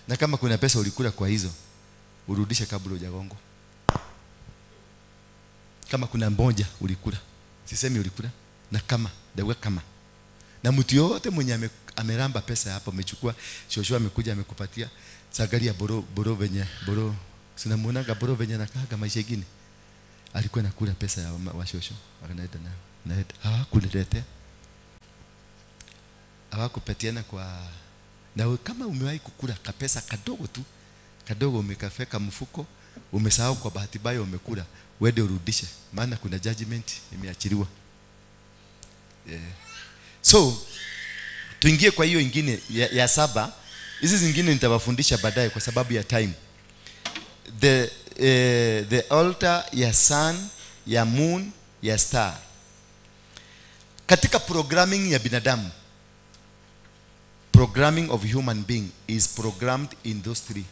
Na kama kuna pesa ulikula kwa hizo, urudishe kabla hujagongwa. Kama kuna mmoja ulikula, sisemi ulikula, na kama dawa kama. Na mtu yote mwenye ameramba pesa hapo, umechukua shosho amekuja amekupatia. Sagalia boro venye boro sinamuonaga boro venye nakaga maisha mengine. Alikuwa nakula pesa ya wa shosho, akanaenda nayo. Hawakuniletea. Hawakupatiana kwa na kama umewahi kukula kapesa kadogo tu, kadogo umekafeka mfuko, umesahau kwa bahati mbaya umekula, wende urudishe, maana kuna judgment imeachiliwa. So tuingie kwa hiyo ingine ya 7. Hizi zingine nitawafundisha baadaye kwa sababu ya time. The altar ya sun, ya moon, ya star. Katika programming ya binadamu, programming of human being is programmed in those 3.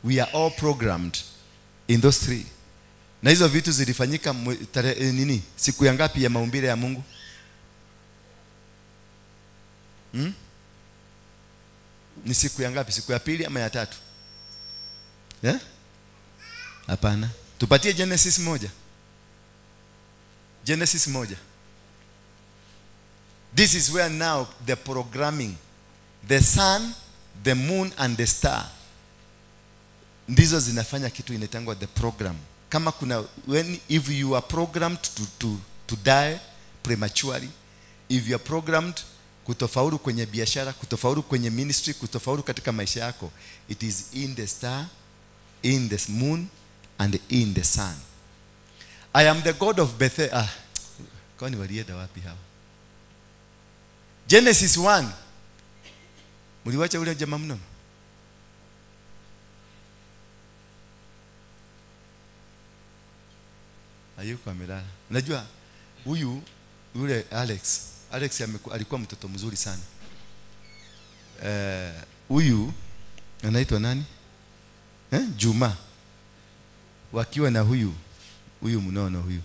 We are all programmed in those 3. Na hizo vitu zilifanyika siku ya ngapi ya maumbile ya Mungu? Ni siku ya ngapi? Siku ya pili ama ya 3? Hapana. Tupatie Genesis 1. Genesis 1. This is where now the programming, the sun, the moon and the star, ndizo zinafanya kitu inatangwa the program. Kama kuna if you are programmed to die prematurely, if you are programmed kutofaulu kwenye biashara, kutofaulu kwenye ministry, kutofaulu katika maisha yako, it is in the star, in the moon and in the sun. I am the God of Bethel. Kwani walienda wapi hawa? Genesis 1. Mliwacha ule jamaa mnono? Hayuko amelala. Unajua huyu yule Alex alikuwa mtoto mzuri sana. Huyu anaitwa nani? Juma. Wakiwa na huyu mnono huyu,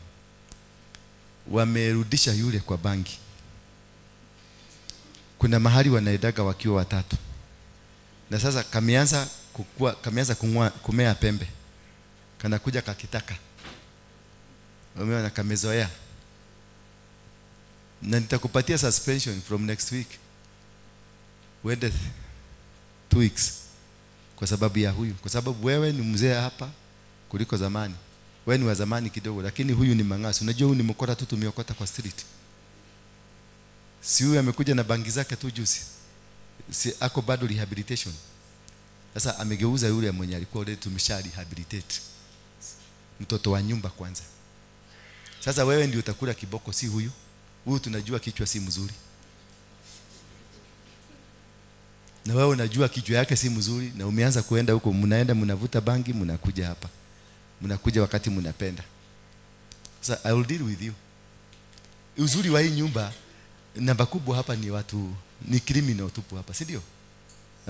wamerudisha yule kwa banki. Kuna mahali wanaedaga wakiwa watatu. Na sasa kameanza kumea pembe. Kanakuja kakitaka. Wameona kamezoea. Na nitakupatia suspension from next week. Wende 2 weeks. Kwa sababu ya huyu. Kwa sababu wewe ni mzee hapa kuliko zamani. Wewe ni wa zamani kidogo, lakini huyu ni mangasi. Unajua huyu ni mkora tu tumeokota kwa street. Si huyu amekuja na bangi zake tu juzi. Si ako bado rehabilitation. Sasa amegeuza yule mwenye alikuwa already tumesha rehabilitate. Mtoto wa nyumba kwanza. Sasa wewe ndio utakula kiboko, si huyu. Huyu tunajua kichwa si mzuri. Na wewe unajua kichwa yake si mzuri na umeanza kuenda huko, mnaenda mnavuta bangi, mnakuja hapa. Mnakuja wakati mnapenda. Sasa I will deal with you. Uzuri wa hii nyumba, namba kubwa hapa ni watu ni criminal tupo hapa, si ndio?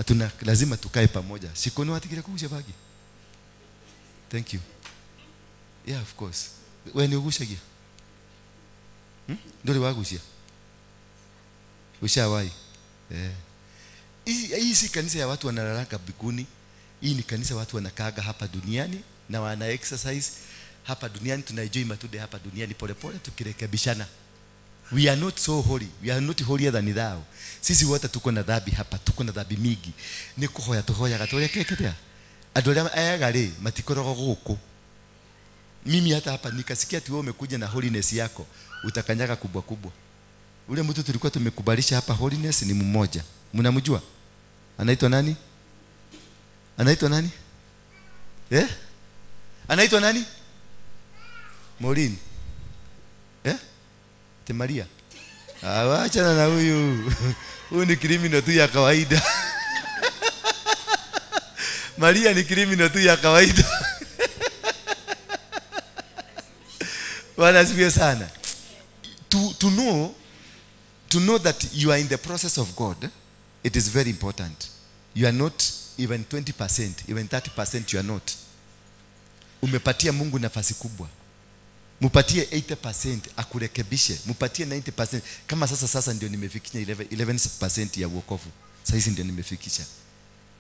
Na lazima tukae pamoja. Sikono atikira kuusha bagi. Thank you. Yeah, of course. Wewe ni ugushagia? Ndio wagushia. Ushawahi. Hii si kanisa ya watu wanalalaka biguni. Hii ni kanisa watu wanakaaga hapa duniani na wana exercise hapa duniani, tunaenjoy matude hapa duniani pole pole tukirekebishana. We are not so holy. We are not holier than thou. Sisi wote tuko na dhambi hapa, tuko na dhambi mingi. Ni kuhoya tuhoya gatoya keketea. Adola ayagale matikorogo guku. Mimi hata hapa nikasikia tu wewe umekuja na holiness yako, utakanyaga kubwa kubwa. Ule mtu tulikuwa tumekubalisha hapa holiness ni mmoja. Mnamjua? Anaitwa nani? Anaitwa nani? Anaitwa nani? Morin. Maria. Achana na huyu. Huyu ni criminal tu ya kawaida. Maria ni criminal tu ya kawaida. Bwana asifiwe sana. To know that you are in the process of God, it is very important. You are not even 20%, even 30% you are not. Umepatia Mungu nafasi kubwa. Mupatie 80% akurekebishe. Mupatie 90%. Kama sasa ndio nimefikisha 11% ya wokovu. Sasa ndio nimefikisha.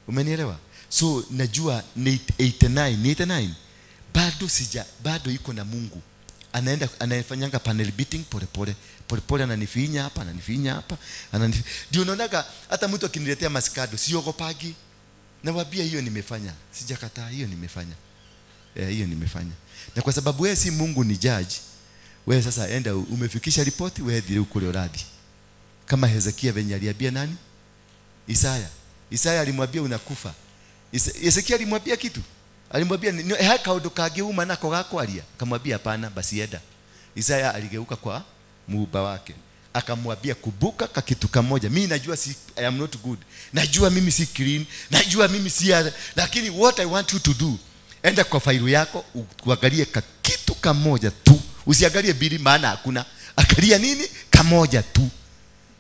Umenielewa? So najua 89 bado iko na Mungu. anaenda anafanyanga panel beating pole ananifinya hapa ndio unaonaga hata mtu akiniletea maskado siogopagi, nawaambia hiyo nimefanya, sijakataa, hiyo nimefanya. Hiyo nimefanya. Na kwa sababu wewe si Mungu, ni judge, wewe sasa enda umefikisha ripoti, wewe dhiri ukule uradi. Kama Hezekia venye aliambia nani? Isaya alimwambia unakufa. Hezekia alimwambia kitu. Alimwambia haka udokageuma nako gako alia. Akamwambia hapana, basi enda. Isaya aligeuka kwa muumba wake. Akamwambia kubuka ka kitu kamoja. Mimi najua I am not good. Najua mimi si clean. Najua mimi si, lakini what I want you to do, enda kwa failu yako uangalie kitu kamoja tu. Usiangalie bili maana hakuna. Angalia nini? Kamoja tu.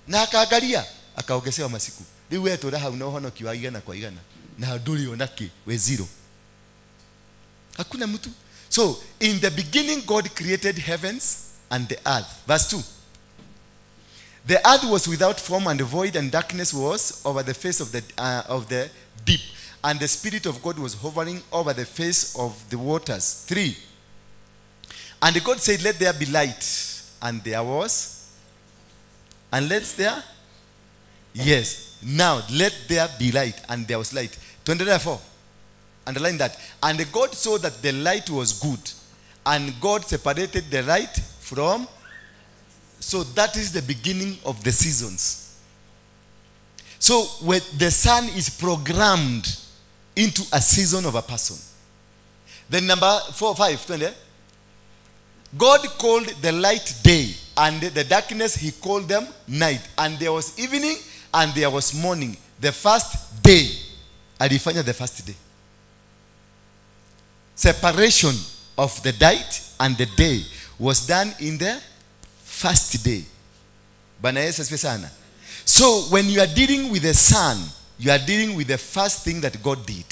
Na akaangalia, akaongezewa masiku. Leo wewe toraha unaohona kiwa igana kwa igana. Na nduri onaki we zero. Hakuna mtu. So in the beginning God created heavens and the earth. Verse 2. The earth was without form and void, and darkness was over the face of the deep, and the Spirit of God was hovering over the face of the waters. 3. And God said, let there be light, and there was. And let's there? Yes. Now let there be light, and there was light. 24. Underline that. And God saw that the light was good, and God separated the light from. So that is the beginning of the seasons. So when the sun is programmed into a season of a person. Then number 5, 20. God called the light day, and the darkness he called them night. And there was evening and there was morning. The first day. Alifanya the first day. Separation of the night and the day was done in the first day. Bwana Yesu asifiwe sana. So when you are dealing with the sun, you are dealing with the first thing that God did.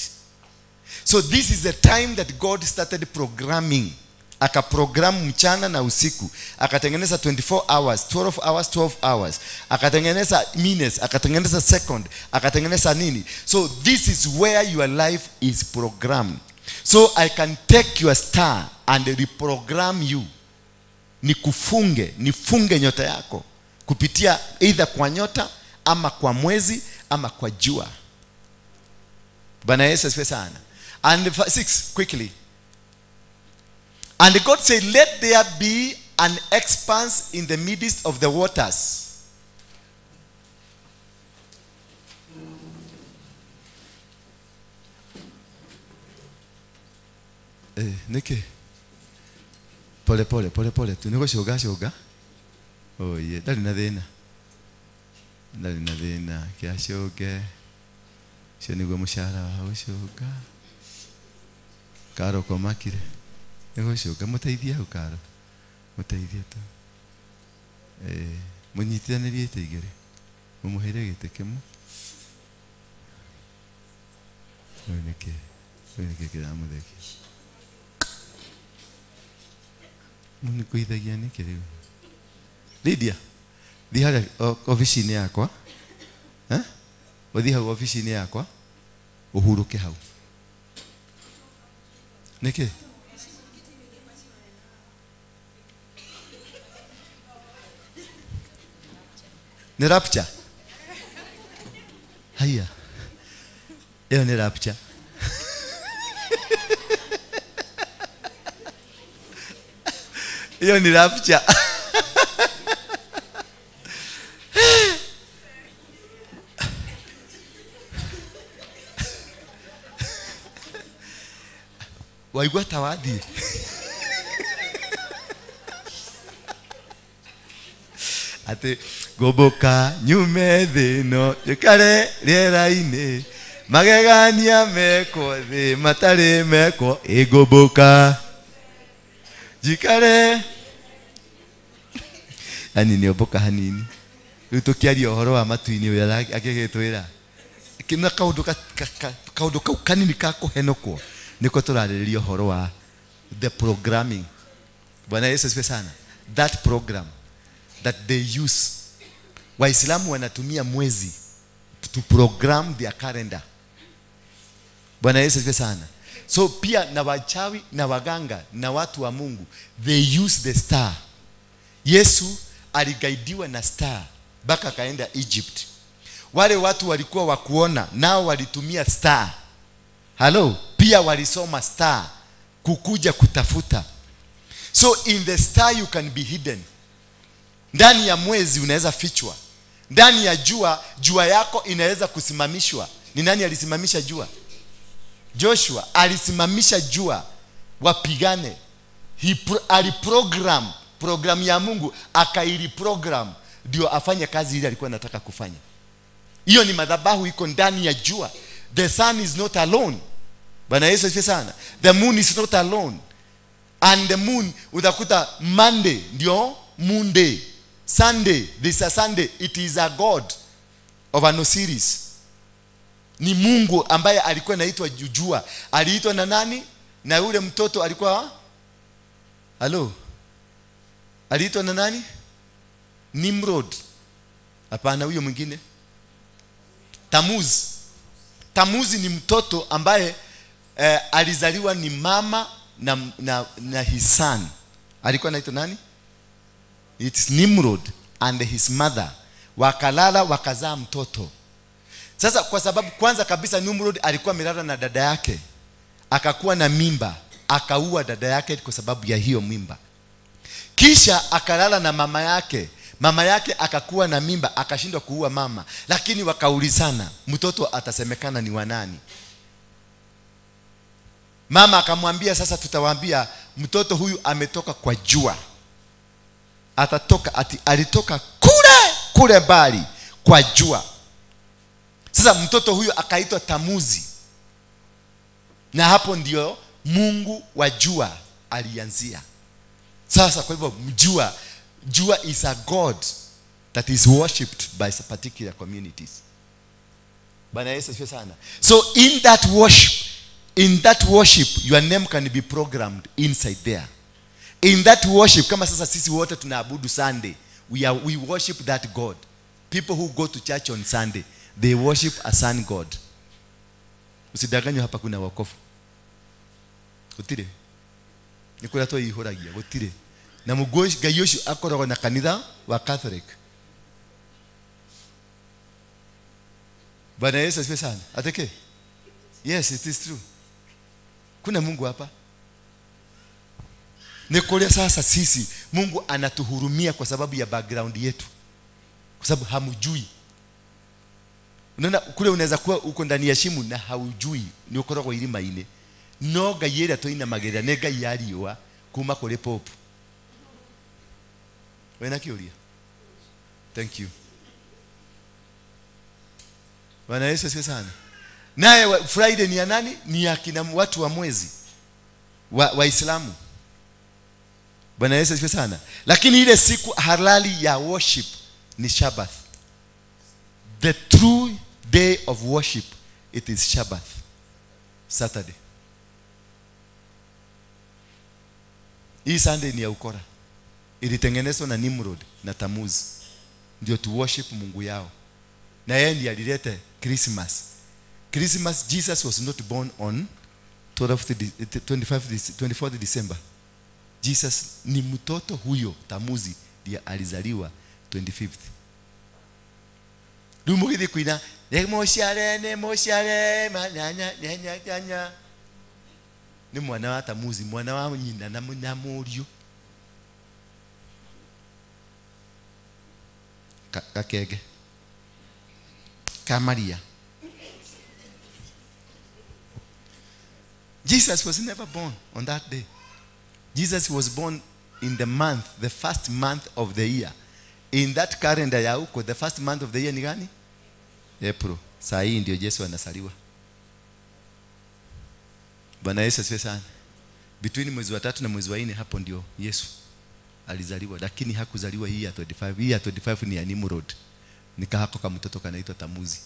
So this is the time that God started programming. Akaprogram mchana na usiku. Akatengeneza 24 hours, 12 hours, 12 hours. Akatengeneza minutes, akatengeneza second, akatengeneza nini. So this is where your life is programmed. So I can take your star and reprogram you. Nifunge nyota yako kupitia either kwa nyota ama kwa mwezi ama kwa jua. Bwana Yesu asifiwe sana. And 6 quickly. And God said, let there be an expanse in the midst of the waters. Nike. Pole. Tuniko shoga. Oh yeah, dali na thina. Kia shoge. Shoni gwa mushara wa shoga. Karo kwa makire. Niko shoga muteithia hu karo. Muteithia tu. Munyitithanirie teigere. Mumuhere gitekemu. Nike kira mutheki. Muni kuithagia ni kiriu. Lydia, thi hara office ni yakwa. Wathi hau office ni yakwa. Uhuruke hau. Niki? Ni rapture. Haya. Hiyo ni rapture. Hiyo ni rapture. Waigua tawathi. Ate goboka nyume thino jikare riera-ini magegania meko thi matari meko igoboka jikare ani ni oboka hanini riu tukiaria uhoro wa matu-ini uya akigitwira kina kaundu kau kanini ka kuhenokwo niko turarĩrĩria uhoro wa the programming. Bwana Yesu asifiwe sana. That program that they use, Waislamu wanatumia mwezi to program their calendar. Bwana Yesu asifiwe sana. So pia na wachawi na waganga na watu wa Mungu, they use the star. Yesu aligaidiwa na star mpaka akaenda Egypt. Wale watu walikuwa wakuona, nao walitumia star. Hello, pia walisoma star kukuja kutafuta. So in the star you can be hidden. Ndani ya mwezi unaweza fichwa. Ndani ya jua yako inaweza kusimamishwa. Ni nani alisimamisha jua? Joshua alisimamisha jua wapigane. Program ya Mungu akaili program ndio afanye kazi ile alikuwa anataka kufanya. Hiyo ni madhabahu iko ndani ya jua. The sun is not alone. Bwana Yesu asifiwe sana. The moon is not alone. And the moon utakuta Monday ndio moon day. Sunday, this is a Sunday, it is a god of an Osiris. Ni Mungu ambaye alikuwa anaitwa jua. Aliitwa na nani? Na yule mtoto alikuwa aliitwa na nani? Nimrod. Hapana, huyo mwingine. Tamuzi ni mtoto ambaye alizaliwa ni mama na his son. Alikuwa anaitwa nani? It's Nimrod and his mother. Wakalala wakazaa mtoto. Sasa kwa sababu kwanza kabisa Nimrod alikuwa amelala na dada yake, akakuwa na mimba, akaua dada yake kwa sababu ya hiyo mimba. Kisha akalala na mama yake akakuwa na mimba, akashindwa kuua mama, lakini wakaulizana mtoto atasemekana ni wa nani. Mama akamwambia sasa tutawaambia mtoto huyu ametoka kwa jua. Alitoka kule mbali kwa jua. Sasa mtoto huyu akaitwa Tamuzi. Na hapo ndio Mungu wa jua alianzia. Sasa kwa hivyo jua is a god that is worshipped by particular communities. Bwana Yesu asifiwe sana. So in that worship your name can be programmed inside there. In that worship, kama sasa sisi wote tunaabudu Sunday, we worship that God. People who go to church on Sunday, they worship a sun god. Usidanganywe hapa kuna wokovu. Gutire. Nikula to ihoragia gutire. Na mugoshi gayoshu akoragwo na kanitha wa Catholic. Bwana Yesu asifiwe sana. Ateke. Yes, it is true. Kuna Mungu hapa. Nikulia sasa sisi Mungu anatuhurumia kwa sababu ya background yetu. Kwa sababu hamujui. Unaona kule unaweza kuwa uko ndani ya shimo na haujui ni ukoragwo irima ine. No gayera to ina magerera nega yariwa kuma kule pop. Wena kiuria. Thank you. Bwana Yesu asifiwe sana. Naye Friday ni ya nani? Ni ya kina watu wa mwezi wa Islamu. Bwana Yesu asifiwe sana. Lakini ile siku halali ya worship ni Sabbath. The true day of worship, it is Sabbath. Saturday. Hii Sunday ni ya ukora. Ilitengenezwa na Nimrod na Tamuzi. Ndio to worship Mungu yao. Na yeye ndiye alileta Christmas. Jesus was not born on 24th December. Jesus ni mtoto huyo Tamuzi ndiye alizaliwa 25th. Dumugidi kuina ne moshare mananya ni mwana wa Tamuzi, mwana wa nyina na munyamurio kakege Maria. Jesus was never born on that day. Jesus was born in the first month of the year. In that calendar ya huko, the first month of the year ni gani? April. Saa hii ndio Yesu anasaliwa. Bwana Yesu asifiwe sana. Between mwezi wa 3 na mwezi wa 4 hapo ndio Yesu alizaliwa, lakini hakuzaliwa hii ya 25. Hii ya 25 ni ya Nimrod. Nikahako kama mtoto kanaitwa Tamuzi.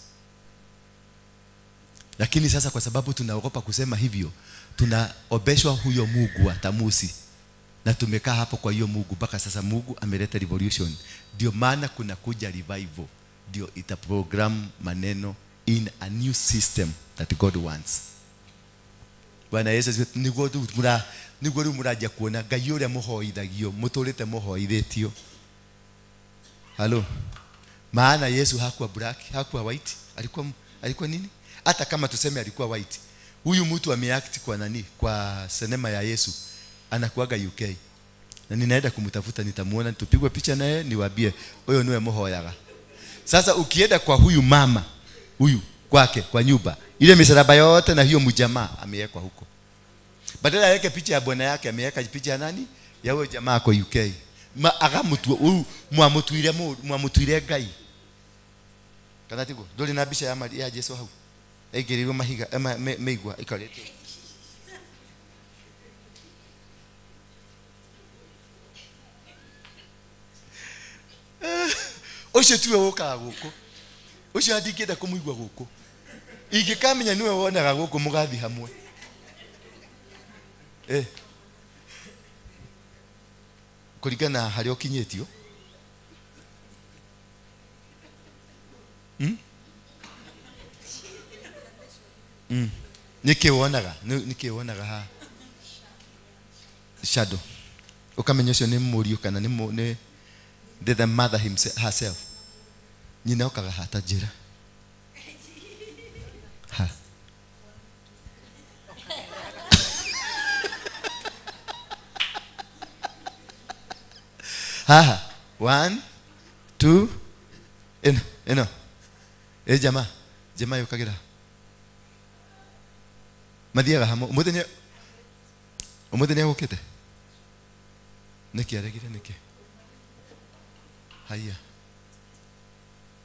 Lakini sasa kwa sababu tunaogopa kusema hivyo, tunaobeshwa huyo Mungu wa Tamuzi. Na tumekaa hapo kwa hiyo Mungu mpaka sasa Mungu ameleta revolution. Ndio maana kuna kuja revival. Ndio itaprogram maneno in a new system that God wants. Bwana Yesu asifiwe. Niguo riu muraja kuona Ngai uria muhoithagio muturite muhoithitio. Halo. Maana Yesu hakuwa black, hakuwa white, alikuwa nini? Hata kama tuseme alikuwa white. Huyu mtu ameact kwa nani? Kwa sinema ya Yesu. Anakuaga UK. Na ninaenda kumtafuta, nitamuona, tupigwe picha naye, niwaambie huyo niwe muhoyaga. Sasa ukienda kwa huyu mama, huyu kwake kwa nyumba, ile misalaba yote na hiyo mjamaa amewekwa huko. Badala yake picha ya bwana yake ameweka picha ya nani? Ya huyo jamaa kwa UK. Agamutu huyu mwamutuire Ngai. Kana tigo ndoli na bisha ya Maria Yesu hau. Aigerirwo mahiga meigwa ikarete. Ucio tuwe woka guko. Ucio andikenda kumuigwa guko. Ingikamenya niwe wonaga guko mugathi hamwe. Kuringana hari okinyetio. Niki wonaga ha shadow. Ukamenya ucio ni murio kana ni the mother herself. Nyina okaga hata jira. Ha. Ha. 1 2 eno. Jamaa yokagira. Mathiaga hamo. Umuthenya gukite. Niki aregire niki. Haya.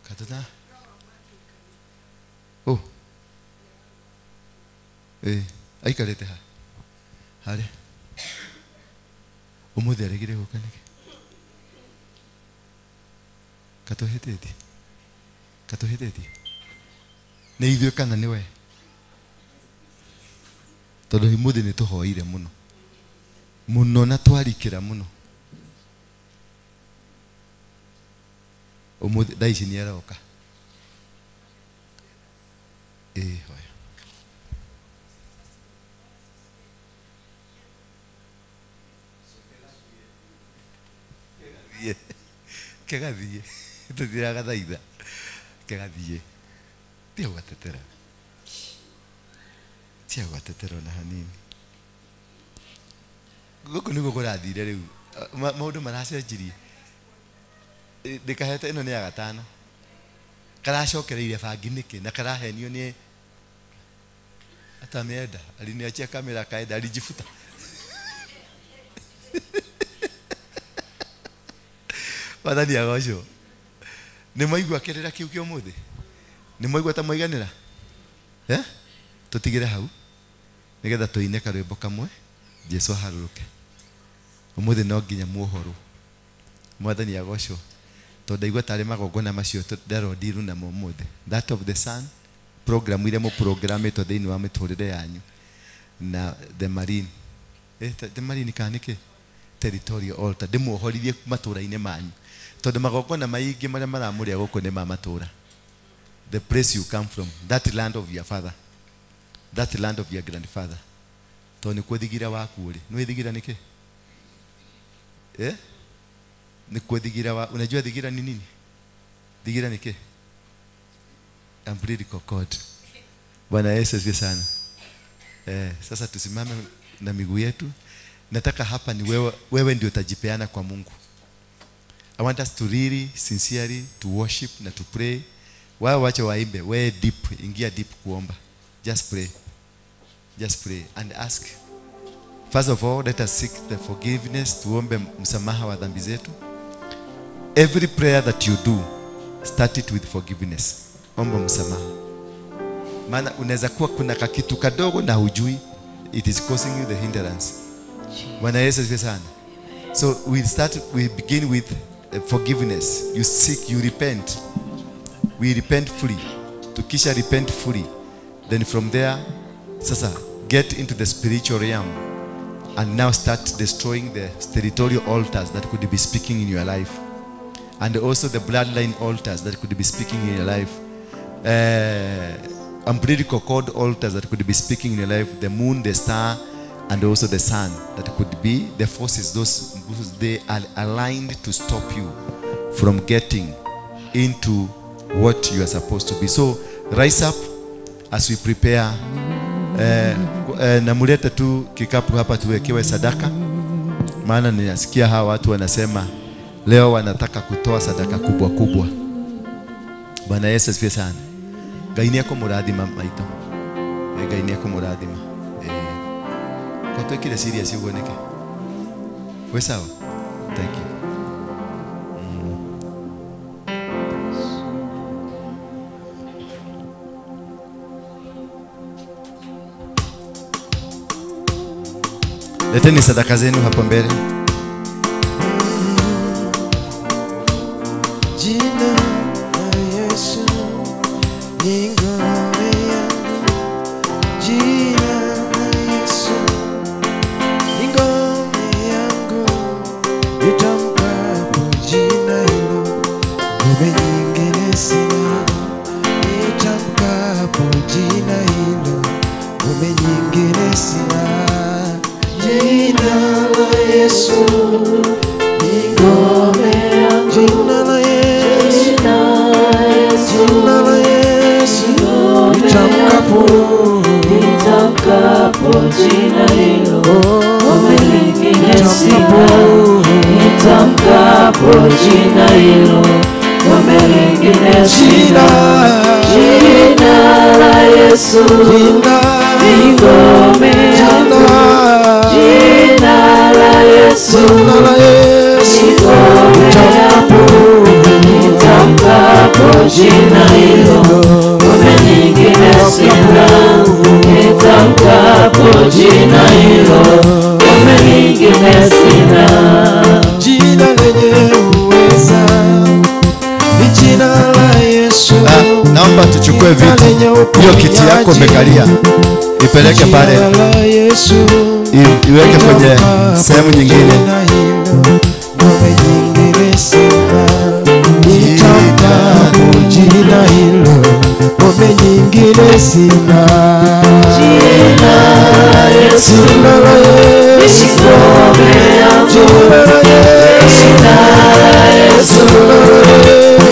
Katana. Oh. Aikarete ha. Hare. Umuthi aregire guka niki. Katoheteti. Nĩ ithuĩ kana nĩ we? Tondũ himuthi nĩ tũhoire mũno na twarikĩra mũno. Umuthi daici nĩ aroka. Hoya. Kegathiĩ. Tutiraga thaitha. Kegathiĩ. Tia gwatetera. Tia gwatetera na hanini. Guku niguo kurathire riu. Maundu maracenjirie. Ndikahete ino ni ya gatano. Karacokereire bangi niki na karahenio ni atamenda. Aliniachia kamera kaenda alijifuta. Wathani agoco. Nĩ maigua kerera kiu kio muthi. Nĩ maigua ta maiganira. Tutigire hau. Nigetha tuine karwimbo kamwe. Jesu haruruke. Umuthi no nginya muohoro. Mwathani agoco. Tondu igua tare magongona macio ndero ndiru na muthi. That of the sun program ile mo programmetwo thiini wa miturire yanyu. Na the marine. The marine kanike territorial altar. Ndimuohorithie matura-ini manyu. Tondu magongona maingi maria maramuria guku ni mamatura. The place you come from, that land of your father, that land of your grandfather. Tondu kwithigira waku uri. Nĩ thigira niki? Ni kwithigira wa, unajua thigira ni nini? Thigira niki? Umbilical cord. Bwana Yesu asifiwe sana. Sasa tusimame na miguu yetu. Nataka hapa ni wewe ndio utajipeana kwa Mungu. I want us to really sincerely to worship na to pray. Wao wacha waimbe, we deep, ingia deep kuomba. Just pray and ask. First of all, let us seek the forgiveness, tuombe msamaha wa dhambi zetu. Every prayer that you do, start it with forgiveness. Omba msamaha. Maana unaweza kuwa kuna kakitu kadogo na hujui, it is causing you the hindrance. Bwana Yesu asifiwe sana. So we begin with forgiveness. You seek, you repent. We repent fully. Tukisha repent fully. Then from there, sasa get into the spiritual realm and now start destroying the territorial altars that could be speaking in your life, and also the bloodline altars that could be speaking in your life. umbilical cord altars that could be speaking in your life, the moon, the star, and also the sun, that could be the forces, those they are aligned to stop you from getting into what you are supposed to be. So rise up as we prepare. Namuleta tu kikapu hapa tuwekewe sadaka, maana ninasikia hawa watu wanasema leo wanataka kutoa sadaka kubwa kubwa. Bwana Yesu asifiwe sana. Gaini yako muradhima maito. Gaini yako muradhima. Kwa to kile serious ugoneke. Wewe sawa? Thank you. Leteni sadaka zenu hapo mbele. Jina la Yesu ni ngome yangu. Jina la Yesu ni ngome yangu. Nitamkapo jina hilo, ngome nyingine sina. Nitamkapo jina hilo, ngome nyingine sina. Jina la Yesu ni ngome yangu. Jina la Yesu, jina la Yesu, nitamkapo jina hilo, ngome nyingine sina. Nitamkapo jina hilo, ngome nyingine sina. Jina la Yesu ni ngome yangu. Jina la Yesu ni ngome yangu. Nitamkapo jina hilo, ngome nyingine sina. Nitamkapo jina hilo, ngome nyingine sina. jina lenye uweza ni jina la Yesu. Naomba tuchukue vitu. Hiyo kiti yako umekalia, ipeleke pale, iweke kwenye sehemu nyingine. Ngome nyingine sina. Nitamkapo jina hilo, ngome nyingine sina. Jina la Yesu Jina la Yesu, ngome yangu. jina la Yesu, Jina la Yesu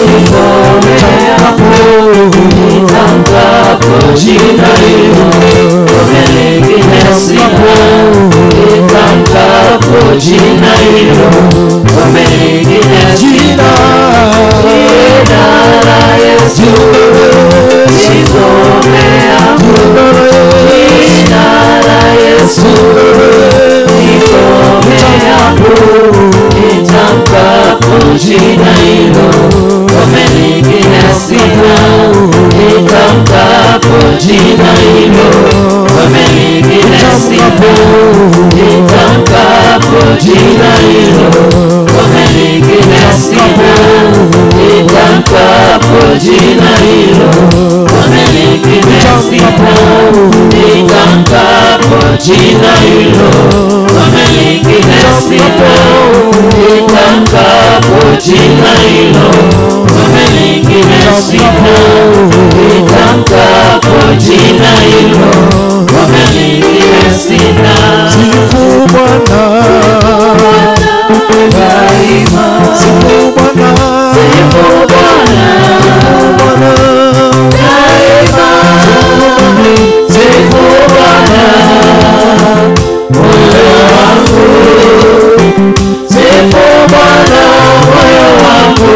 ni ngome yangu. Nitamkapo jina hilo, ngome nyingine sina. Nitamkapo jina hilo, ngome nyingine sina. Jina la Yesu ni ngome yangu. Jina la Yesu ni ngome yangu. Nitamkapo jina hilo, ngome nyingine sina. Nitamkapo jina hilo, ngome nyingine sina. Nitamkapo jina hilo, ngome nyingine sina. Nitamkapo jina hilo, ngome nyingine sina. Nitamkapo jina hilo, ngome nyingine sina. Nitamkapo jina hilo, ngome nyingine sina. Nitamkapo jina hilo, ngome nyingine sina. sifu Bwana daima. sifu Bwana, Sifu Bwana daima. Sifu Bwana moyo wangu. Sifu Bwana moyo wangu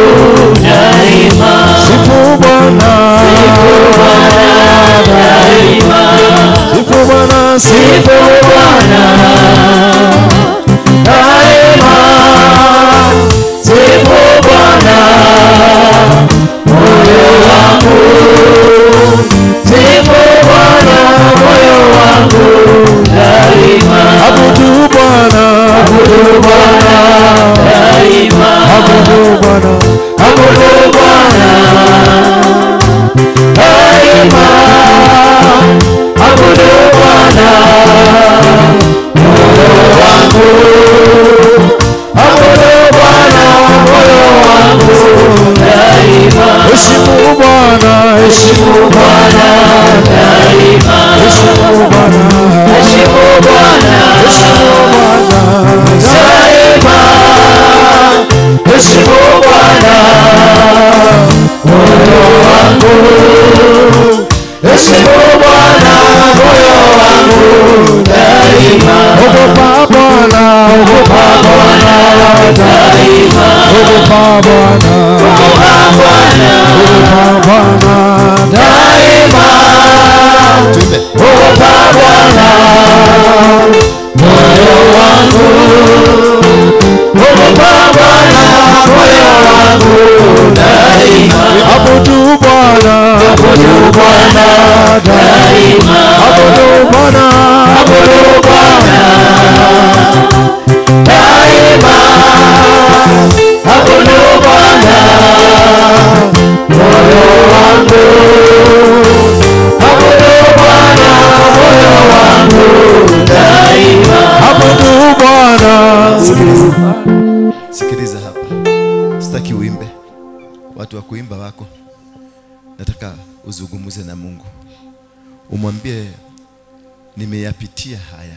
daima. sifu Bwana, Sifu Bwana daima. sifu Bwana, Sifu Bwana daima. Sifu Bwana moyo wangu. Sifu Bwana moyo wangu daima. abudu Bwana, Abudu Bwana daima. abudu Bwana, Abudu Bwana daima. Abudu Bwana moyo wangu. Abudu Bwana moyo wangu daima. heshimu Bwana, Heshimu Bwana daima. Upa Bwana moyo wangu, upa Bwana moyo wangu daima. Abudu Bwana daima. Abudu Bwana daima. Abudu Bwana moyo wangu, abudu Bwana moyo wangu daima. Abudu Bwana. Sikiliza hapa. Sitaki uimbe. Watu wa kuimba wako. Nataka uzungumze na Mungu. Umwambie nimeyapitia haya.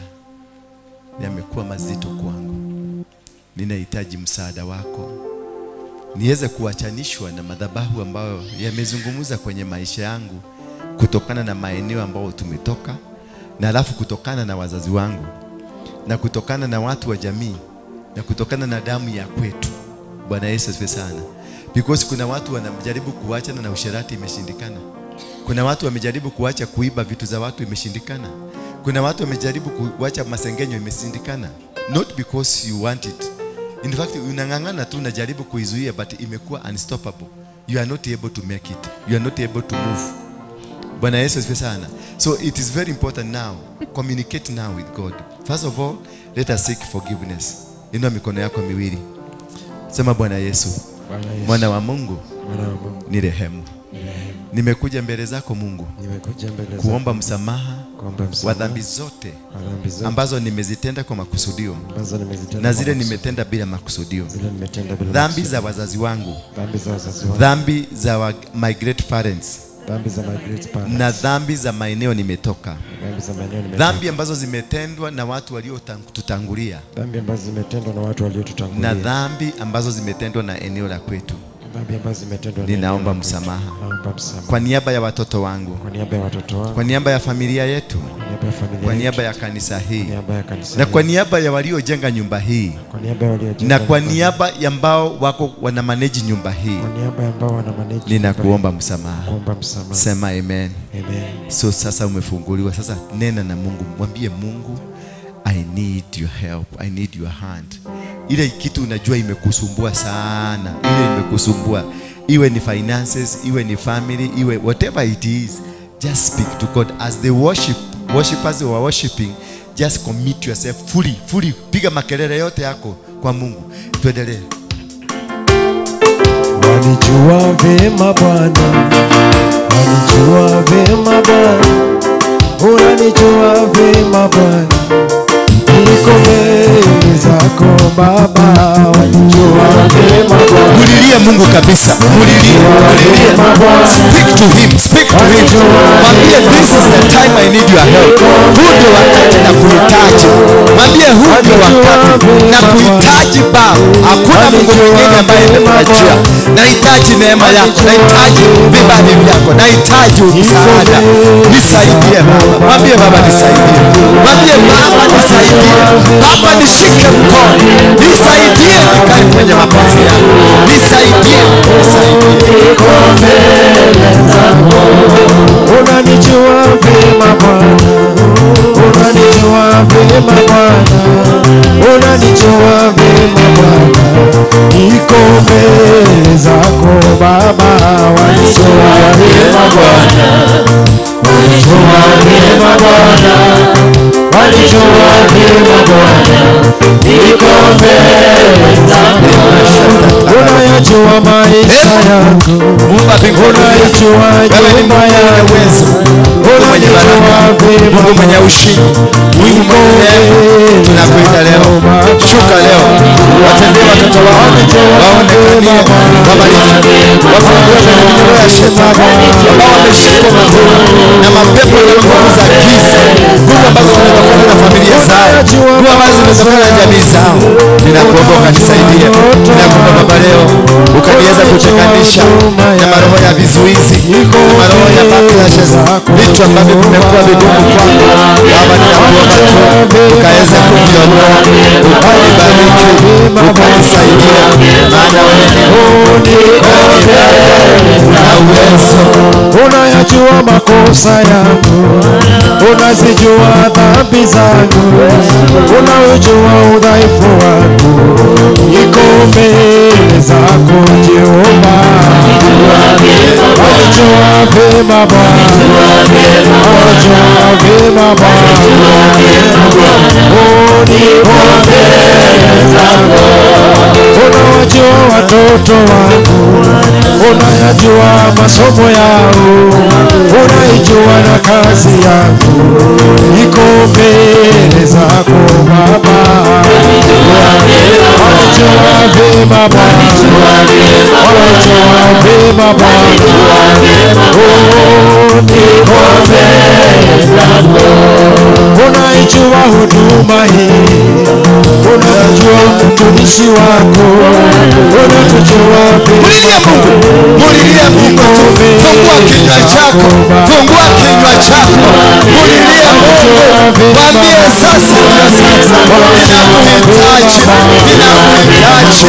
Yamekuwa mazito kwangu. Ninahitaji msaada wako. Niweze kuachanishwa na madhabahu ambayo yamezungumza kwenye maisha yangu kutokana na maeneo ambayo tumetoka, na alafu kutokana na wazazi wangu, na kutokana na watu wa jamii, na kutokana na damu ya kwetu. Bwana Yesu asifiwe sana. Because kuna watu wanajaribu kuachana na usherati, imeshindikana. Kuna watu wamejaribu kuacha kuiba vitu za watu, imeshindikana. Kuna watu wamejaribu kuacha masengenyo, imeshindikana. Not because you want it. In fact, unangangana tu unajaribu kuizuia, but imekuwa unstoppable. You are not able to make it. You are not able to move. Bwana Yesu asifiwe sana. So it is very important now. Communicate now with God. First of all, let us seek forgiveness. Inua mikono yako miwili. Sema Bwana Yesu, mwana wa Mungu, ni rehemu. Nimekuja mbele zako Mungu kuomba msamaha wa dhambi zote ambazo nimezitenda kwa makusudio na zile nimetenda bila makusudio. Dhambi za wazazi wangu, dhambi za my great parents, na dhambi za maeneo nimetoka, dhambi ambazo zimetendwa na watu waliotutangulia, na dhambi ambazo zimetendwa na eneo la kwetu. Ninaomba msamaha kwa niaba ya watoto wangu, kwa niaba ya familia yetu, kwa niaba ya kanisa hii, na kwa niaba ya waliojenga nyumba hii, na kwa niaba ya ambao wako wana manage nyumba hii. Ninakuomba msamaha. Sema amen. So sasa umefunguliwa. Sasa nena na Mungu, mwambie Mungu, I need your help, I need your hand. Ile kitu unajua imekusumbua sana, ile imekusumbua, iwe ni finances, iwe ni family, iwe whatever it is, just speak to God. As the worshipers who are worshiping, just commit yourself fully. Piga makelele yote yako kwa Mungu. Tuendelee. Wanijua vema Bwana, wanijua vema Bwana, unanijua vema Bwana, niko mbele zako Baba, wanijua vema Bwana. Mulilie Mungu kabisa, mulilie. Speak to him. Mwambie this is the time I need your help. Huu ndio wakati na kuhitaji. Mwambie huu ndio wakati na kuhitaji Baba. Hakuna Mungu mwingine ambaye nimetarajia. Nahitaji neema yako, nahitaji vibali vyako, nahitaji msaada. Nisaidie Baba. Mwambie Baba nisaidie. Mwambie Baba nisaidie. Baba nishike mkono. Nisaidie nikae kwenye mapenzi yako. Nisaidie. Unanijua vema Bwana, unanijua vema Bwana, unanijua vema Bwana, niko mbele zako Baba, wanijua vema Bwana, wanijua vema Bwana, wanijua vema Bwana, niko mbele zako. Unayajua maisha yangu, unayajua nyumba yangu, unayajua vema, Mungu mwenye ushindi, Mungu mwenye tunakuita leo. Shuka leo, watendee watoto wao, waonekanie, wabariki, wafungue minyororo ya shetani ambao wameshikwa na mapepo na nguvu za giza, nguvu ambazo zinatokana na familia zao, nguvu ambazo zinatokana na jamii zao. Ninakuomba ukanisaidie. Ninakuomba Baba leo ukaniweza kutenganisha na maroho ya vizuizi, na maroho ya backlashes, vitu ambavyo vimekuwa vigumu kwangu. Baba ninakuomba tu ukaweze kuviondoa, ukanibariki. ukanisaidia, maana wewe ni Mungu na uwezo. Unayajua makosa yangu, unazijua dhambi zangu, unaujua udhaifu wangu, niko mbele zako Jehova. Wajua vyema Bwana, wajua vyema Bwana, niko mbele zako. Unawajua watoto wangu, unayajua masomo yao, unaijua na kazi yangu, niko mbele zako Baba. Wajua vyema Bwana, wajua vyema Bwana, niko mbele zako. Unaijua huduma hii, unajua mtumishi wako, unatujua Mulilia Mungu, mulilia Mungu, fungua kinywa chako, fungua kinywa chako, mulilia Mungu, mwambie sasa, ninakuhitaji, ninakuhitaji,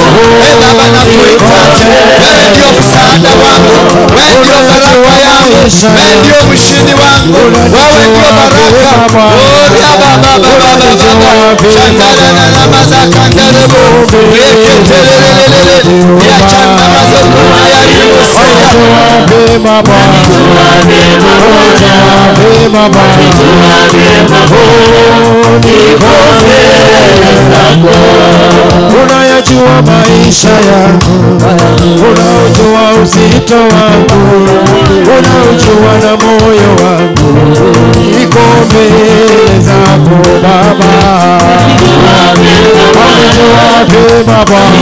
Baba nakuhitaji, wewe ndio msaada wangu, wewe ndio baraka yangu, wewe ndio mshindi wangu, wewe ndio baraka. Oria Baba Baba Chandala na namaza kandarebo, reketelelelele, ya chanda mazoko ya rimusaya. Vyema Bwana, vyema Bwana, unayajua maisha yangu, unaujua uzito wangu, unaujua na moyo wangu, niko mbele zako Baba. Wajua vyema Bwana,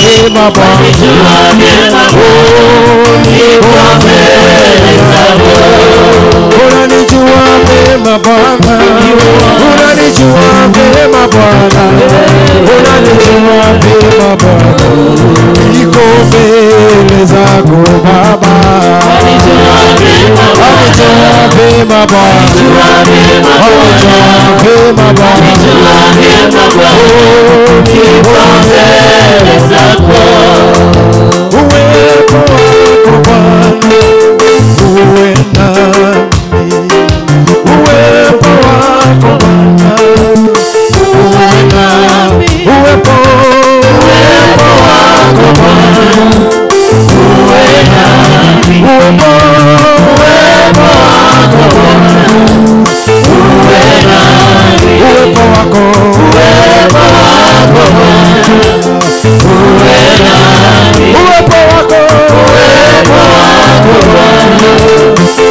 vyema Bwana, niko mbele zako. Unanijua vyema Bwana, unanijua vyema Bwana, unanijua vyema Bwana, niko mbele zako Baba. Unanijua vyema Bwana, unanijua vyema Bwana, niko mbele zako. Uwepo wako Bwana uwe nami, uwepo wako Bwana uwe nami, uwepo wako Bwana uwe nami, uwepo wako Bwana uwe nami, uwepo wako Bwana uwe nami, uwepo wako Bwana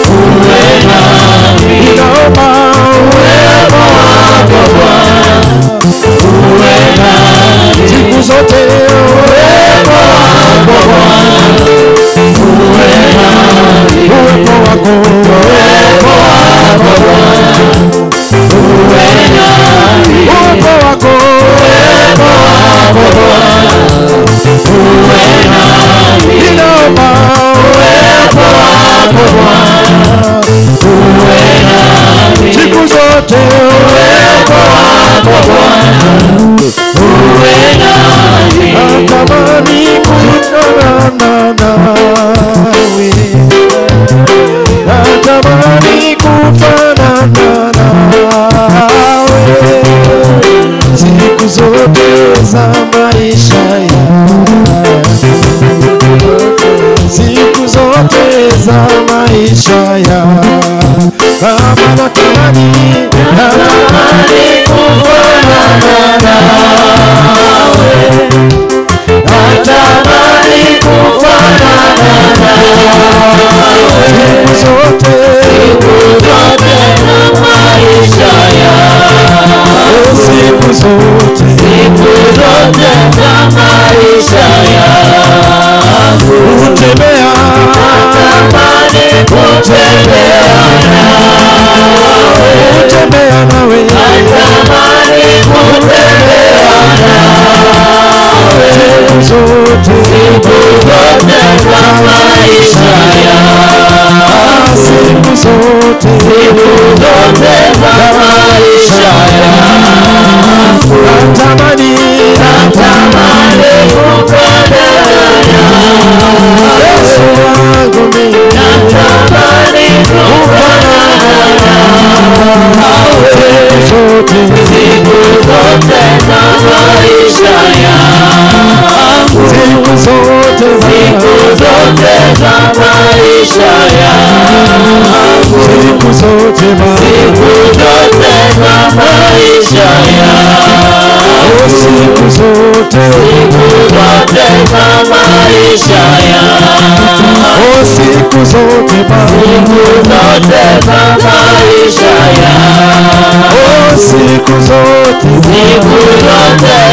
uwe nami, ninaomba uwepo wako Bwana uwe nami, siku zote uwepo wako Bwana uwe nami, uwepo wako Bwana uwe nami, uwepo wako Bwana uwe nami, ninaomba uwepo wako Bwana uwe nami, siku zote uwepo wako Bwana uwe nami, natamani kufanana nawe, natamani kufanana nawe, siku zote za maisha yangu, siku zote za maisha yangu, kama natamani kufanana nawe, natamani kufanana nawe, siku zote za maisha yangu, siku zote za maisha yangu, kutembea, natamani kutembea nawe, kutembea nawe, natamani kutembea nawe, siku zote za maisha yangu, siku zote za maisha yangu, za maisha yangu, siku zote za maisha yangu, siku zote za maisha yangu, siku zote za maisha yangu, siku zote za maisha yangu, siku zote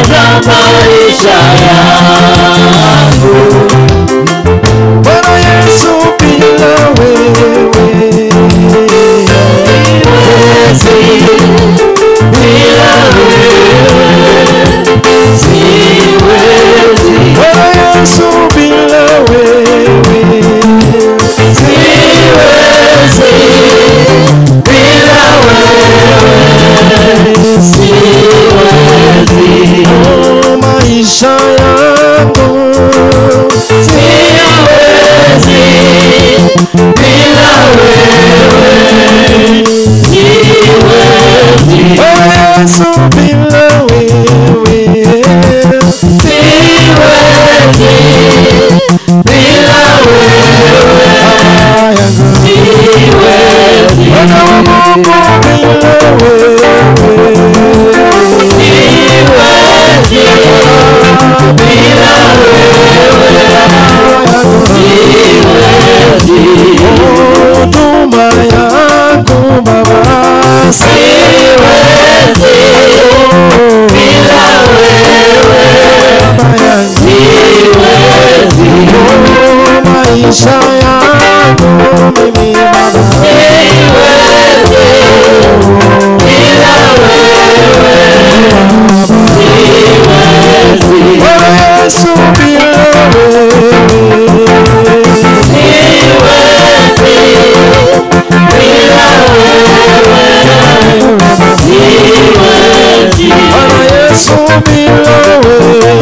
za maisha yangu. Bwana Yesu bila wewe bila siwezi. Bwana Yesu bila wewe Siwezi bila wewe, siwezi. maisha yangu Siwezi bila wewe, siwezi. Bwana Yesu bila wewe Siwezi bila wewe, siwezi. Bwana wa Mungu bila wewe Siwezi bila wewe, siwezi. huduma yako Baba Siwezi bila wewe, siwezi. maisha yangu mimi Baba Siwezi bila wewe, siwezi. Bwana Yesu bila wewe Siwezi bila wewe, siwezi. Bwana Yesu bila wewe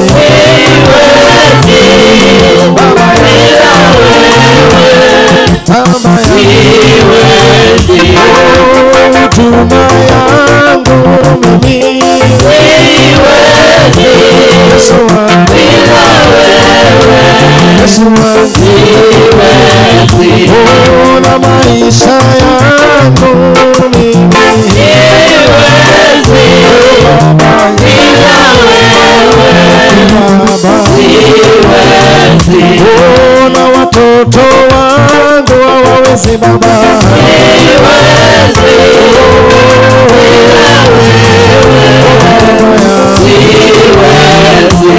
Siwezi Baba bila Baba siwezi. huduma yangu mimi Siwezi Yesu wangu bila wewe, Yesu wangu siwezi. na maisha yangu mimi Siwezi bila wewe, Baba siwezi. na watoto wangu hawawezi Baba Siwezi bila wewe, siwezi.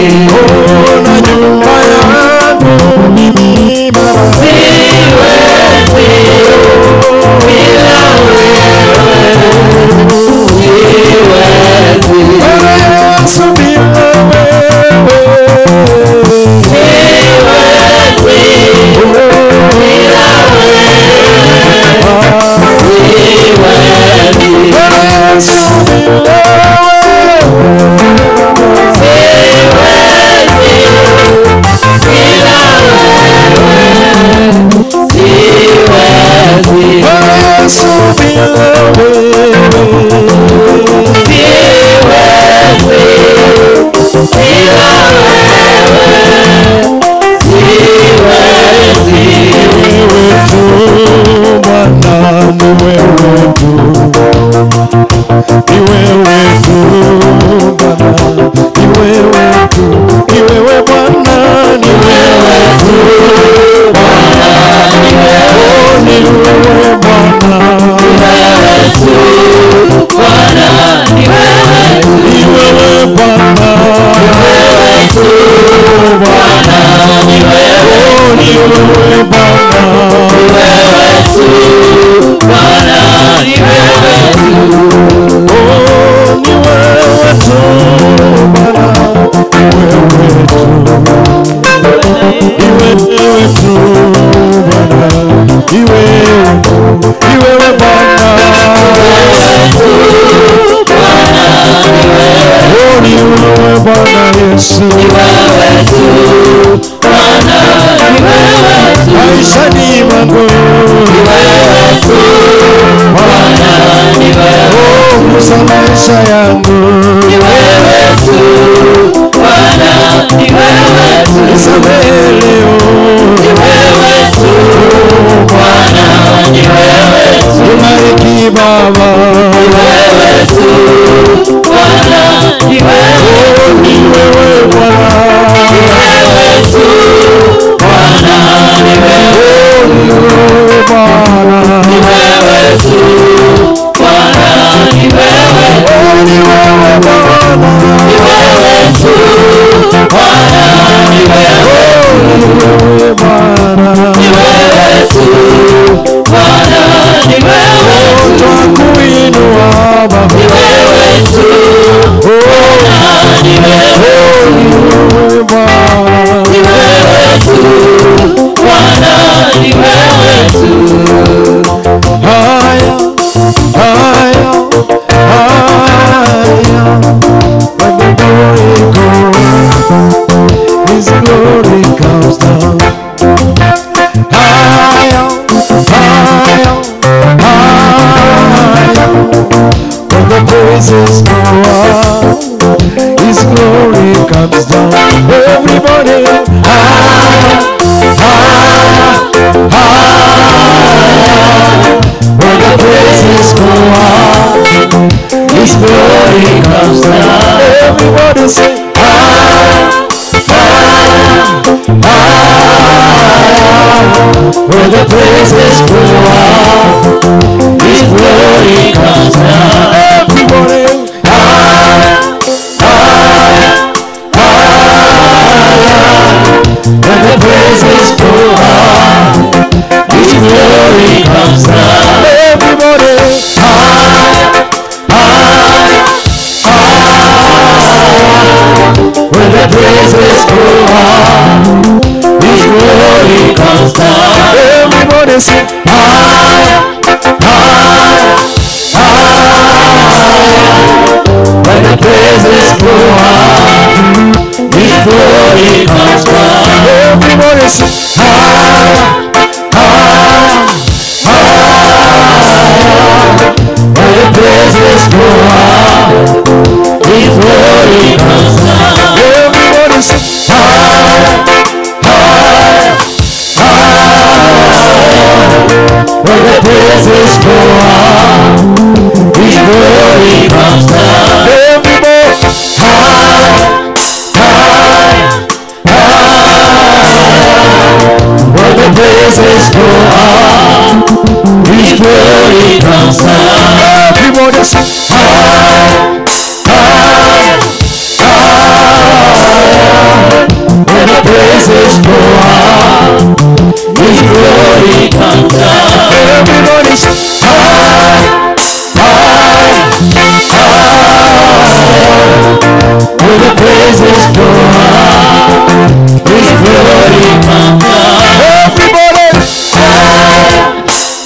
na nyumba yangu mimi Baba Siwezi bila wewe, siwezi. Bwana Yesu bila wewe Siwezi bila wewe, siwezi. Bwana Yesu bila Bwana Yesu bila Bwana ni wewe tu, ni wewe tu Bwana, ni wewe tu, ni wewe Bwana, ni wewe tu Bwana, ni wewe Bwana, Ni wewe tu Bwana, ni wewe Bwana, ni wewe tu Yesu, maishani mwangu gusa maisha yangu. Ni wewe tu Bwana, ni wewe tu. Nisamehe leo. Ni wewe tu Bwana, ni wewe tu. Nibariki Baba. Ni wewe tu Bwana, ni wewe tu. Ni wewe Bwana. Ni wewe tu Bwana, ni wewe tu. Ni wewe Bwana. Ni wewe tu Bwana, ni wewe tu. Ni wewe Bwana. Ni wewe tu Bwana, ni wewe tu. Ni wewe Bwana. Ni wewe tu Bwana, ni wewe tu. Twakuinua Baba. Ni wewe tu Bwana, ni wewe tu. Ni wewe Bwana. Ni wewe tu Bwana, ni wewe tu. Haya, haya, haya. When the glory goes, His glory comes down. Higher, higher, higher. When the praises go up, His glory comes down. Everybody, higher, higher, higher. When the praises go up, His glory comes down. Everybody say, higher, higher, higher. When the praises go up, His glory comes down. Everybody, higher, higher, higher. When the praises go up, His glory comes down. Everybody, higher, higher, higher. When the praises go up, His glory comes down. Everybody say, higher, higher, higher. When the praises go up, His glory comes down. Everybody say, higher, higher, higher. When the praises go up, His glory comes down. Everybody say, higher, higher, higher. When the praises go up, His glory comes down. Everybody, higher, higher, higher. When the praises go up, His glory comes down. Everybody say, higher, higher, higher. When the praises go up, His glory comes down. Everybody say, higher, higher, higher. When the praises go up, His glory comes down. Everybody, higher,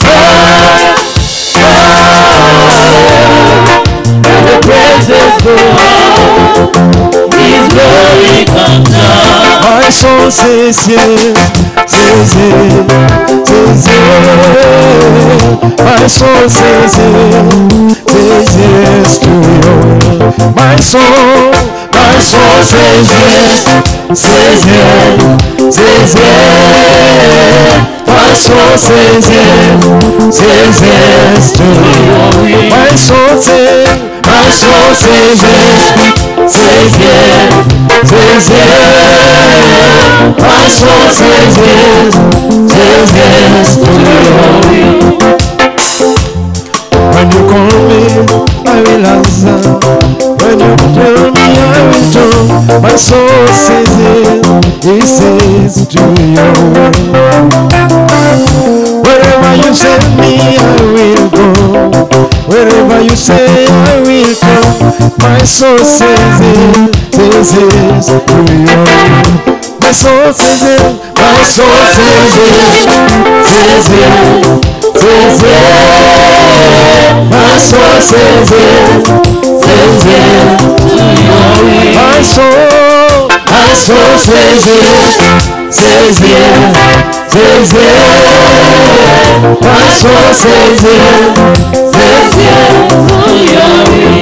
higher, higher. When the praises go up, His glory comes down. My soul says yes, says yes, says yes. My soul says yes to your will. My soul says yes, says yes, says yes. My soul says yes to your will. My soul says yes, says yes, says yes. My soul says yes to your will. When you call me, I will answer. When you tell me, I will do. My soul says yes, it says to your will. Wherever you send me, I will go. Wherever you say, I will come. My soul says yes, says yes to your will. My soul says yes, my soul says yes, says yes, says yes. My soul says yes, says yes to your will. My soul says yes, says yes, says yes. My soul says yes, says yes to your will.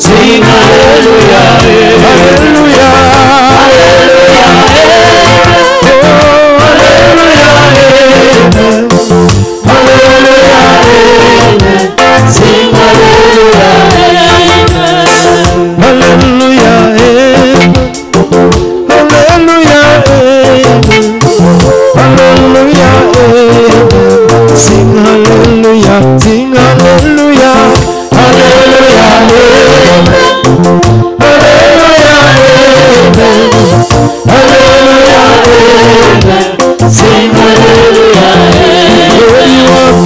Sing hallelujah, hallelujah, hallelujah, sing hallelujah, hallelujah, hallelujah, hallelujah, sing hallelujah, sing hallelujah, hallelujah, sing hallelujah,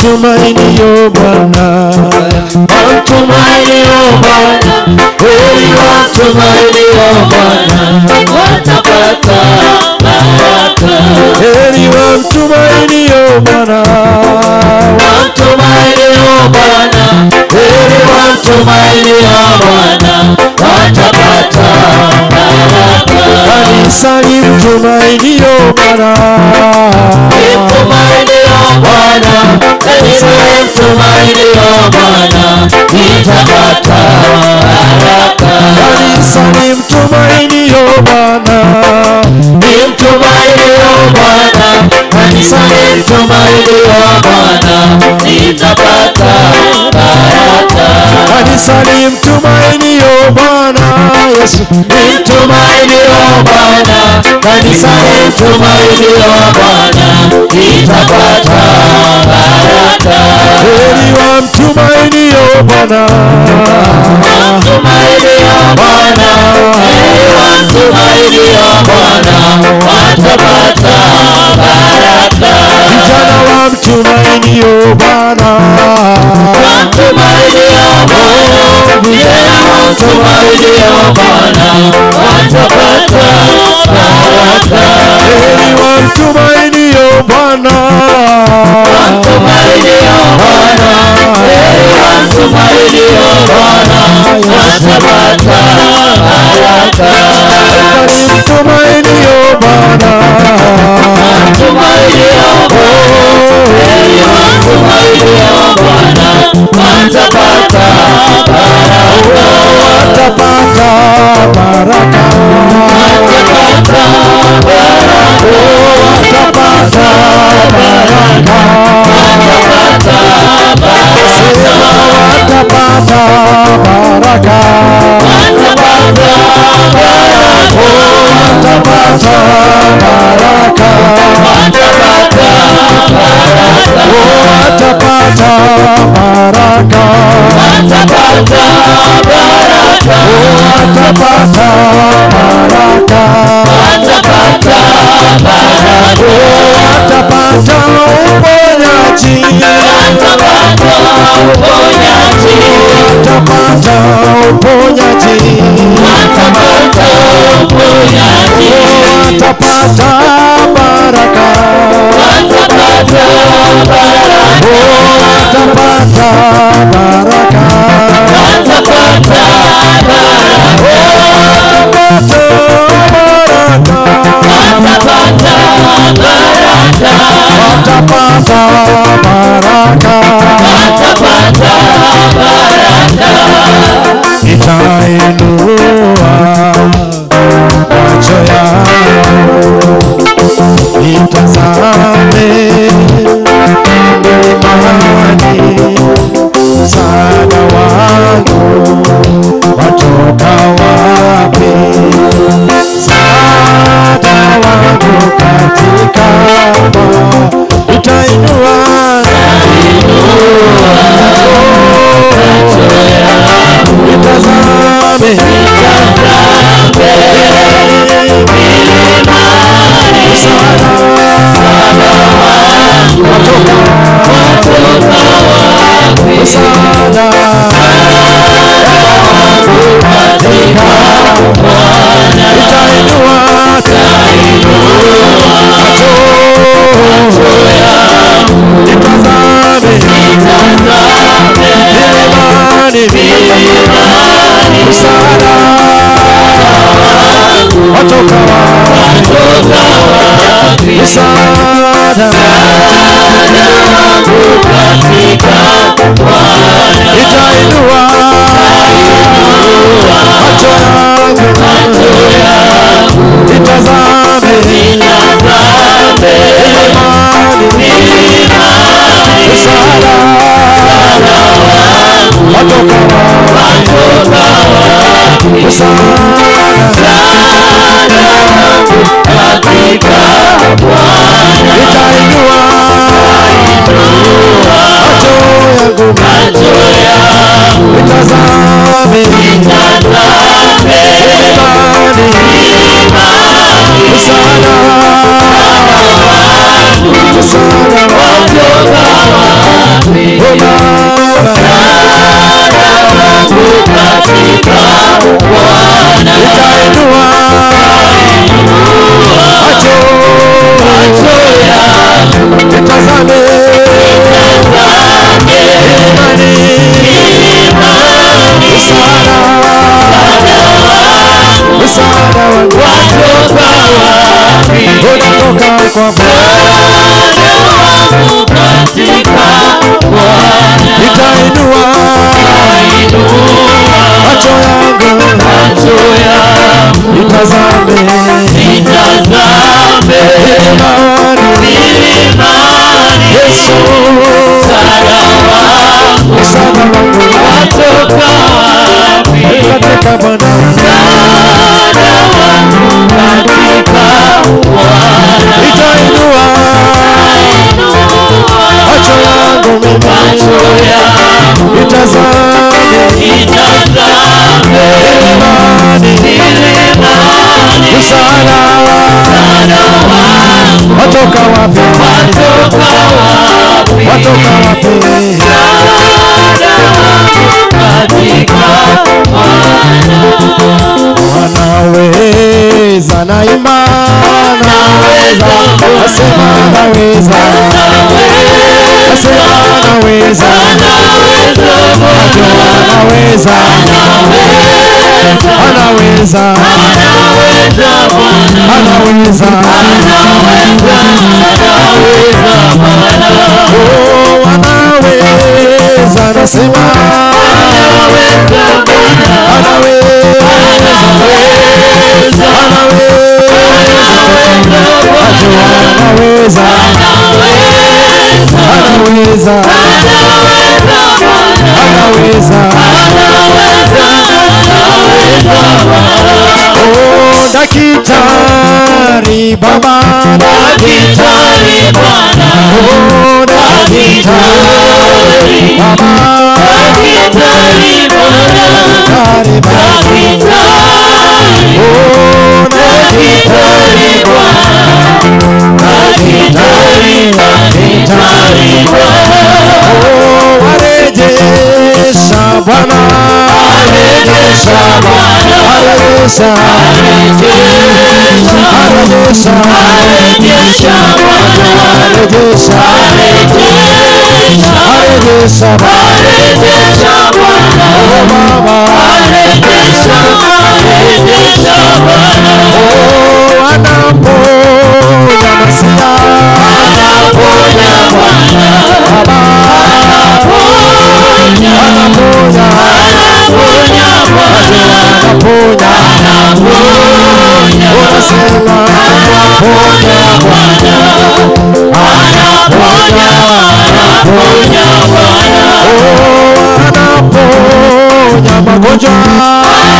tumaini yo Bwana, watumaini o Bwana, heri watumaini o Bwana, watapata baraka. heri wamtumaini yo Bwana, Watumaini o Bwana, heri watumaini o Bwana, watapata baraka. kanisa limtumaini yo Bwana, Mtumaini o Bwana, kanisa mtumaini o Bwana, litapata baraka. kanisa limtumaini yo Bwana, Mtumaini o Bwana, kanisa mtumaini o Bwana, litapata baraka. kanisa limtumaini yo Bwana Yesu, Mtumaini o Bwana, kanisa mtumaini o Bwana, litapata baraka. heri wamtumaini yo Bwana, Mtumaini o Bwana, heri wamtumaini o Bwana, watapata baraka. vijana wamtumaini yo Bwana, Mtumaini o Bwana, vijana wamtumaini o Bwana, watapata baraka. heri wamtumaini yo Bwana, Mtumaini o Bwana, heri wamtumaini o Bwana, watapata baraka. mtumaini yo Bwana, Mtumaini o Bwana, heri wamtumaini o Bwana, watapata baraka. watapata baraka, Watapata baraka. watapata baraka, Watapata baraka. watapata baraka, Watapata baraka. watapata baraka, Watapata baraka. watapata baraka, Watapata baraka. watapata baraka, Watapata baraka. watapata uponyaji, Watapata uponyaji. watapata uponyaji, Watapata uponyaji. watapata baraka, Watapata baraka. watapata baraka, Watapata baraka. watapata baraka, Watapata baraka. watapata baraka, Watapata baraka. nitainua macho yangu nitazame milimani, msaada wangu watoka wapi? Msaada wangu katika nitainua nitazame watoka wapi? Msaada wangu katika Bwana. nitainua katika Bwana. Nitainua macho yangu, nitazame msaada watoka wapi? Katika Bwana. Nitainua macho yangu, nitazame msaada wangu watoka wapi? Unatoka kwa Bwana wangu katika Bwana. Nitainua macho yangu, nitazame milimani, Yesu msaada wangu watoka wapi? katika Bwana. Msaada wangu katika Bwana. Nitainua macho yangu, nitazame milimani, msaada watoka wapi? Watoka wapi? Anaweza na imani, asema anaweza, asema anaweza, anaweza, anaweza, anaweza, oh, anaweza, nasema anaweza, oh, daktari baba, daktari baba, oh, daktari baba, daktari baba, oh, daktari warejesha Bwana, warejesha Bwana, warejesha, warejesha, warejesha Bwana, warejesha, warejesha, warejesha Bwana, oh Baba, warejesha, warejesha Bwana, oh anaponya Masia, anaponya Bwana, Baba, anaponya, anaponya, anaponya Bwana, anaponya, anaponya, unasema anaponya Bwana, anaponya, anaponya Bwana, oh anaponya magonjwa,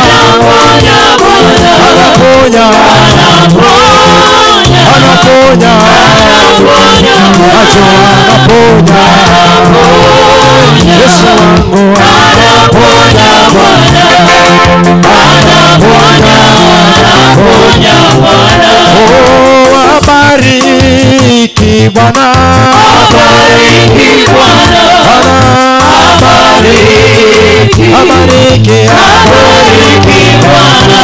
anaponya Bwana, anaponya, anaponya, anaponya, anaponya macho, anaponya, Yesu wangu anaponya Bwana, anaponya, anaponya Bwana, oh abariki Bwana, abariki Bwana, abariki, abariki, abariki Bwana,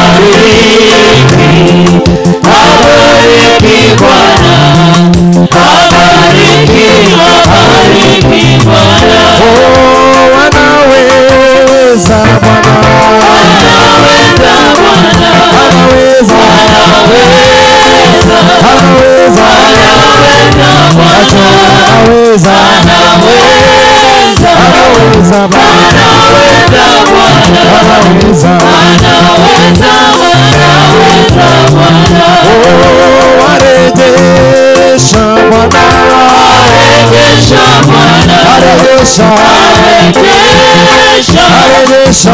abariki, abariki Bwana, abariki, abariki Bwana, oh anaweza Bwana, anaweza Bwana, anaweza, anaweza, anaweza, anaweza Bwana, anaweza, anaweza, anaweza Bwana, anaweza Bwana, anaweza, anaweza, anaweza Bwana, oh warejesha Bwana, warejesha Bwana, warejesha, warejesha Arejesha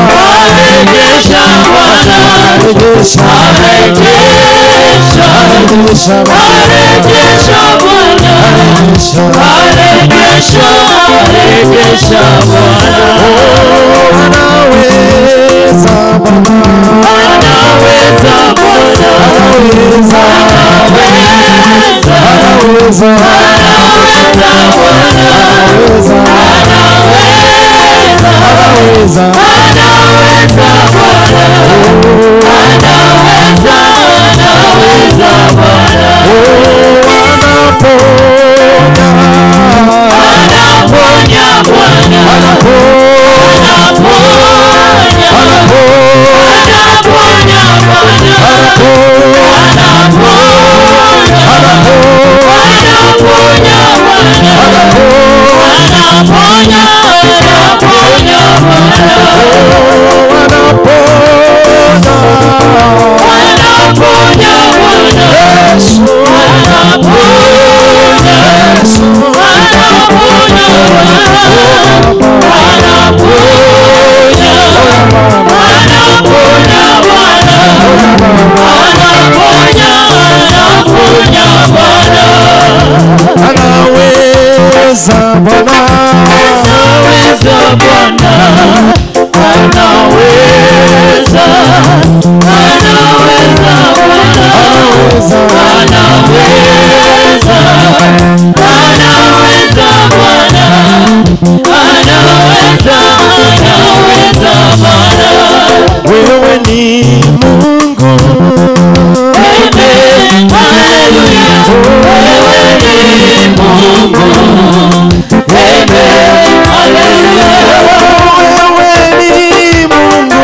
Bwana, arejesha Bwana, wewe ni Mungu. Amen, hallelujah. Wewe ni Mungu. Amen, hallelujah. Wewe ni Mungu.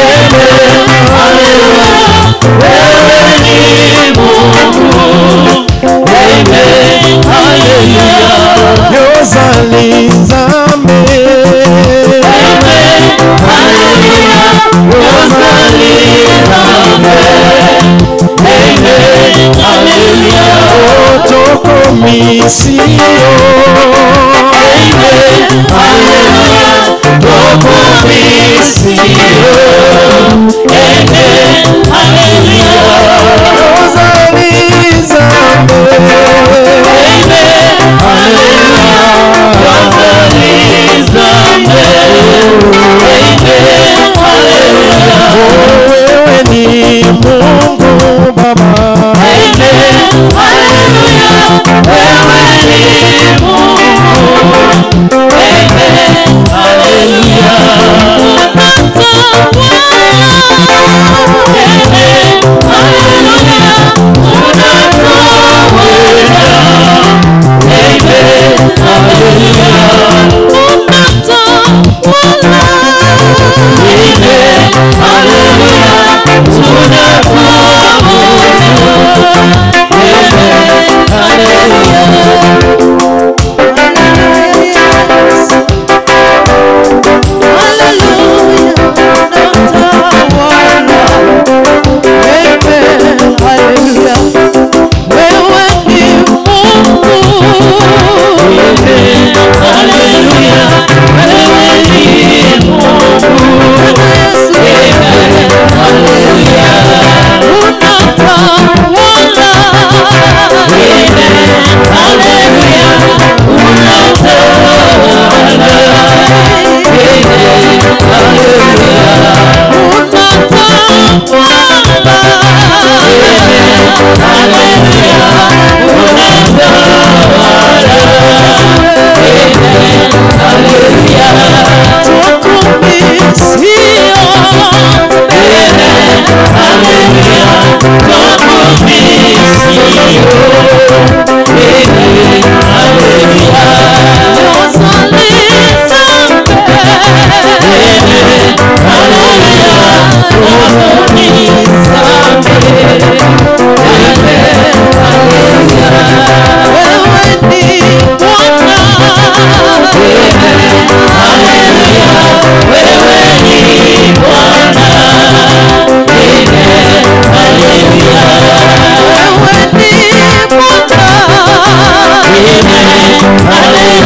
Amen, hallelujah. Wewe ni Mungu. Amen, hallelujah. Yozali Nzambe. Amen, hallelujah. Yozali Nzambe. Amen, hallelujah. Otoko misio. Amen, hallelujah. Toko misio. Amen, hallelujah. Yozali Nzambe. Amen, hallelujah. Yozali Nzambe. Amen, hallelujah. Wewe ni Mungu Baba. Amen, hallelujah. Wewe ni Mungu. Amen, hallelujah. Amen, hallelujah. Unatawala. Amen, hallelujah. Amen, hallelujah. Tunatawala. Amen, hallelujah.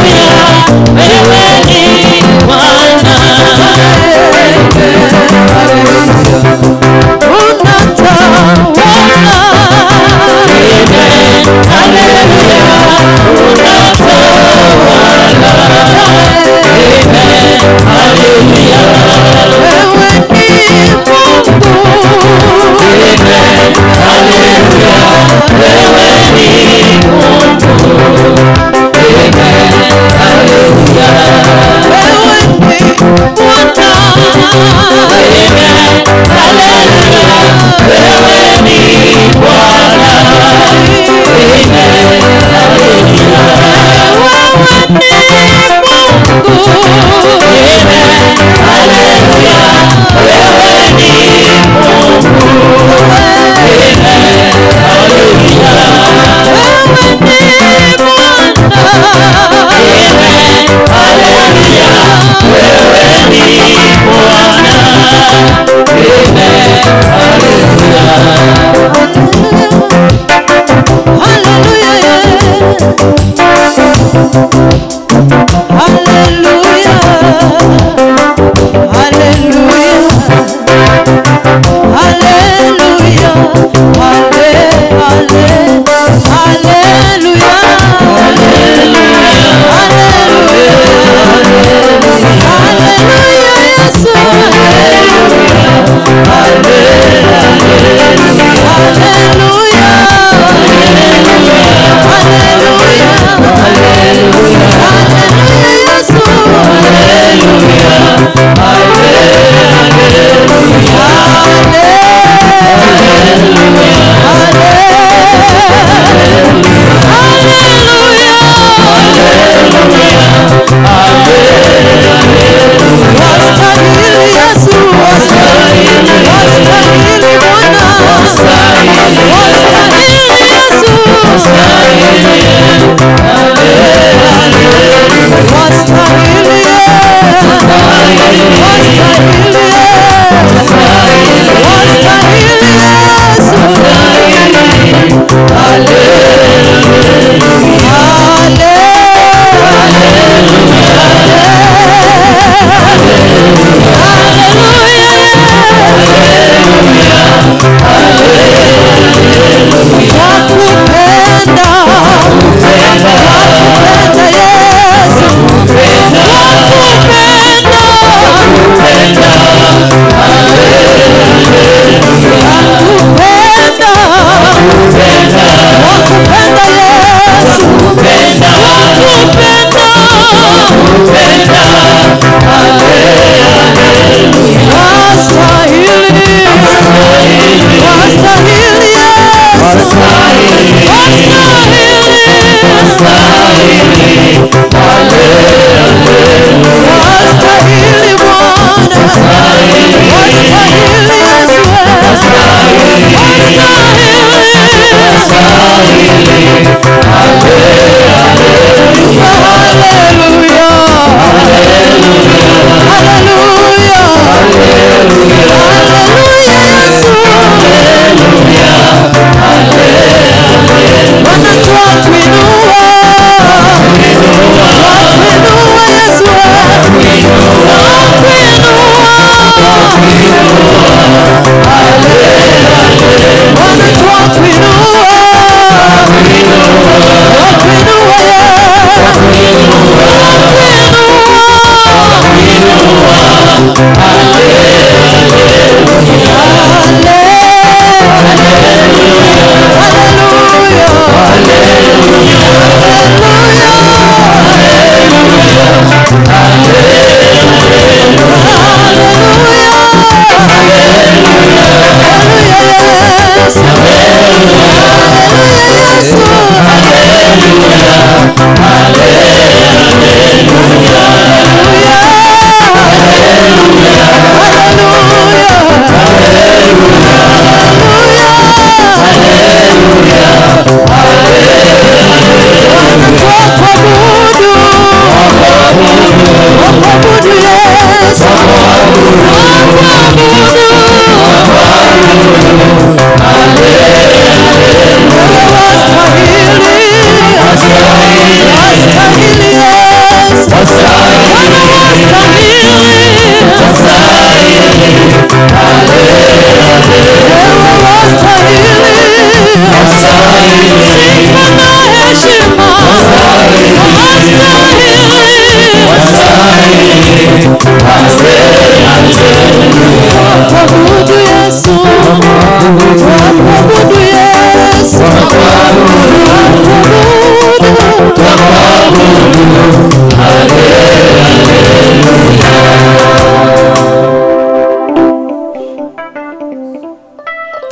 Hallelujah, wewe ni Bwana.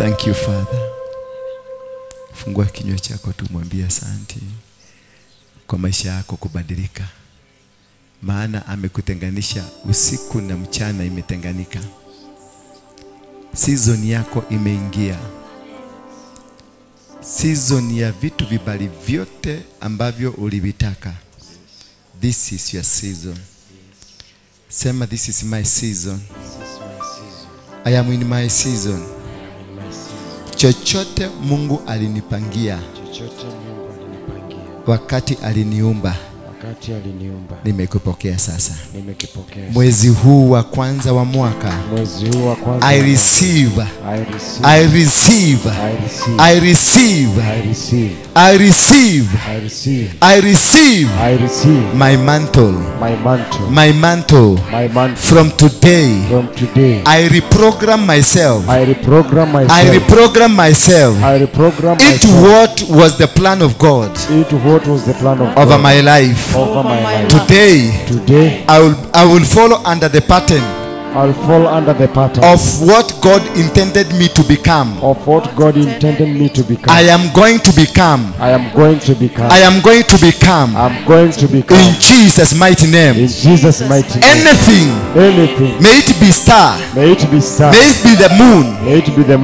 Thank you Father. Fungua kinywa chako tu mwambie asante kwa maisha yako kubadilika. Maana amekutenganisha usiku na mchana imetenganika. Season yako imeingia. Season ya vitu vibali vyote ambavyo ulivitaka. This is your season. Sema this is my season. I am in my season. Chochote Mungu alinipangia. Wakati aliniumba. Nimekupokea sasa. Mwezi huu wa kwanza wa mwaka. I receive. I receive. I receive. I receive. I receive. My mantle. My mantle. From today. I reprogram myself. I reprogram myself. Into what was the plan of God over my life. Today, I will follow under the pattern. Of what God intended me to become. I am going to become. I am going to become. In Jesus' mighty name. Anything. May it be star. May it be the moon.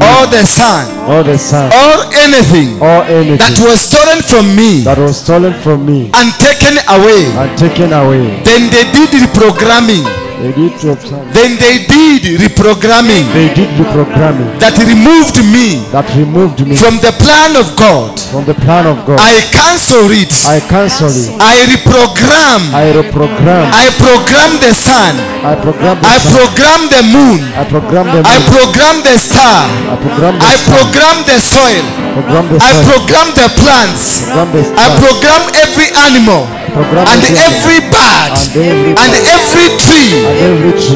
Or the sun. Or anything. That was stolen from me. And taken away. Then they did reprogramming. Then they did reprogramming. That removed me from the plan of God. I cancel it. I reprogram. I program the sun. I program the moon. I program the star. I program the soil. I program the plants. I program every animal and every bird and every tree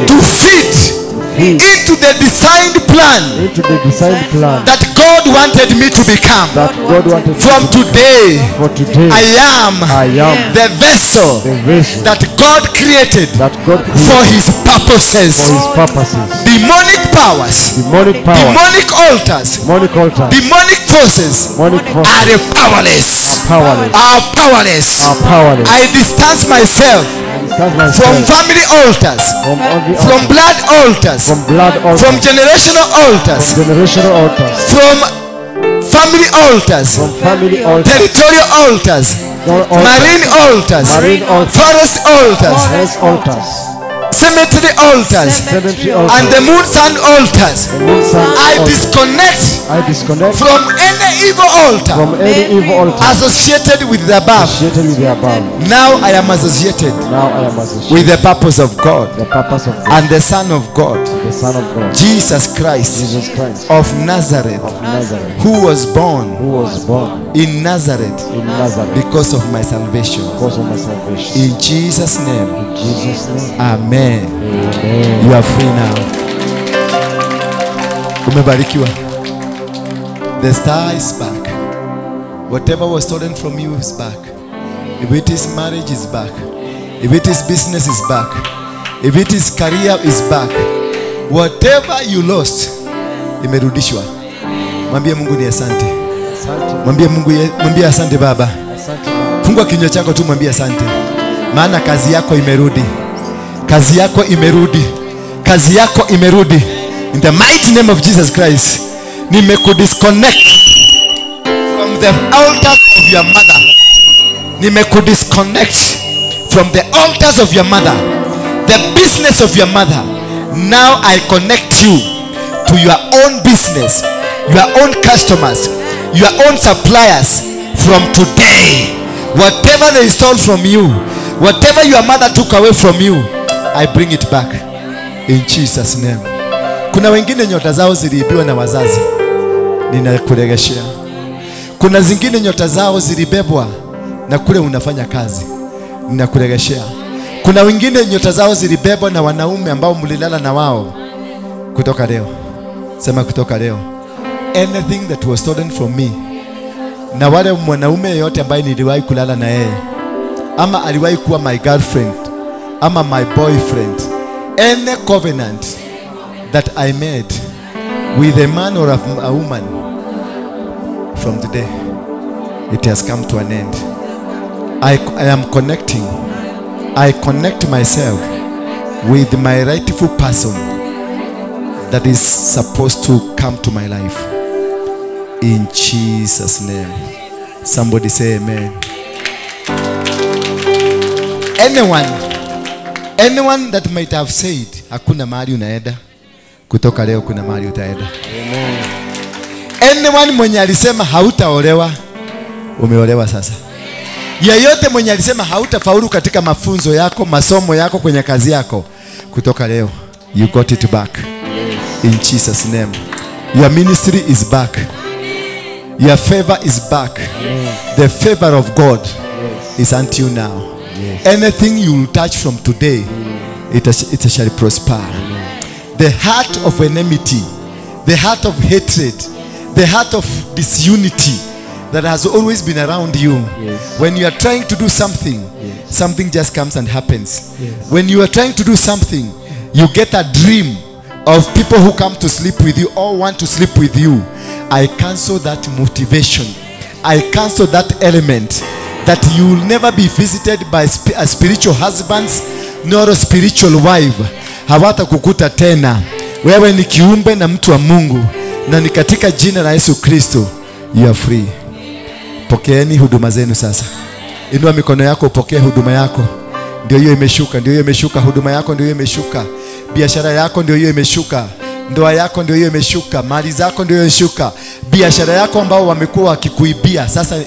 to fit into the designed plan that God wanted me to become. From today, I am the vessel that God created for his purposes. Demonic powers, demonic altars, demonic forces are powerless. I distance myself from family altars, from blood altars, from generational altars, from family altars, territorial altars, marine altars, forest altars, cemetery altars, and the moon sun altars. I disconnect from any evil altar associated with the above. Now I am associated with the purpose of God and the Son of God, Jesus Christ of Nazareth, who was born in Nazareth because of my salvation. In Jesus' name, amen. You are free now. Umebarikiwa. The star is back. Whatever was stolen from you is back. If it is marriage, is back. If it is business, is back. If it is career, is back. Whatever you lost, imerudishwa. Mwambie Mungu ni asante. Mwambie asante Baba. Fungua kinywa chako tu mwambie asante. Maana kazi yako imerudi. Kazi yako imerudi. Kazi yako imerudi. In the mighty name of Jesus Christ. Nimekudisconnect from the altars of your mother. Nimekudisconnect from the altars of your mother. The business of your mother. Now I connect you to your own business, your own customers, your own suppliers. From today, whatever they stole from you, whatever your mother took away from you, I bring it back in Jesus' name. Kuna wengine nyota zao ziliibiwa na wazazi, ninakuregeshea. Kuna zingine nyota zao zilibebwa na kule unafanya kazi, ninakuregeshea. Kuna wengine nyota zao zilibebwa na wanaume ambao mlilala na wao. Kutoka leo, sema kutoka leo, anything that was stolen from me, na wale mwanaume yote ambaye niliwahi kulala na yeye, ama aliwahi kuwa my girlfriend, ama my boyfriend, any covenant that I made with a man or a woman, from today, it has come to an end. I am connecting. I connect myself with my rightful person that is supposed to come to my life. In Jesus' name. Somebody say amen. Anyone that might have said hakuna mahali unaenda, kutoka leo kuna mahali utaenda. Amen. Anyone mwenye alisema hautaolewa, umeolewa sasa. Yeyote mwenye alisema hautafaulu katika mafunzo yako, masomo yako, kwenye kazi yako, kutoka leo you got it back. In Jesus' name. Your ministry is back. Your favor is back. The favor of God is unto you now. Anything you will touch from today, it shall prosper. The heart of enmity, the heart of hatred, the heart of disunity that has always been around you, when you are trying to do something, something just comes and happens. When you are trying to do something, you get a dream of people who come to sleep with you or want to sleep with you. I cancel that motivation. I cancel that element, that you will never be visited by a spiritual husbands nor a spiritual wife. Hawata kukuta tena. Wewe ni kiumbe na mtu wa Mungu, na ni katika jina la Yesu Kristo you are free. Pokeeni huduma zenu sasa. Inua mikono yako upokee huduma yako. Ndio hiyo imeshuka, ndio hiyo imeshuka, huduma yako ndio hiyo imeshuka. Biashara yako ndio hiyo imeshuka. Ndoa yako ndio hiyo imeshuka, mali zako ndio imeshuka. Biashara yako ambao wamekuwa wakikuibia sasa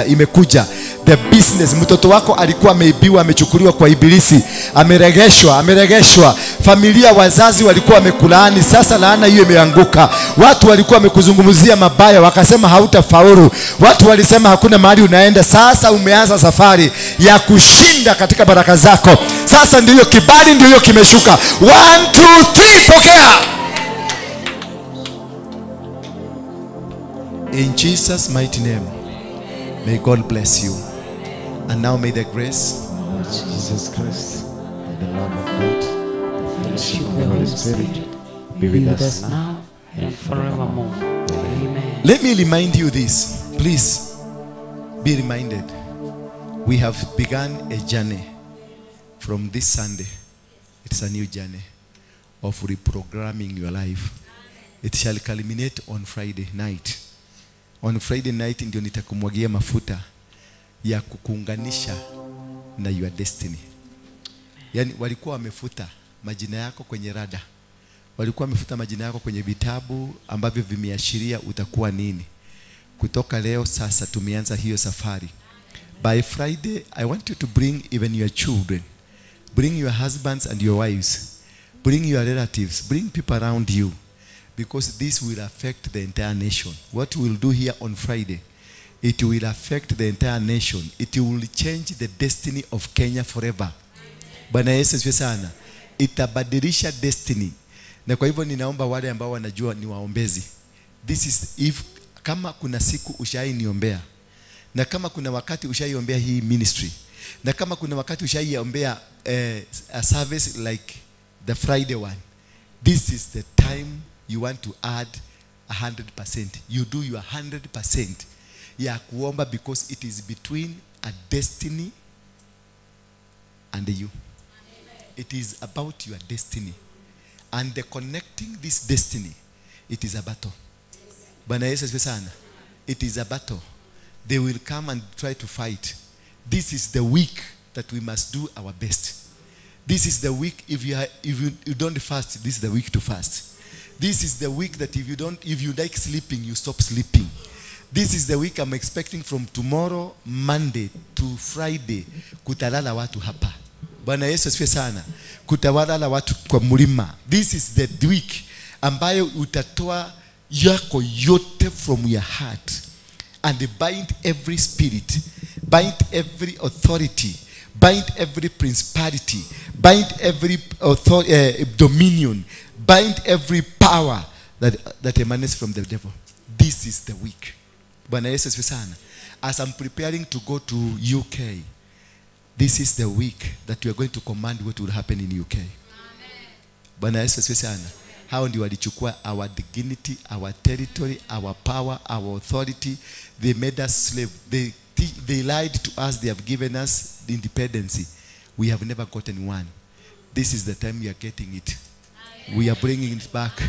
imekuja. The business, mtoto wako alikuwa ameibiwa, amechukuliwa kwa ibilisi, ameregeshwa. Familia, wazazi walikuwa wamekulaani, sasa laana hiyo imeanguka. Watu walikuwa wamekuzungumzia mabaya, wakasema hautafaulu. Watu walisema hakuna mahali unaenda. Sasa umeanza safari ya kushinda katika baraka zako. Sasa ndio hiyo kibali, ndio hiyo kimeshuka. 1 2 3, pokea. In Jesus' mighty name, may God bless you. And now may the grace Lord Jesus Christ, and the love of God, the fellowship of the Holy Spirit be with us now and forevermore. Amen. Let me remind you this. Please be reminded. We have begun a journey from this Sunday. It's a new journey of reprogramming your life. It shall culminate on Friday night. On Friday night ndio nitakumwagia mafuta ya kukuunganisha na your destiny. Yani walikuwa wamefuta majina yako kwenye rada. Walikuwa wamefuta majina yako kwenye vitabu ambavyo vimeashiria utakuwa nini. Kutoka leo sasa tumeanza hiyo safari. By Friday I want you to bring even your children. Bring your husbands and your wives. Bring your relatives. Bring people around you. Because this will affect the entire nation. What we will do here on Friday, it will affect the entire nation. It will change the destiny of Kenya forever. Bwana Yesu asifiwe sana. Itabadilisha destiny. Na kwa hivyo ninaomba wale ambao wanajua ni waombezi. This is if kama kuna siku ushainiombea, na kama kuna wakati ushaiombea hii ministry, na kama kuna wakati ushaiombea a service like the Friday one, this is the time you want to add 100%. You do your 100% ya kuomba, because it is between a destiny and you. It is about your destiny. And the connecting this destiny, it is a battle. Bwana Yesu asifiwe sana. It is a battle. They will come and try to fight. This is the week that we must do our best. This is the week, if you don't fast, this is the week to fast. This is the week that if you like sleeping, you stop sleeping. This is the week I'm expecting from tomorrow, Monday to Friday, kutalala watu hapa. Bwana Yesu asifiwe sana. Kutawala watu kwa mlima. This is the week ambayo utatoa yako yote from your heart and bind every spirit, bind every authority, bind every principality, bind every dominion, bind every power that emanates from the devil. This is the week. Bwana Yesu asifiwe sana. As I'm preparing to go to UK, this is the week that we are going to command what will happen in UK. Bwana Yesu asifiwe sana. Hao ndio walichukua our dignity, our territory, our power, our authority. They made us slave. They lied to us. They have given us the independence. We have never gotten one. This is the time we are getting it. We are bringing it back.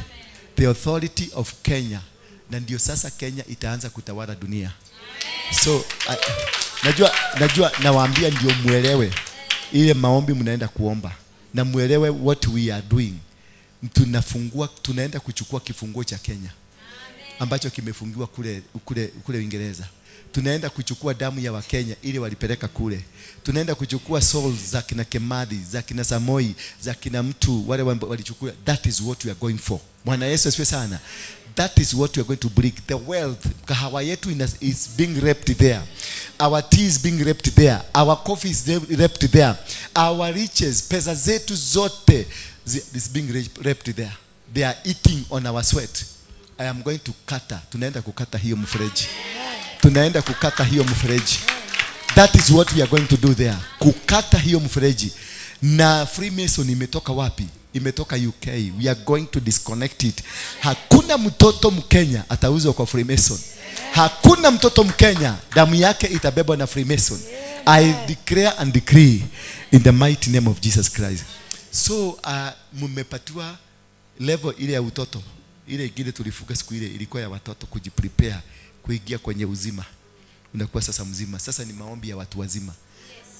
The authority of Kenya. Na ndio sasa Kenya itaanza kutawala dunia. So najua nawaambia ndio muelewe ile maombi mnaenda kuomba. Na muelewe what we are doing. Tunaenda kuchukua kifunguo cha Kenya ambacho kimefungiwa kule Uingereza. Tunaenda kuchukua damu ya Wakenya ili walipeleka kule. Tunaenda kuchukua souls za kina Kimathi, za kina Samoi, za kina mtu wale walichukua. That is what we are going for. Bwana Yesu asifiwe sana. That is what we are going to bring. The wealth, kahawa yetu is being raped there. Our tea is being raped there. Our coffee is raped there. Our riches, pesa zetu zote is being raped there. They are eating on our sweat. I am going to kata. Tunaenda kukata hiyo mfereji. Tunaenda kukata hiyo mfereji. That is what we are going to do there. Kukata hiyo mfereji. Na Freemason imetoka wapi? Imetoka UK. We are going to disconnect it. Hakuna mtoto Mkenya atauzwa kwa Freemason. Hakuna mtoto Mkenya damu yake itabebwa na Freemason. I declare and decree in the mighty name of Jesus Christ. So mmepatiwa level ile ya utoto. Ile ingine tulifuga siku ile ilikuwa ya watoto kujiprepare kuingia kwenye uzima. Unakuwa sasa mzima. Sasa ni maombi ya watu wazima.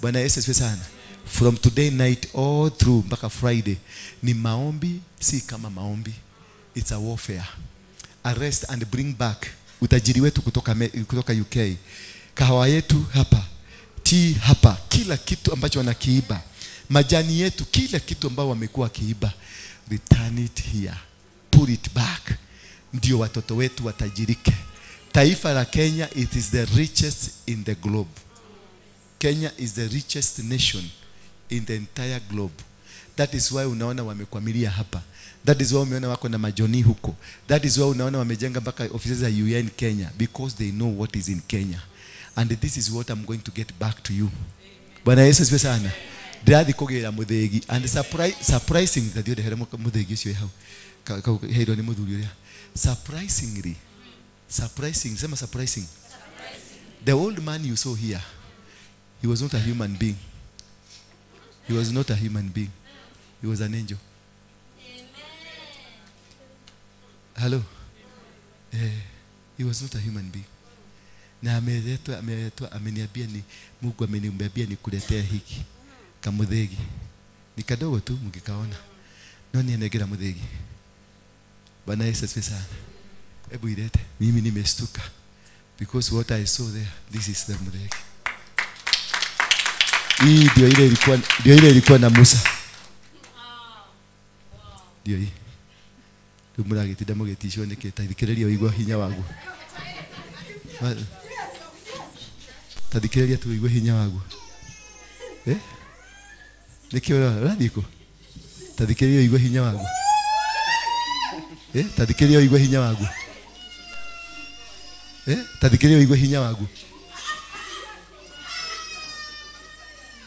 Bwana Yesu asifiwe sana. From today night all through mpaka Friday ni maombi, si kama maombi. It's a warfare. Arrest and bring back utajiri wetu kutoka UK. Kahawa yetu hapa. Tea hapa. Kila kitu ambacho wanakiiba. Majani yetu, kila kitu ambao wamekuwa kiiba. Return it here. Put it back. Ndio watoto wetu watajirike. Taifa la Kenya, it is the richest in the globe. Kenya is the richest nation in the entire globe. That is why unaona wamekwamilia hapa. That is why umeona wako na majoni huko. That is why unaona wamejenga mpaka offices za UN Kenya, because they know what is in Kenya. And this is what I'm going to get back to you. Bwana Yesu asifiwe sana. Ndadi kogera muthegi and surprising that you the muthegi ucio hau. Heiro ni muthuri uria. Surprising, sema surprising. The old man you saw here, he was not a human being. He was not a human being. He was an angel. Amen. Hello. He was not a human being. Na ameniambia ni Mungu ameniambia nikuletea hiki kamuthegi. Ni kadogo tu mngekaona. Nani anegera muthegi? Bwana Yesu asifiwe sana. Hebu ilete. Mimi nimestuka. Because what I saw there, this is the muthegi. Hii ndio ile ilikuwa na Musa. Ndio hii. Tumuragitida mugetisho nikitathikiriria uigwa hinya wagu. Tathikiriria tu uigwa hinya wagu. Nikio radiko. Tathikiriria uigwa hinya wagu. Tathikiriria uigwa hinya wagu. Tathikiriria uigwa hinya wagu.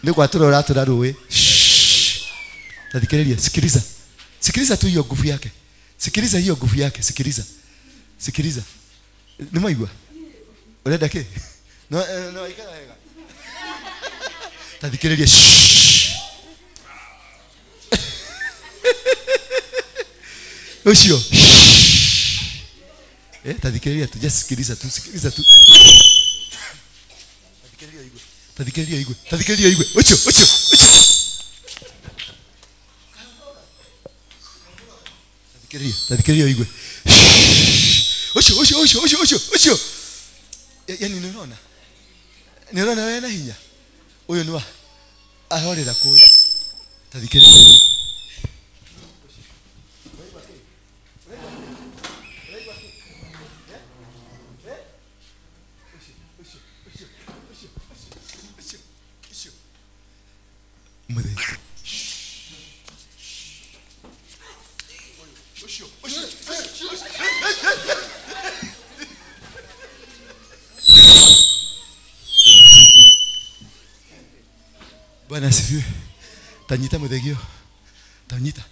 Ndiko turora turaruwe. Tathikiriria, sikiliza. Sikiliza tu hiyo nguvu yake. Sikiliza hiyo nguvu yake, sikiliza. Sikiliza. Ni maigwa. Urenda ke? No ikara hega. Tathikiriria. Oshio. Tathikiriria tu, just sikiliza tu, sikiliza tu. Tathikiriria igwe. Tathikiriria igwe. Tathikiriria igwe. Ocho. Tathikiriria igwe. Ocho. Yani ninaona. Ninaona wewe na hinya. Huyo ni wa ahorera kuya. Tathikiriria. Bwana asifiwe. Tanyita muthegio. Tanyita.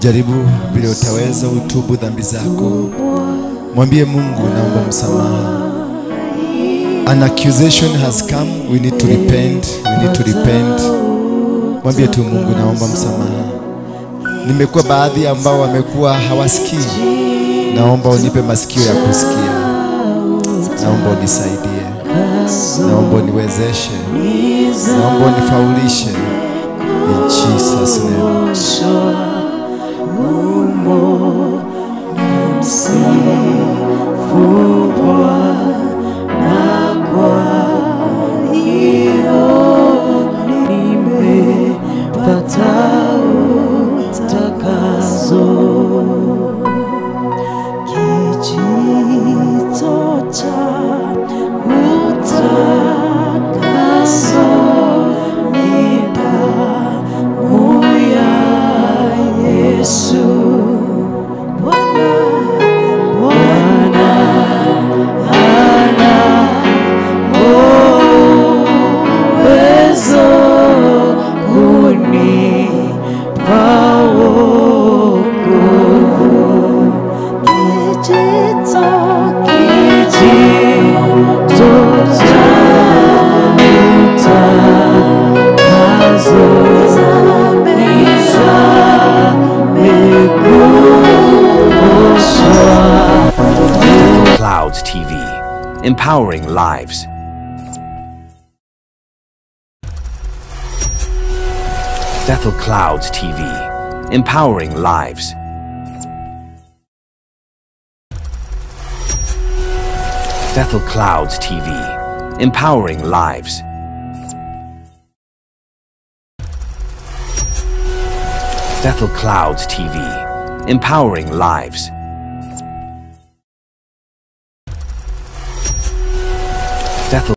Jaribu vile utaweza, utubu dhambi zako. Mwambie Mungu, naomba msamaha. An accusation has come, we need to repent, we need to repent. Mwambie tu Mungu, naomba msamaha. Nimekuwa baadhi ambao wamekuwa hawasikii. Naomba unipe masikio ya kusikia. Naomba unisaidie. Naomba uniwezeshe. Naomba unifaulishe. In Jesus' name. empowering lives. Bethel Clouds TV, empowering lives. Bethel Clouds TV, empowering lives. Bethel Clouds TV, empowering lives. Bethel